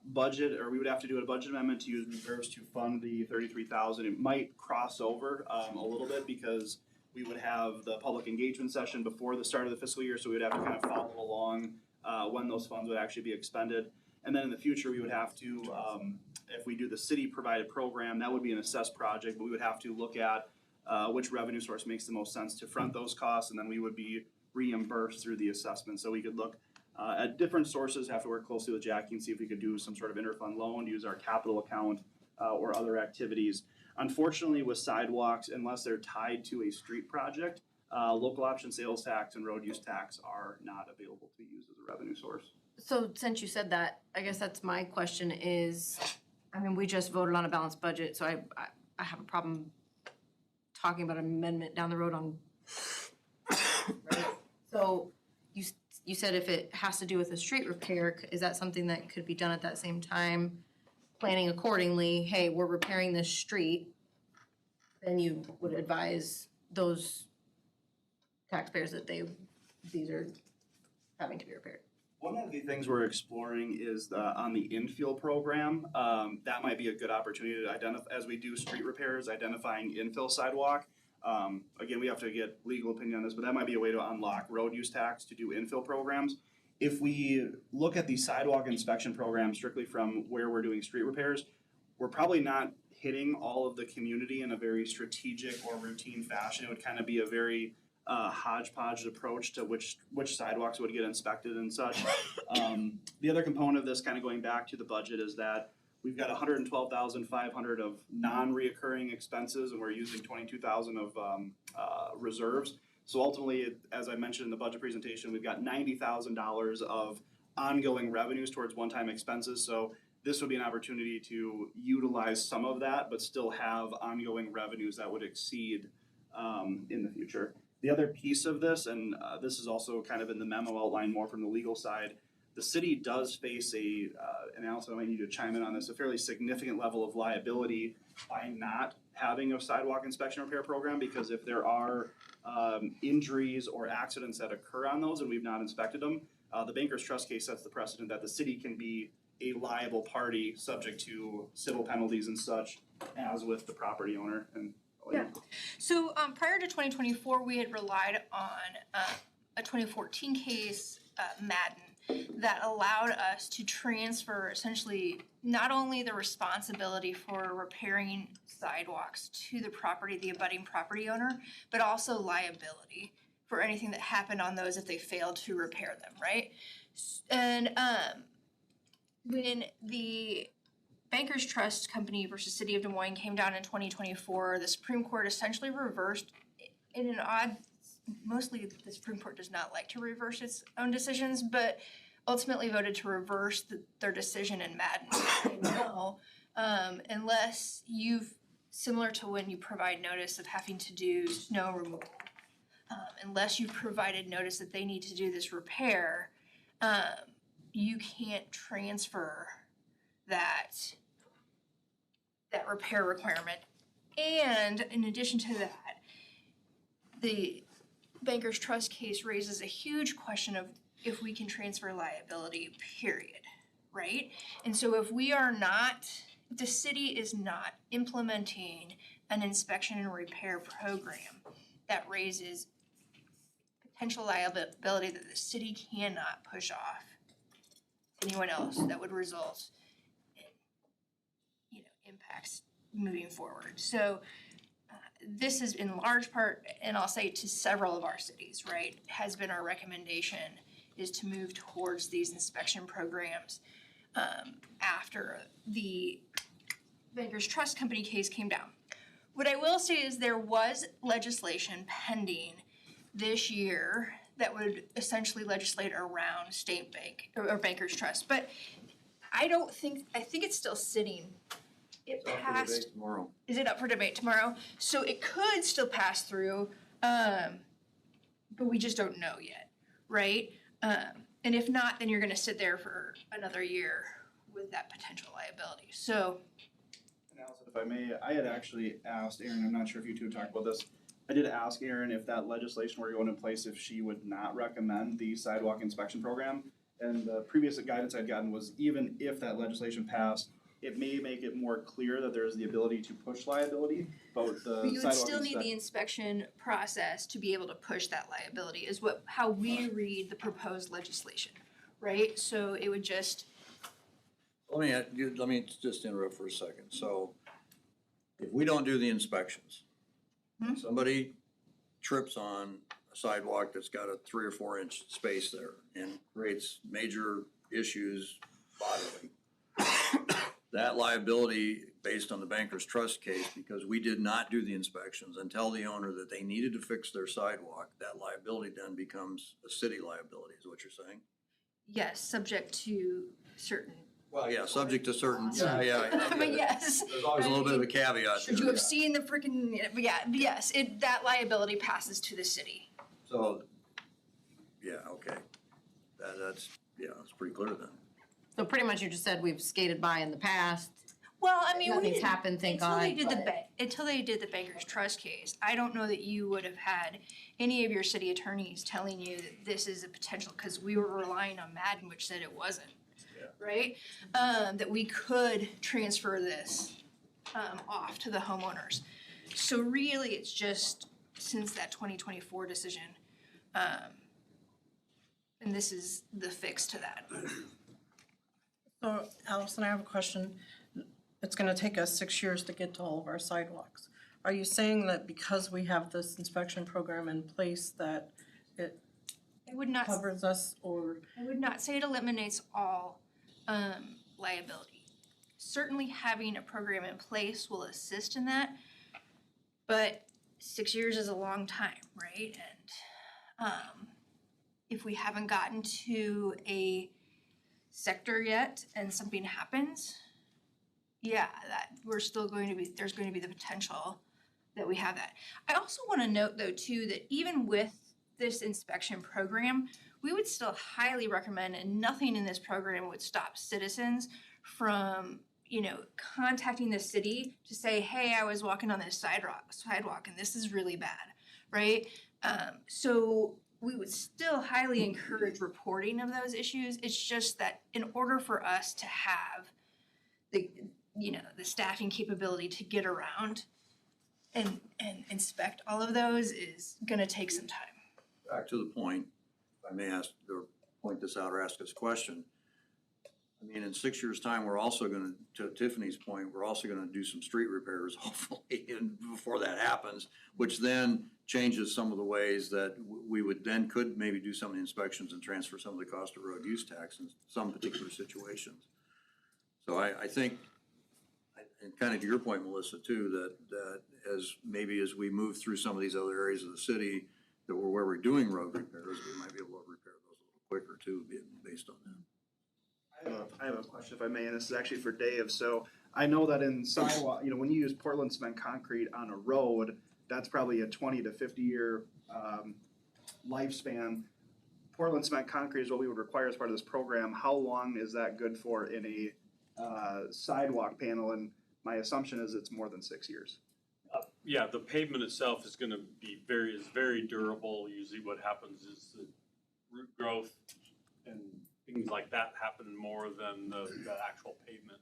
budget, or we would have to do a budget amendment to use reserves to fund the 33,000. It might cross over a little bit because we would have the public engagement session before the start of the fiscal year, so we would have to kind of follow along when those funds would actually be expended. And then in the future, we would have to, if we do the city provided program, that would be an assessed project, but we would have to look at which revenue source makes the most sense to front those costs, and then we would be reimbursed through the assessment. So we could look at different sources, have to work closely with Jackie and see if we could do some sort of interfund loan, use our capital account or other activities. Unfortunately, with sidewalks, unless they're tied to a street project, local option sales tax and road use tax are not available to be used as a revenue source. So since you said that, I guess that's my question is, I mean, we just voted on a balanced budget, so I have a problem talking about an amendment down the road on, right? So you said if it has to do with a street repair, is that something that could be done at that same time? Planning accordingly, hey, we're repairing this street, then you would advise those taxpayers that these are having to be repaired. One of the things we're exploring is on the infill program. That might be a good opportunity to identify, as we do street repairs, identifying infill sidewalk. Again, we have to get legal opinion on this, but that might be a way to unlock road use tax to do infill programs. If we look at the sidewalk inspection program strictly from where we're doing street repairs, we're probably not hitting all of the community in a very strategic or routine fashion. It would kind of be a very hodgepodge approach to which sidewalks would get inspected and such. The other component of this, kind of going back to the budget, is that we've got $112,500 of non-reoccurring expenses, and we're using $22,000 of reserves. So ultimately, as I mentioned in the budget presentation, we've got $90,000 of ongoing revenues towards one-time expenses. So this would be an opportunity to utilize some of that, but still have ongoing revenues that would exceed in the future. The other piece of this, and this is also kind of in the memo outlined more from the legal side, the city does face and Allison, I might need to chime in on this, a fairly significant level of liability by not having a sidewalk inspection repair program, because if there are injuries or accidents that occur on those and we've not inspected them, the Bankers Trust case sets the precedent that the city can be a liable party subject to civil penalties and such, as with the property owner. And yeah. So prior to 2024, we had relied on a 2014 case, Madden, that allowed us to transfer essentially not only the responsibility for repairing sidewalks to the abutting property owner, but also liability for anything that happened on those if they failed to repair them, right? And when the Bankers Trust Company versus City of Des Moines came down in 2024, the Supreme Court essentially reversed in an odd, mostly the Supreme Court does not like to reverse its own decisions, but ultimately voted to reverse their decision in Madden. No, unless similar to when you provide notice of having to do snow removal, unless you provided notice that they need to do this repair, you can't transfer that repair requirement And in addition to that, the Bankers Trust case raises a huge question of if we can transfer liability, period, right? And so if we are not, if the city is not implementing an inspection and repair program that raises potential liability that the city cannot push off anyone else, that would result in, impacts moving forward. So this is in large part, and I'll say to several of our cities, right, has been our recommendation is to move towards these inspection programs after the Bankers Trust Company case came down. What I will say is there was legislation pending this year that would essentially legislate around state bank or Bankers Trust, but I think it's still sitting. It passed. Tomorrow. Is it up for debate tomorrow? So it could still pass through, but we just don't know yet, right? And if not, then you're gonna sit there for another year with that potential liability. So. And Allison, if I may, I had actually asked Erin, I'm not sure if you two have talked about this. I did ask Erin if that legislation were going in place, if she would not recommend the sidewalk inspection program. And the previous guidance I'd gotten was even if that legislation passed, it may make it more clear that there's the ability to push liability, but the But you would still need the inspection process to be able to push that liability is how we read the proposed legislation, right? So it would just. Let me just interrupt for a second. So if we don't do the inspections, somebody trips on a sidewalk that's got a 3 or 4 inch space there and creates major issues bodily. That liability, based on the Bankers Trust case, because we did not do the inspections and tell the owner that they needed to fix their sidewalk, that liability then becomes a city liability, is what you're saying? Yes, subject to certain. Well, yeah, subject to certain, yeah. But yes. There's always a little bit of a caveat. Should you have seen the freaking, yes, that liability passes to the city. So, yeah, okay. That's pretty clear then. So pretty much you just said we've skated by in the past. Well, I mean, Nothing's happened, thank God. Until they did the Bankers Trust case, I don't know that you would have had any of your city attorneys telling you that this is a potential, because we were relying on Madden, which said it wasn't, right? That we could transfer this off to the homeowners. So really, it's just since that 2024 decision, and this is the fix to that. So Allison, I have a question. It's gonna take us 6 years to get to all of our sidewalks. Are you saying that because we have this inspection program in place that it covers us, or? I would not say it eliminates all liability. Certainly having a program in place will assist in that, but 6 years is a long time, right? And if we haven't gotten to a sector yet and something happens, that there's going to be the potential that we have that. I also want to note though too that even with this inspection program, we would still highly recommend, and nothing in this program would stop citizens from, contacting the city to say, hey, I was walking on this sidewalk and this is really bad, right? So we would still highly encourage reporting of those issues. It's just that in order for us to have the staffing capability to get around and inspect all of those is gonna take some time. Back to the point, if I may ask, or point this out or ask this question. I mean, in 6 years' time, we're also gonna, to Tiffany's point, we're also gonna do some street repairs hopefully, and before that happens, which then changes some of the ways that we could maybe do some of the inspections and transfer some of the cost of road use tax in some particular situations. So I think, and kind of to your point, Melissa, too, that as we move through some of these other areas of the city where we're doing road repairs, we might be able to repair those a little quicker too, based on that. I have a question if I may, and this is actually for Dave. So I know that in sidewalk, when you use Portland cement concrete on a road, that's probably a 20 to 50 year lifespan. Portland cement concrete is what we would require as part of this program. How long is that good for in a sidewalk panel? And my assumption is it's more than 6 years. yeah, the pavement itself is gonna be very durable. Usually what happens is the root growth and things like that happen more than the actual pavement.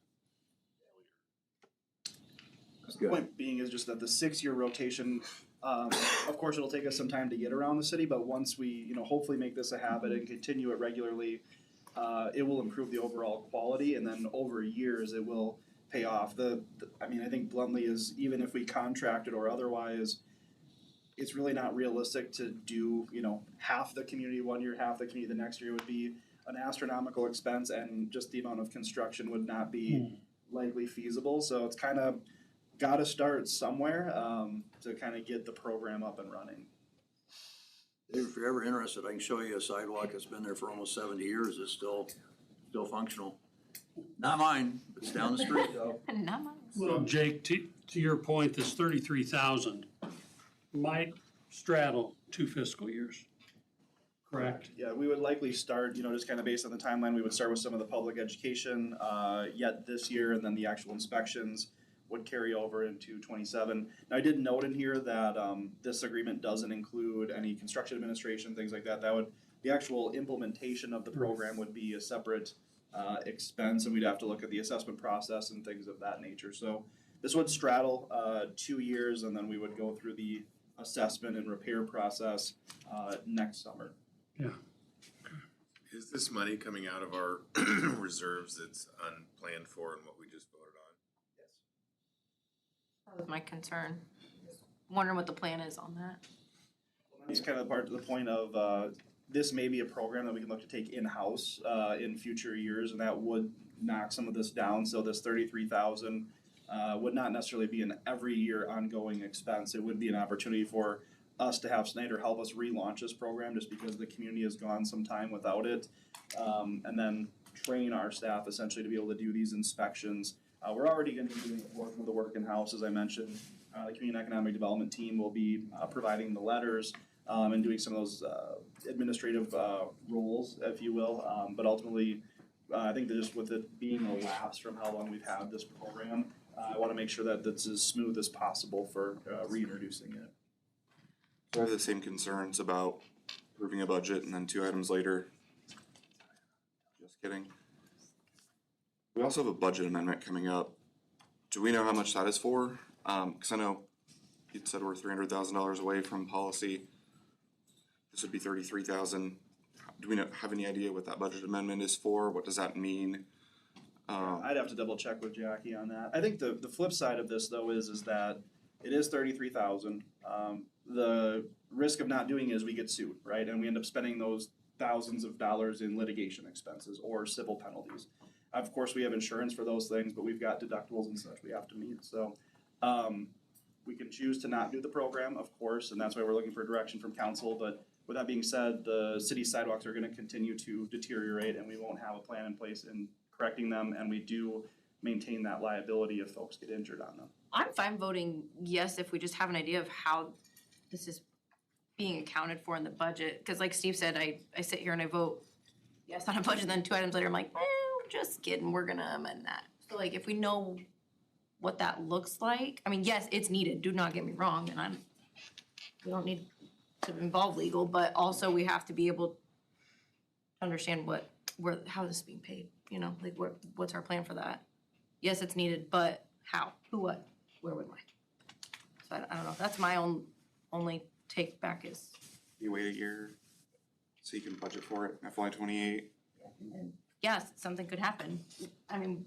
The point being is just that the 6-year rotation, of course, it'll take us some time to get around the city, but once we, hopefully make this a habit and continue it regularly, it will improve the overall quality, and then over years, it will pay off. I think bluntly is, even if we contracted or otherwise, it's really not realistic to do, half the community one year, half the community the next year. Would be an astronomical expense, and just the amount of construction would not be likely feasible. So it's kind of got to start somewhere to kind of get the program up and running. If you're ever interested, I can show you a sidewalk that's been there for almost 70 years. It's still functional. Not mine, it's down the street though. Not mine. So Jake, to your point, this 33,000 might straddle 2 fiscal years, correct? Yeah, we would likely start, just kind of based on the timeline, we would start with some of the public education yet this year, and then the actual inspections would carry over into 27. Now, I did note in here that this agreement doesn't include any construction administration, things like that. The actual implementation of the program would be a separate expense, and we'd have to look at the assessment process and things of that nature. So this would straddle 2 years, and then we would go through the assessment and repair process next summer. Yeah. Is this money coming out of our reserves that's unplanned for and what we just voted on? That was my concern. Wondering what the plan is on that. It's kind of the point of this may be a program that we can look to take in-house in future years, and that would knock some of this down. So this 33,000 would not necessarily be an every year ongoing expense. It would be an opportunity for us to have Snyder help us relaunch this program, just because the community has gone some time without it, and then train our staff essentially to be able to do these inspections. We're already going to be doing the work in-house, as I mentioned. The Community Economic Development team will be providing the letters and doing some of those administrative roles, if you will. But ultimately, I think that just with it being a lapse from how long we've had this program, I want to make sure that it's as smooth as possible for reintroducing it. So I have the same concerns about approving a budget and then 2 items later. Just kidding. We also have a budget amendment coming up. Do we know how much that is for? Because I know you said we're $300,000 away from policy. This would be 33,000. Do we have any idea what that budget amendment is for? What does that mean? I'd have to double check with Jackie on that. I think the flip side of this though is that it is 33,000. The risk of not doing it is we get sued, right? And we end up spending those thousands of dollars in litigation expenses or civil penalties. Of course, we have insurance for those things, but we've got deductibles and such we have to meet. So we can choose to not do the program, of course, and that's why we're looking for direction from council. But with that being said, the city sidewalks are going to continue to deteriorate, and we won't have a plan in place in correcting them, and we do maintain that liability if folks get injured on them. I'm fine voting yes if we just have an idea of how this is being accounted for in the budget. Because like Steve said, I sit here and I vote yes on a budget, then 2 items later I'm like, just kidding, we're gonna amend that. So like if we know what that looks like, I mean, yes, it's needed, do not get me wrong, and we don't need to involve legal, but also we have to be able to understand how this is being paid, like what's our plan for that? Yes, it's needed, but how, who, what, where, when, why? So I don't know, that's my only take back is. You wait a year so you can budget for it, FY '28. Yes, something could happen. I mean,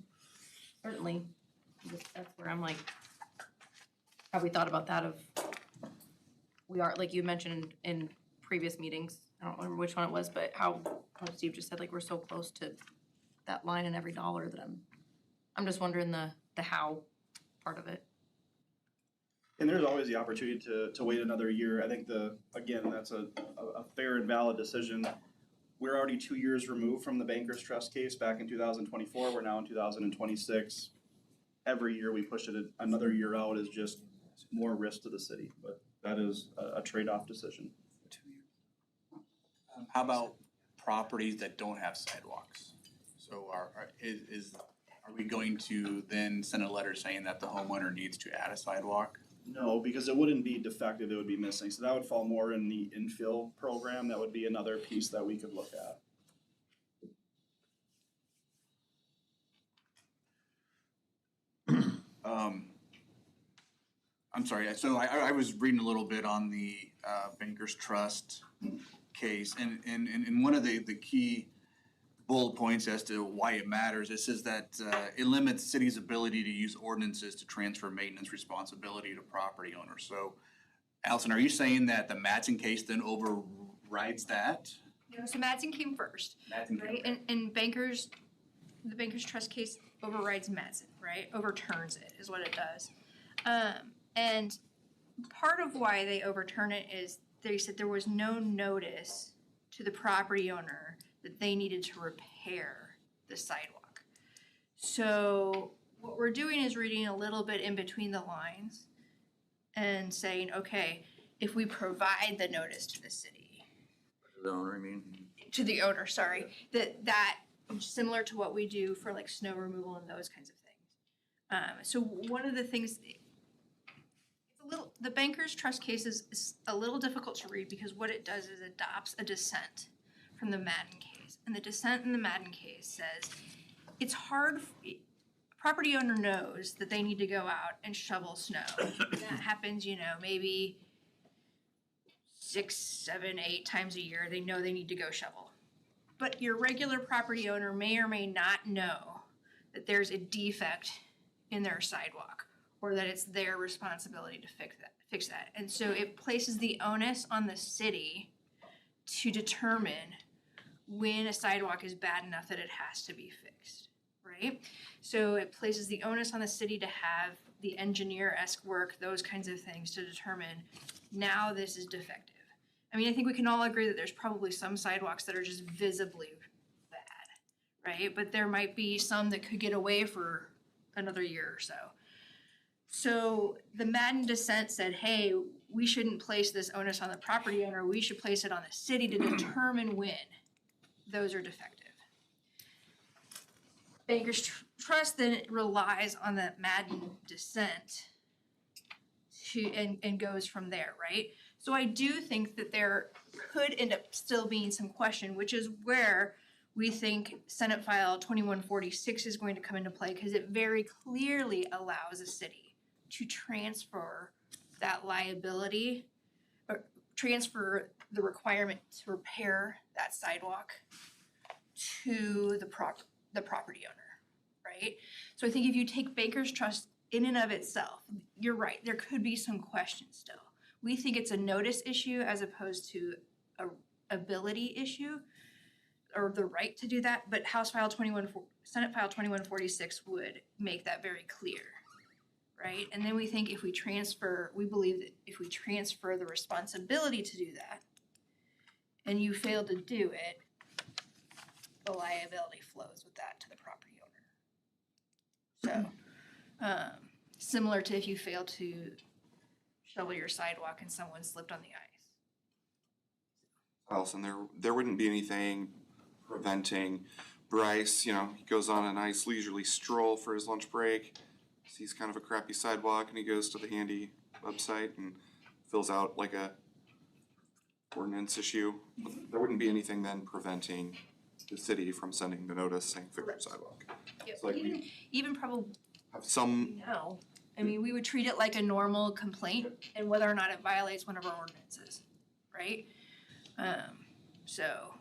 certainly, that's where I'm like, have we thought about that of, we are, like you mentioned in previous meetings, I don't remember which one it was, but how Steve just said, like, we're so close to that line in every dollar that I'm just wondering the how part of it. And there's always the opportunity to wait another year. I think again, that's a fair and valid decision. We're already 2 years removed from the Bankers Trust case back in 2024. We're now in 2026. Every year we push it another year out is just more risk to the city, but that is a trade-off decision. How about properties that don't have sidewalks? So are we going to then send a letter saying that the homeowner needs to add a sidewalk? No, because it wouldn't be defective, it would be missing, so that would fall more in the infill program, that would be another piece that we could look at. I'm sorry, so I was reading a little bit on the Bankers Trust case, and one of the key bullet points as to why it matters, it says that it limits city's ability to use ordinances to transfer maintenance responsibility to property owners. So, Allison, are you saying that the Mattson case then overrides that? No, so Mattson came first, right? And the Bankers Trust case overrides Mattson, right? Overturns it is what it does. And part of why they overturn it is they said there was no notice to the property owner that they needed to repair the sidewalk. So what we're doing is reading a little bit in between the lines and saying, okay, if we provide the notice to the city. The owner, I mean? To the owner, sorry, that similar to what we do for like snow removal and those kinds of things. So one of the things, the Bankers Trust case is a little difficult to read because what it does is adopts a dissent from the Madden case. And the dissent in the Madden case says it's hard, a property owner knows that they need to go out and shovel snow. That happens, maybe 6, 7, 8 times a year. They know they need to go shovel. But your regular property owner may or may not know that there's a defect in their sidewalk, or that it's their responsibility to fix that. And so it places the onus on the city to determine when a sidewalk is bad enough that it has to be fixed, right? So it places the onus on the city to have the engineer-esque work, those kinds of things to determine now this is defective. I mean, I think we can all agree that there's probably some sidewalks that are just visibly bad, right? But there might be some that could get away for another year or so. So the Madden dissent said, hey, we shouldn't place this onus on the property owner. We should place it on the city to determine when those are defective. Bankers Trust then relies on the Madden dissent and goes from there, right? So I do think that there could end up still being some question, which is where we think Senate File 2146 is going to come into play, because it very clearly allows a city to transfer that liability, or transfer the requirement to repair that sidewalk to the property owner, right? So I think if you take Bankers Trust in and of itself, you're right, there could be some questions still. We think it's a notice issue as opposed to a ability issue, or the right to do that, but Senate File 2146 would make that very clear. Right? And then we think we believe that if we transfer the responsibility to do that, and you fail to do it, the liability flows with that to the property owner. So, similar to if you fail to shovel your sidewalk and someone slipped on the ice. Allison, there wouldn't be anything preventing Bryce, he goes on a nice leisurely stroll for his lunch break, sees kind of a crappy sidewalk, and he goes to the handy website and fills out like a ordinance issue. There wouldn't be anything then preventing the city from sending the notice saying fix your sidewalk. Yeah, It's like even probably have some, no. I mean, we would treat it like a normal complaint and whether or not it violates one of our ordinances, right? So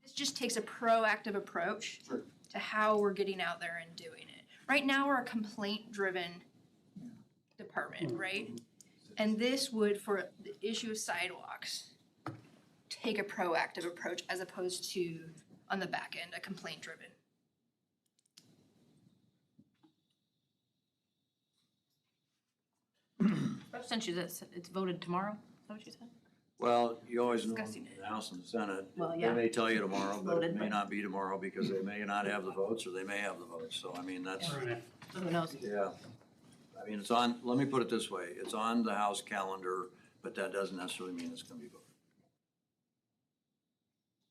this just takes a proactive approach to how we're getting out there and doing it. Right now, we're a complaint-driven department, right? And this would, for the issue of sidewalks, take a proactive approach as opposed to, on the back end, a complaint-driven. Since it's voted tomorrow, is that what you said? Well, you always know in Discussing it. the House and the Senate, Well, they yeah. may tell you tomorrow, but Voted, it may but- not be tomorrow because they may not have the votes or they may have the votes. So I mean, that's, Right. So who knows? yeah. I mean, let me put it this way, it's on the House calendar, but that doesn't necessarily mean it's gonna be voted.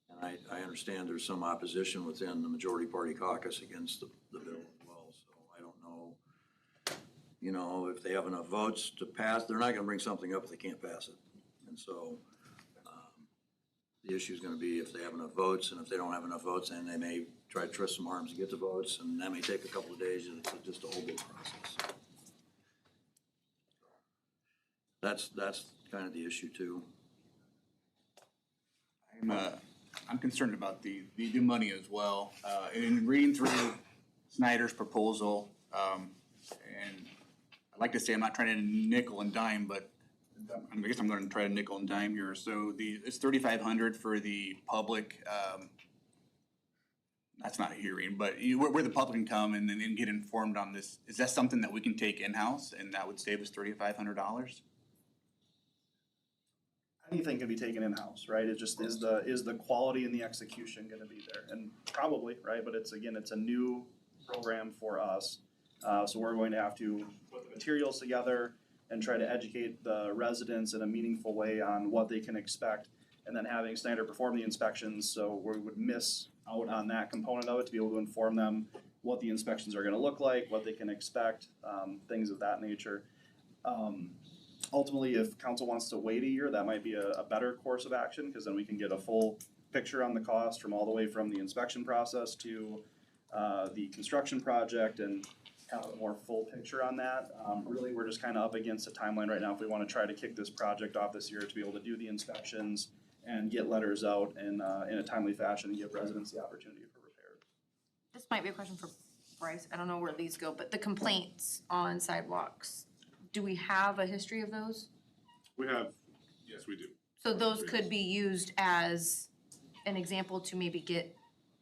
And I understand there's some opposition within the majority party caucus against the bill as well, so I don't know you know, if they have enough votes to pass, they're not gonna bring something up if they can't pass it. And so, the issue is gonna be if they have enough votes, and if they don't have enough votes, then they may try to twist some arms to get the votes, and that may take a couple of days, and it's just a whole big process. That's kind of the issue too. I'm concerned about the money as well. In reading through Snyder's proposal, and I'd like to say I'm not trying to nickel and dime, but I guess I'm gonna try to nickel and dime here. So it's $3,500 for the public, that's not a hearing, but where the public can come and then get informed on this. Is that something that we can take in-house and that would save us $3,500? Anything can be taken in-house, right? It just is the quality and the execution gonna be there? And probably, right, but it's a new program for us. So we're going to have to put the materials together and try to educate the residents in a meaningful way on what they can expect. And then having Snyder perform the inspections, so we would miss out on that component of it, to be able to inform them what the inspections are gonna look like, what they can expect, things of that nature. Ultimately, if council wants to wait a year, that might be a better course of action, because then we can get a full picture on the cost from all the way from the inspection process to the construction project, and have a more full picture on that. Really, we're just kind of up against a timeline right now if we want to try to kick this project off this year, to be able to do the inspections and get letters out in a timely fashion and give residents the opportunity for repairs. This might be a question for Bryce. I don't know where these go, but the complaints on sidewalks, do we have a history of those? We have, yes, we do. So those could be used as an example to maybe get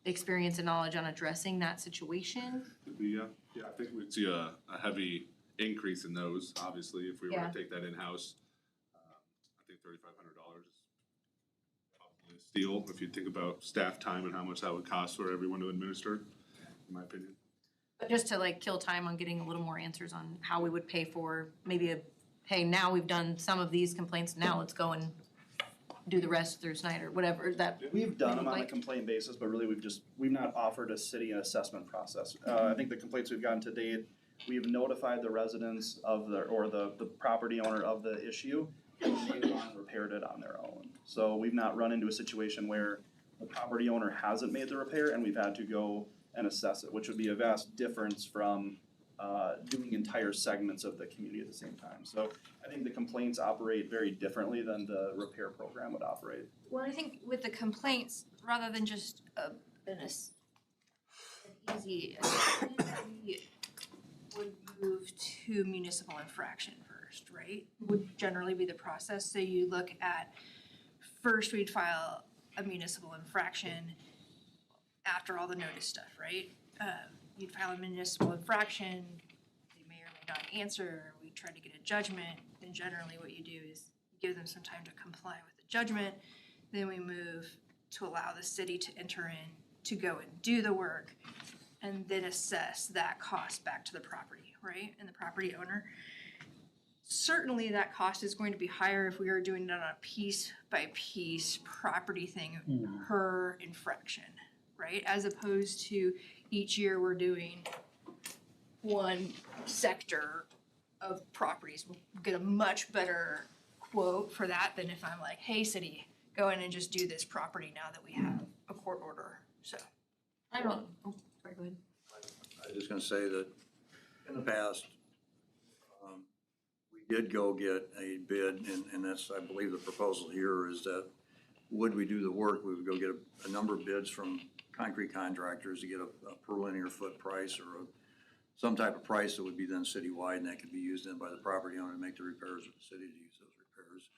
experience and knowledge on addressing that situation? Could be, yeah, I think we'd see a heavy increase in those, obviously, if we were Yeah. to take that in-house. I think $3,500 is probably a steal, if you think about staff time and how much that would cost for everyone to administer, in my opinion. But just to like kill time on getting a little more answers on how we would pay for maybe hey, now we've done some of these complaints, now let's go and do the rest through Snyder, whatever that. We've done them on a like. complaint basis, but really we've not offered a city assessment process. I think the complaints we've gotten to date, we've notified the residents of the property owner of the issue, and they've gone and repaired it on their own. So we've not run into a situation where the property owner hasn't made the repair and we've had to go and assess it, which would be a vast difference from doing entire segments of the community at the same time. So I think the complaints operate very differently than the repair program would operate. Well, I think with the complaints, rather than just an easy, we would move to municipal infraction first, right? Would generally be the process. So you look at, first we'd file a municipal infraction after all the notice stuff, right? You'd file a municipal infraction, they may or may not answer, we try to get a judgment, then generally what you do is give them some time to comply with the judgment, then we move to allow the city to enter in to go and do the work, and then assess that cost back to the property, right, and the property owner. Certainly that cost is going to be higher if we are doing it on a piece by piece property thing per infraction, right? As opposed to each year we're doing one sector of properties. We'll get a much better quote for that than if I'm like, hey, city, go in and just do this property now that we have a court order, so. I don't, sorry, go ahead. I was just gonna say that in the past, we did go get a bid, and that's, I believe the proposal here is that would we do the work, we would go get a number of bids from concrete contractors to get a per linear foot price or some type of price that would be then citywide, and that could be used then by the property owner to make the repairs or the city to use those repairs.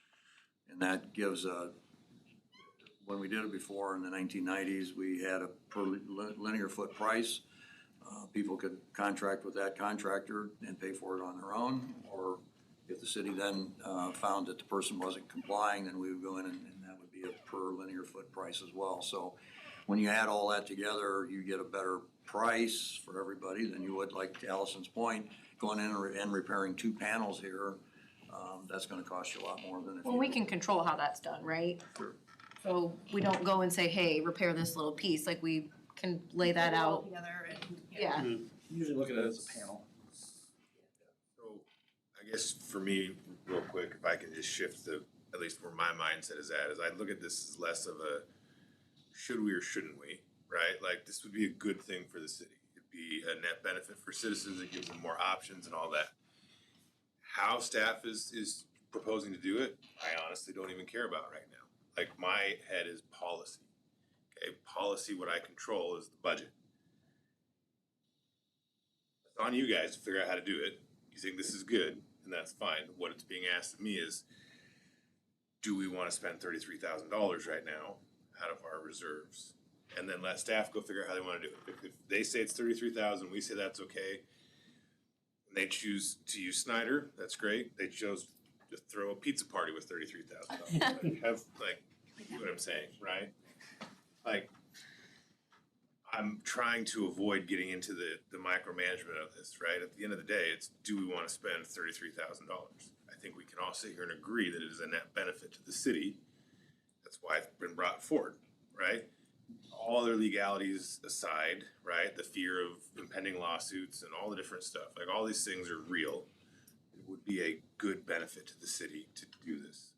And that gives when we did it before in the 1990s, we had a per linear foot price. People could contract with that contractor and pay for it on their own, or if the city then found that the person wasn't complying, then we would go in and that would be a per linear foot price as well. So when you add all that together, you get a better price for everybody than you would, like to Allison's point, going in and repairing 2 panels here. That's gonna cost you a lot more than if Well, we can control how that's done, right? Sure. So we don't go and say, hey, repair this little piece, like we can lay that out. Together and, Yeah. Usually look at it as a panel. So I guess for me, real quick, if I can just shift at least where my mindset is at, is I look at this as less of a should we or shouldn't we, right? Like, this would be a good thing for the city. It'd be a net benefit for citizens. It gives them more options and all that. How staff is proposing to do it, I honestly don't even care about right now. Like, my head is policy. Okay, policy, what I control is the budget. It's on you guys to figure out how to do it. You think this is good, and that's fine. What it's being asked of me is, do we want to spend $33,000 right now out of our reserves? And then let staff go figure out how they want to do it. If they say it's 33,000, we say that's okay. And they choose to use Snyder, that's great. They chose to throw a pizza party with $33,000. Have, like, you know what I'm saying, right? Like, I'm trying to avoid getting into the micromanagement of this, right? At the end of the day, it's, do we want to spend $33,000? I think we can all sit here and agree that it is a net benefit to the city. That's why it's been brought forward, right? All other legalities aside, right? The fear of impending lawsuits and all the different stuff, like all these things are real. It would be a good benefit to the city to do this,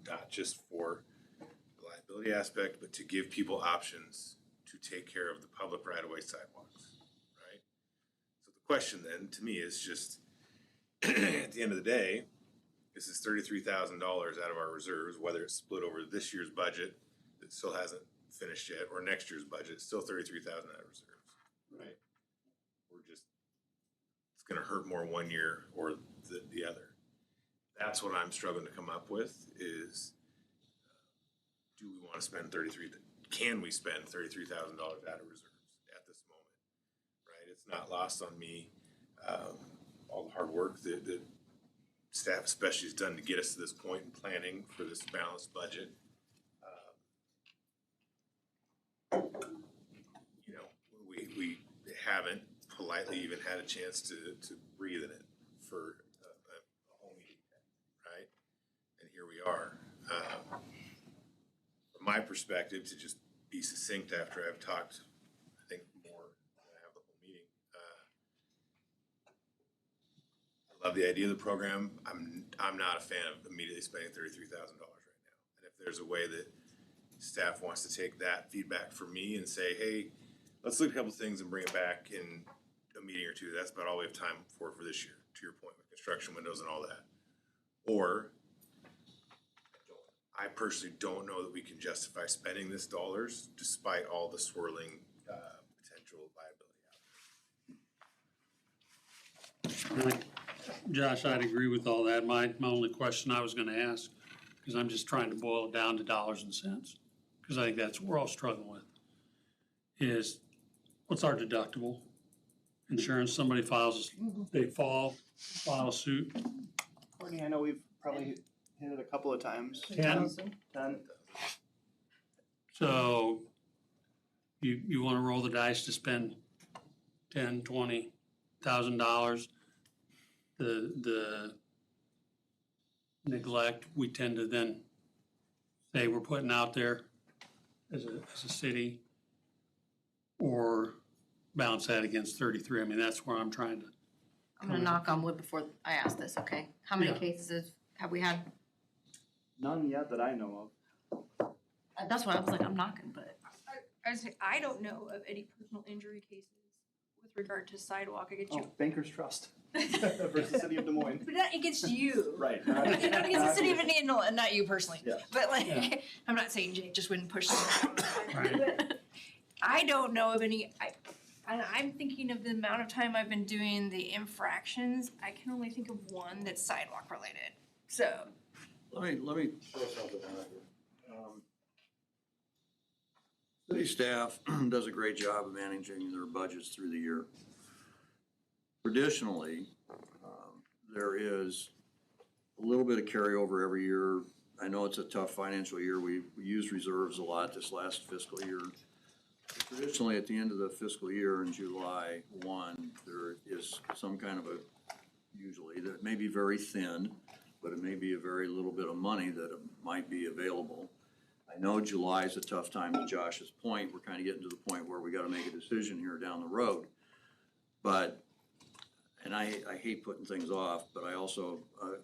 not just for the liability aspect, but to give people options to take care of the public right-of-way sidewalks, right? So the question then, to me, is just, at the end of the day, this is $33,000 out of our reserves, whether it's split over this year's budget that still hasn't finished yet, or next year's budget, it's still $33,000 out of reserves, right? We're just, it's gonna hurt more one year or the other. That's what I'm struggling to come up with is, do we wanna spend can we spend $33,000 out of reserves at this moment, right? It's not lost on me, all the hard work that staff especially has done to get us to this point in planning for this balanced budget. You know, we haven't politely even had a chance to breathe in it for a whole meeting, right? And here we are. From my perspective, to just be succinct after I've talked, I think more than I have the whole meeting. I love the idea of the program. I'm not a fan of immediately spending $33,000 right now. And if there's a way that staff wants to take that feedback from me and say, hey, let's look at a couple things and bring it back in a meeting or two. That's about all we have time for this year, to your point, with construction windows and all that. Or I personally don't know that we can justify spending this dollars despite all the swirling potential liability out there. Josh, I'd agree with all that. My only question I was gonna ask, because I'm just trying to boil it down to dollars and cents, because I think that's what we're all struggling with, is what's our deductible? Insurance, somebody files, they file a suit. Courtney, I know we've probably hit it a couple of times. 10? 10. So you wanna roll the dice to spend $10,000, $20,000. The neglect, we tend to then say we're putting out there as a city, or balance that against 33. I mean, that's where I'm trying to. I'm gonna knock on wood before I ask this, okay? How many Yeah. cases have we had? None yet that I know of. That's why I was like, I'm knocking, but. I don't know of any personal injury cases with regard to sidewalk against you. Oh, Bankers Trust versus City of Des Moines. But not against you. Right. Not against the city of Indianola, and not you personally. Yeah. But like, Yeah. I'm not saying Jake just wouldn't push something. But I don't know of any, I'm thinking of the amount of time I've been doing the infractions, I can only think of one that's sidewalk related, so. Let me throw something out here. City staff does a great job of managing their budgets through the year. Traditionally, there is a little bit of carryover every year. I know it's a tough financial year. We used reserves a lot this last fiscal year. Traditionally, at the end of the fiscal year in July 1, there is some kind of usually, that may be very thin, but it may be a very little bit of money that might be available. I know July is a tough time, to Josh's point. We're kind of getting to the point where we got to make a decision here down the road. But and I hate putting things off, but I also,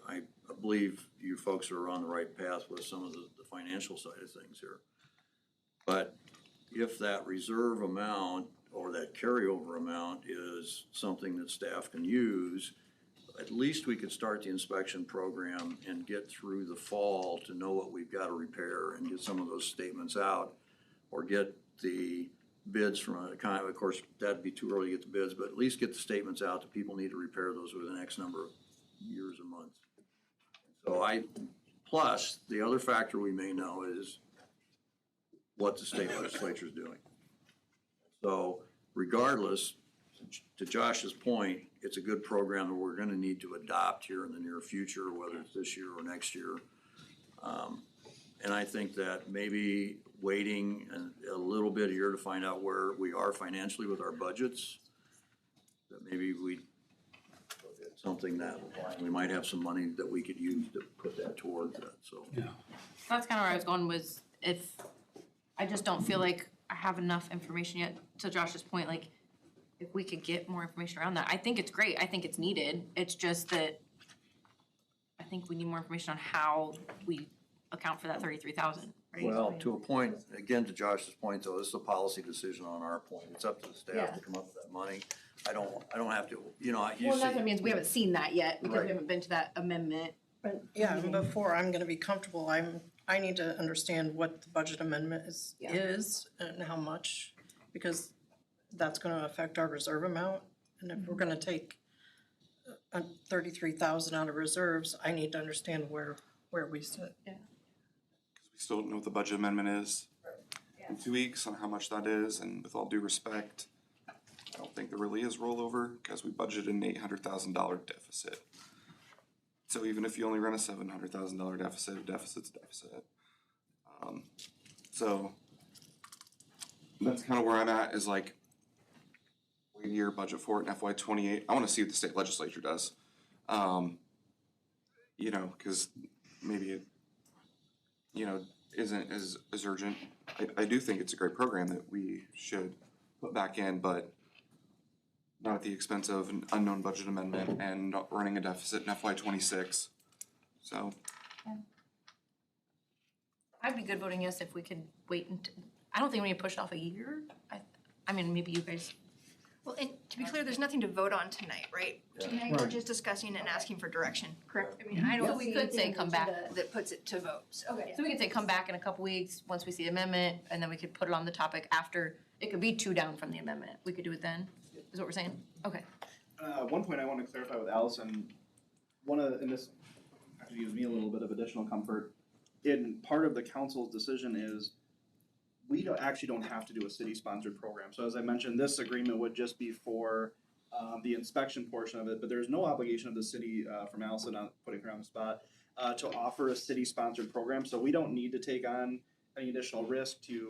I believe you folks are on the right path with some of the financial side of things here. But if that reserve amount or that carryover amount is something that staff can use, at least we could start the inspection program and get through the fall to know what we've got to repair and get some of those statements out, or get the bids from a kind of course, that'd be too early to get the bids, but at least get the statements out that people need to repair those within X number of years or months. So plus, the other factor we may know is what the state legislature is doing. So regardless, to Josh's point, it's a good program that we're gonna need to adopt here in the near future, whether it's this year or next year. And I think that maybe waiting a little bit here to find out where we are financially with our budgets, that maybe we look at something that we might have some money that we could use to put that towards that, so. Yeah. That's kind of where I was going, was if, I just don't feel like I have enough information yet, to Josh's point, like, if we could get more information around that, I think it's great, I think it's needed, it's just that I think we need more information on how we account for that 33,000, right? Well, to a point, again, to Josh's point, though, this is a policy decision on our point. It's up to the staff to come up with that money. I don't have to, you know, you Well, see. that's what means we haven't seen that yet, because Right. we haven't been to that amendment. But, yeah, and before I'm gonna be comfortable, I need to understand what the budget amendment is and how much, because that's gonna affect our reserve amount. And if we're gonna take 33,000 out of reserves, I need to understand where we sit. Yeah. We still don't know what the budget amendment is in 2 weeks on how much that is, and with all due respect, I don't think there really is rollover, because we budgeted an $800,000 deficit. So even if you only run a $700,000 deficit, deficit's a deficit. So that's kind of where I'm at, is like, wait a year, budget for it in FY '28. I want to see what the state legislature does. You know, because maybe it, you know, isn't as urgent. I do think it's a great program that we should put back in, but not at the expense of an unknown budget amendment and running a deficit in FY '26. So. I'd be good voting yes if we could wait until, I don't think we need to push it off a year. I mean, maybe you guys. Well, and to be clear, there's nothing to vote on tonight, right? Tonight, we're just discussing and asking for direction, correct? I mean, I don't So we see could say anything come back. that puts it to vote. Okay. So we could say come back in a couple weeks, once we see the amendment, and then we could put it on the topic after, it could be 2 down from the amendment. We could do it then, is what we're saying? Okay. One point I want to clarify with Allison, and this actually gives me a little bit of additional comfort, in part of the council's decision is we actually don't have to do a city-sponsored program. So as I mentioned, this agreement would just be for the inspection portion of it, but there's no obligation of the city, from Allison, not putting her on the spot, to offer a city-sponsored program. So we don't need to take on any additional risk to,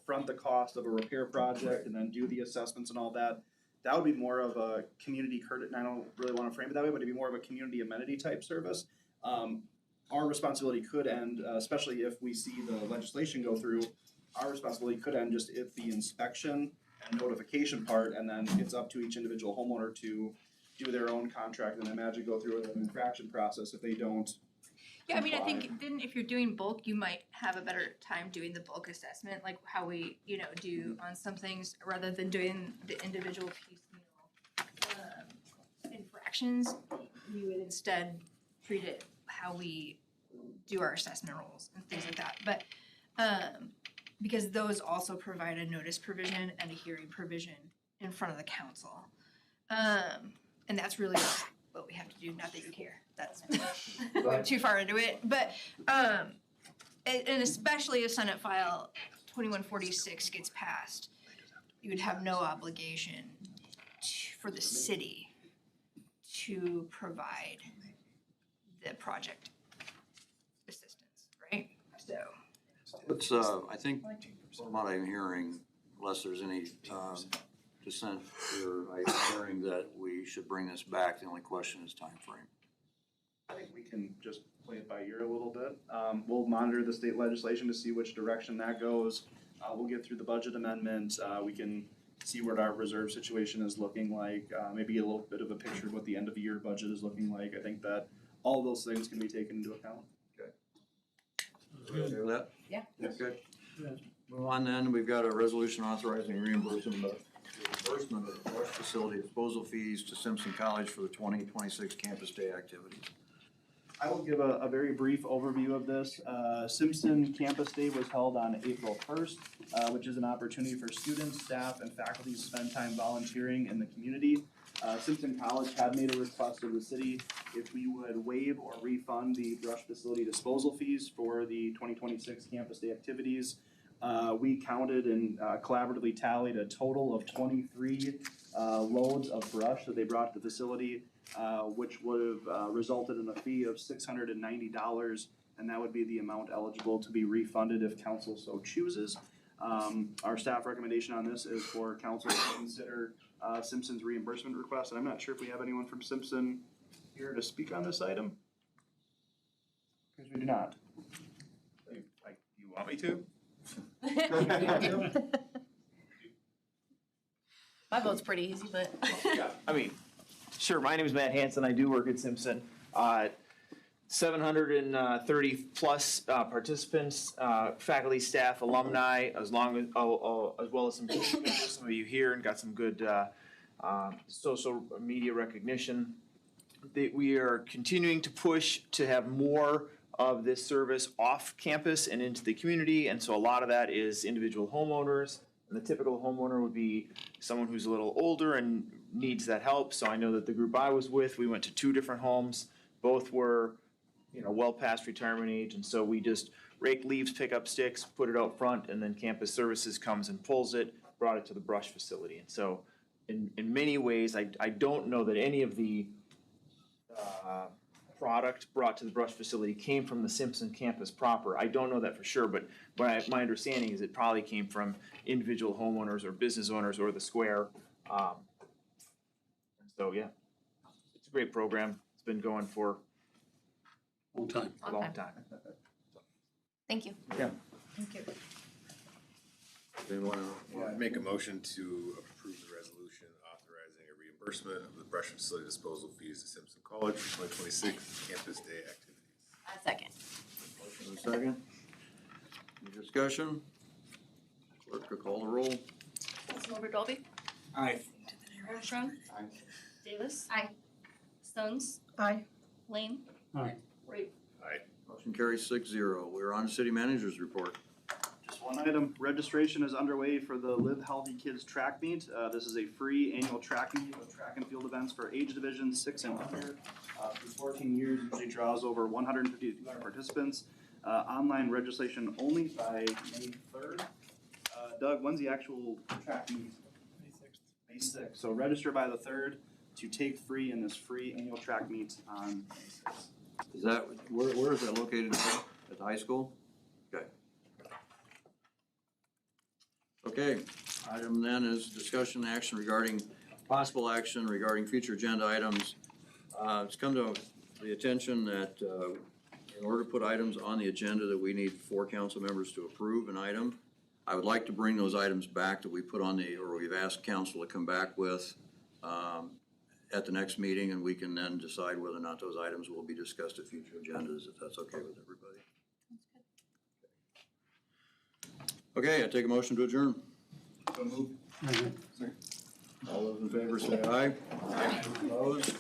front the cost of a repair project and then do the assessments and all that. That would be more of a community courtesy, and I don't really want to frame it that way, but it'd be more of a community amenity type service. Our responsibility could end, especially if we see the legislation go through, our responsibility could end just if the inspection and notification part, and then it's up to each individual homeowner to do their own contract and imagine go through an infraction process if they don't. Yeah, I mean, I comply. think then if you're doing bulk, you might have a better time doing the bulk assessment, like how we, do on some things, rather than doing the individual piecemeal infractions. We would instead treat it how we do our assessment roles and things like that. But, because those also provide a notice provision and a hearing provision in front of the council. And that's really what we have to do, not that you care, that's going too far into it, but, and especially if Senate File 2146 gets passed, you would have no obligation for the city to provide the project assistance, right? So. Let's, I think, from what I'm hearing, unless there's any dissent here, I'm hearing that we should bring this back. The only question is timeframe. I think we can just play it by ear a little bit. We'll monitor the state legislation to see which direction that goes. We'll get through the budget amendment. We can see what our reserve situation is looking like, maybe a little bit of a picture of what the end of the year budget is looking like. I think that all those things can be taken into account. Okay with that? Yeah. Good. Move on then, we've got a resolution authorizing reimbursement of the brush facility disposal fees to Simpson College for the 2026 Campus Day activities. I will give a very brief overview of this. Simpson Campus Day was held on April 1st, which is an opportunity for students, staff, and faculty to spend time volunteering in the community. Simpson College had made a request of the city if we would waive or refund the brush facility disposal fees for the 2026 Campus Day activities. We counted and collaboratively tallied a total of 23 loads of brush that they brought to the facility, which would have resulted in a fee of $690, and that would be the amount eligible to be refunded if council so chooses. Our staff recommendation on this is for council to consider Simpson's reimbursement request, and I'm not sure if we have anyone from Simpson here to speak on this item. Because we do not. You want me to? My vote's pretty easy, but. Yeah, I mean, sure, my name is Matt Hanson, I do work at Simpson. 730 plus participants, faculty, staff, alumni, as well as some of you here, and got some good social media recognition. We are continuing to push to have more of this service off campus and into the community, and so a lot of that is individual homeowners. And the typical homeowner would be someone who's a little older and needs that help. So I know that the group I was with, we went to 2 different homes. Both were, well past retirement age, and so we just rake leaves, pick up sticks, put it out front, and then campus services comes and pulls it, brought it to the brush facility. And so in many ways, I don't know that any of the product brought to the brush facility came from the Simpson campus proper. I don't know that for sure, but my understanding is it probably came from individual homeowners or business owners or the square. So yeah, it's a great program. It's been going for a long time. Thank you. Yeah. Thank you. Anyone Make a motion to approve the resolution authorizing a reimbursement of the brush facility disposal fees to Simpson College for 2026 Campus Day activities. A second. Motion and a second. Any discussion? Clerk will call the roll. Councilmember Dolby? Aye. Armstrong? Aye. Davis? Aye. Stones? Aye. Lane? Aye. Reed? Aye. Motion carries 6-0. We're on to city manager's report. Just one item, registration is underway for the Live Healthy Kids track meet. This is a free annual track meet with track and field events for age divisions 6 and under. Through 14 years, usually draws over 150 to 200 participants. Online registration only by May 3rd. Doug, when's the actual track meet? May 6th. So register by the 3rd to take free in this free annual track meet on May 6th. Is that, where is that located? At the high school? Okay. Okay, item then is discussion action regarding, possible action regarding future agenda items. It's come to the attention that in order to put items on the agenda that we need 4 council members to approve an item. I would like to bring those items back that we put on or we've asked council to come back with at the next meeting, and we can then decide whether or not those items will be discussed at future agendas, if that's okay with everybody. Okay, I take a motion to adjourn. So moved. All those in favor say aye. Aye. Opposed?